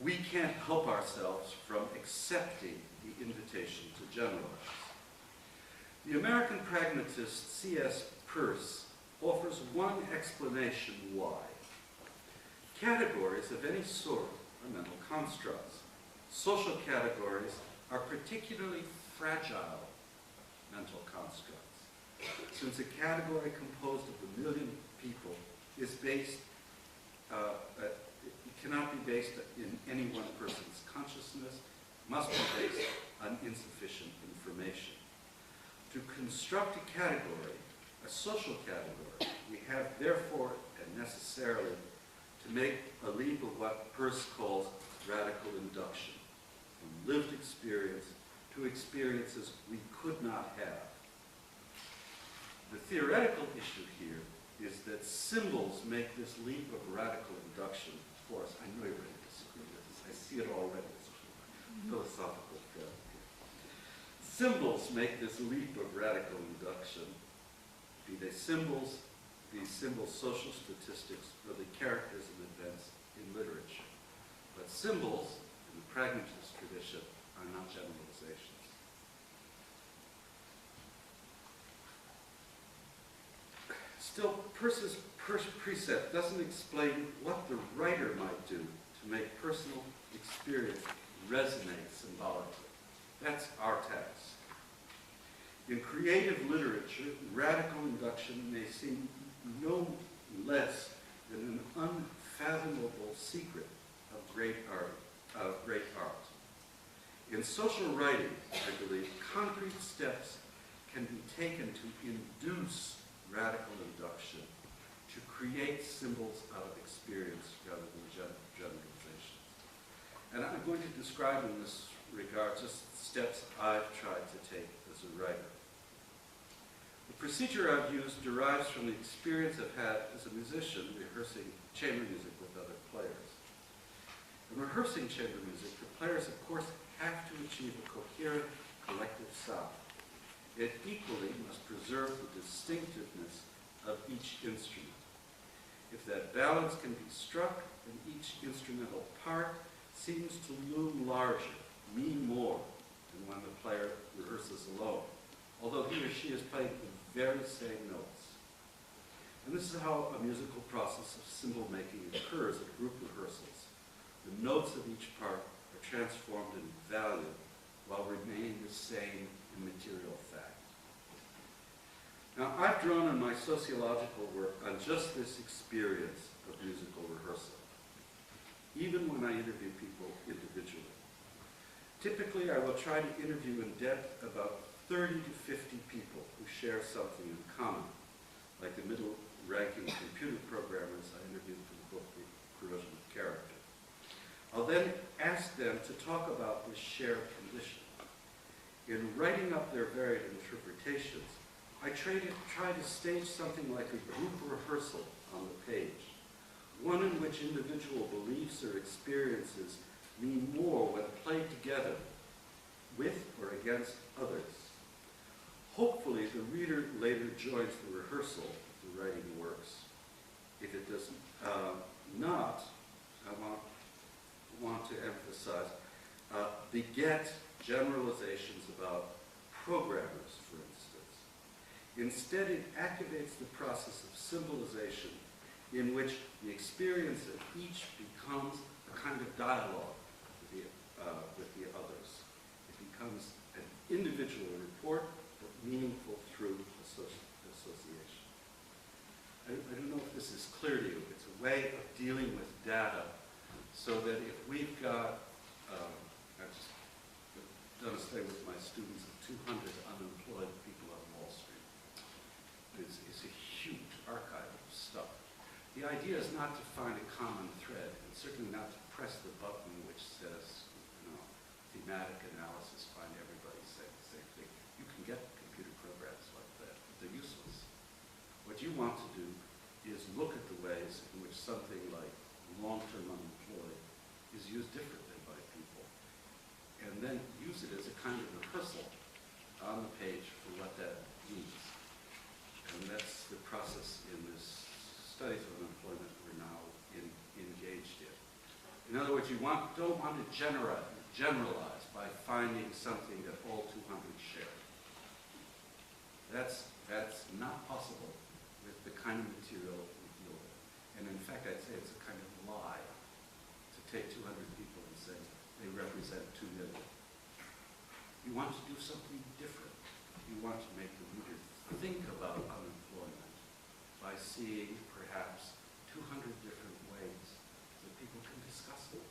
We can't help ourselves from accepting the invitation to generalize. The American pragmatist C.S. Peirce offers one explanation why. Categories of any sort are mental constructs. Social categories are particularly fragile mental constructs. Since a category composed of a million people is based, it cannot be based in any one person's consciousness, must be based on insufficient information. To construct a category, a social category, we have therefore and necessarily to make a leap of what Peirce calls radical induction, from lived experience to experiences we could not have. The theoretical issue here is that symbols make this leap of radical induction for us. I know you're going to disagree with this. I see it already as a philosophical failure. Symbols make this leap of radical induction, be they symbols, these symbols, social statistics, or the characters and events in literature. But symbols, in the pragmatist tradition, are not generalizations. Still, Peirce's precept doesn't explain what the writer might do to make personal experience resonate symbolically. That's our task. In creative literature, radical induction may seem no less than an unfathomable secret of great art. In social writing, I believe, concrete steps can be taken to induce radical induction, to create symbols out of experience rather than generalizations. And I'm going to describe in this regard just steps I've tried to take as a writer. The procedure I've used derives from the experience I've had as a musician rehearsing chamber music with other players. In rehearsing chamber music, the players, of course, have to achieve a coherent collective sound. It equally must preserve the distinctiveness of each instrument. If that balance can be struck, then each instrumental part seems to loom larger, mean more, than when the player rehearses alone, although he or she is playing the very same notes. And this is how a musical process of symbol making occurs at group rehearsals. The notes of each part are transformed in value while remaining the same in material fact. Now, I've drawn on my sociological work on just this experience of musical rehearsal, even when I interview people individually. Typically, I will try to interview in depth about 30 to 50 people who share something in common, like the middle-ranking computer programmers I interviewed for the book The Corrosion of Character. I'll then ask them to talk about this shared condition. In writing up their varied interpretations, I try to stage something like a group rehearsal on the page, one in which individual beliefs or experiences mean more when played together with or against others. Hopefully, the reader later joins the rehearsal if the writing works. If it does not, I want to emphasize, beget generalizations about programmers, for instance. Instead, it activates the process of symbolization in which the experience of each becomes a kind of dialogue with the others. It becomes an individual report, but meaningful through association. I don't know if this is clear to you. It's a way of dealing with data so that if we've got, I've just done a study with my students of 200 unemployed people on Wall Street. It's a huge archive of stuff. The idea is not to find a common thread, and certainly not to press the button which says, thematic analysis, find everybody saying the same thing. You can get computer programs like that, but they're useless. What you want to do is look at the ways in which something like long-term unemployed is used differently by people, and then use it as a kind of rehearsal on the page for what that means. In other words, you don't want to generalize by finding something that all 200 share. That's not possible with the kind of material we deal with. And in fact, I'd say it's a kind of lie to take 200 people and say they represent 2 million. You want to do something different. You want to make the reader think about unemployment by seeing perhaps 200 different ways that people can discuss it.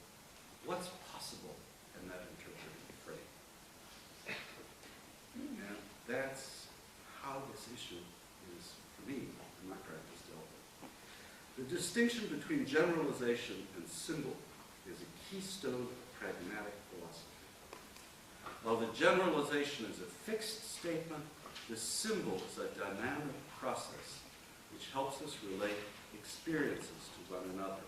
What's possible in that interpretive frame? And that's how this issue is, for me, in my practice, dealt with. The distinction between generalization and symbol is a keystone of pragmatic philosophy. While the generalization is a fixed statement, the symbol is a dynamic process which helps us relate experiences to one another.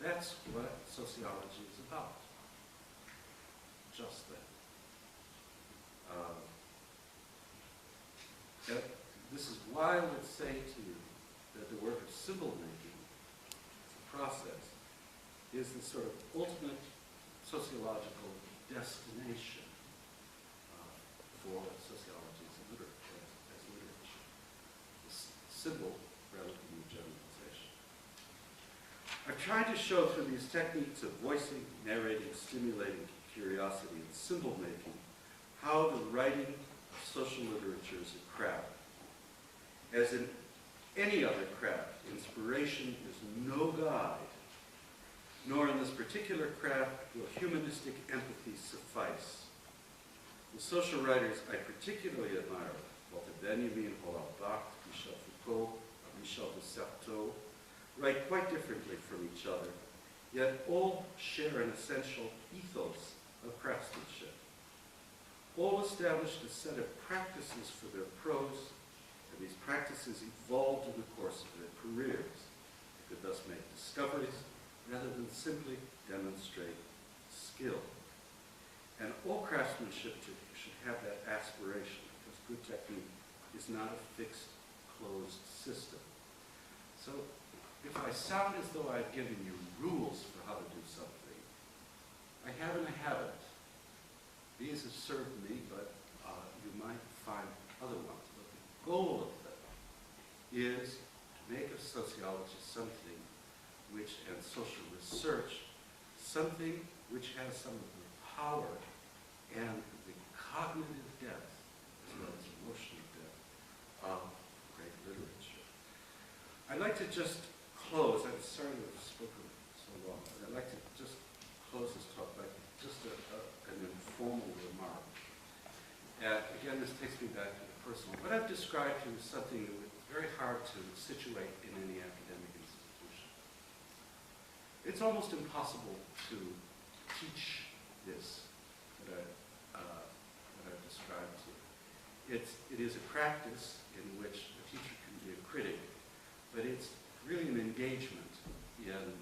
That's what sociology is about. Just that. This is why I would say to you that the work of symbol making, the process, is the sort of ultimate sociological destination for sociology as literature. The symbol rather than the generalization. I've tried to show through these techniques of voicing, narrating, stimulating curiosity, and symbol making how the writing of social literature is a craft. As in any other craft, inspiration is no guide, nor in this particular craft will humanistic empathy suffice. The social writers I particularly admire, Walter Benjamin, Roland Barthes, Michel Foucault, Michel de Certeau, write quite differently from each other, yet all share an essential ethos of craftsmanship. All established a set of practices for their prose, and these practices evolved in the course of their careers. They could thus make discoveries rather than simply demonstrate skill. And all craftsmanship should have that aspiration, because good technique is not a fixed, closed system. So if I sound as though I've given you rules for how to do something, I have and I haven't. These have served me, but you might find other ones. But the goal of them is to make of sociology something which, and social research, something which has some of the power and the cognitive depth, as well as emotional depth, of great literature. I'd like to just close, I'm sorry to have spoken so long, but I'd like to just close this talk by just an informal remark. Again, this takes me back to the personal. What I've described to you is something that was very hard to situate in any academic institution. It's almost impossible to teach this that I've described to you. It is a practice in which a teacher can be a critic, but it's really an engagement in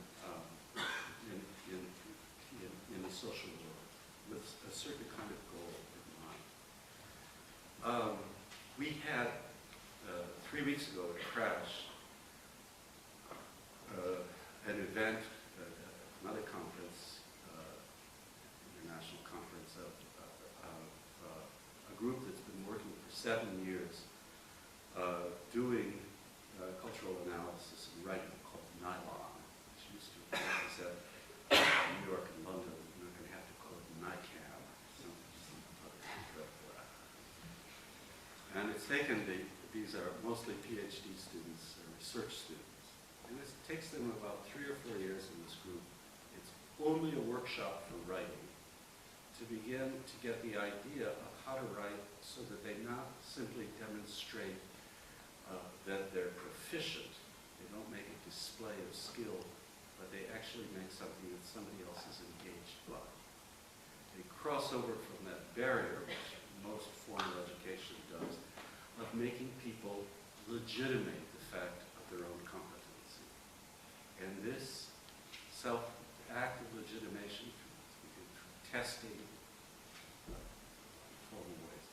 the social world with a certain kind of goal in mind. We had 3 weeks ago at Crash an event, another conference, international conference of a group that's been working for 7 years doing cultural analysis and writing called Nylon, which used to represent New York and London. We're not going to have to call it NICAM. And it's taken, these are mostly PhD students, research students. And it takes them about 3 or 4 years in this group. It's only a workshop for writing to begin to get the idea of how to write so that they not simply demonstrate that they're proficient. They don't make a display of skill, but they actually make something that somebody else is engaged by. They cross over from that barrier, which most formal education does, of making people legitimate the fact of their own competency. And this act of legitimation through testing, formal ways,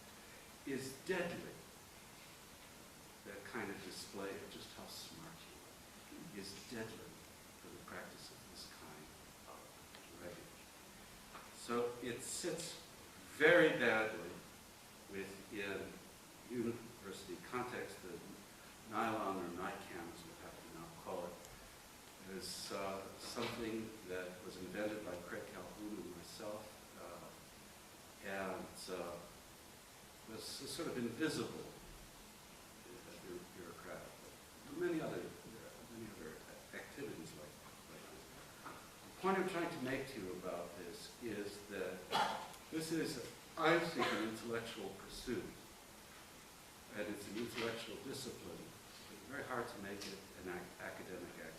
is deadly. That kind of display of just how smart you are is deadly for the practice of this kind So it sits very badly within university context. The nylon or NICAM, as we have to now call it, is something that was invented by Craig Calhoun and myself, and was sort of invisible bureaucratic. Many other activities like this. The point I'm trying to make to you about this is that this is, I think, an intellectual pursuit, and it's an intellectual discipline. It's very hard to make it an academic activity.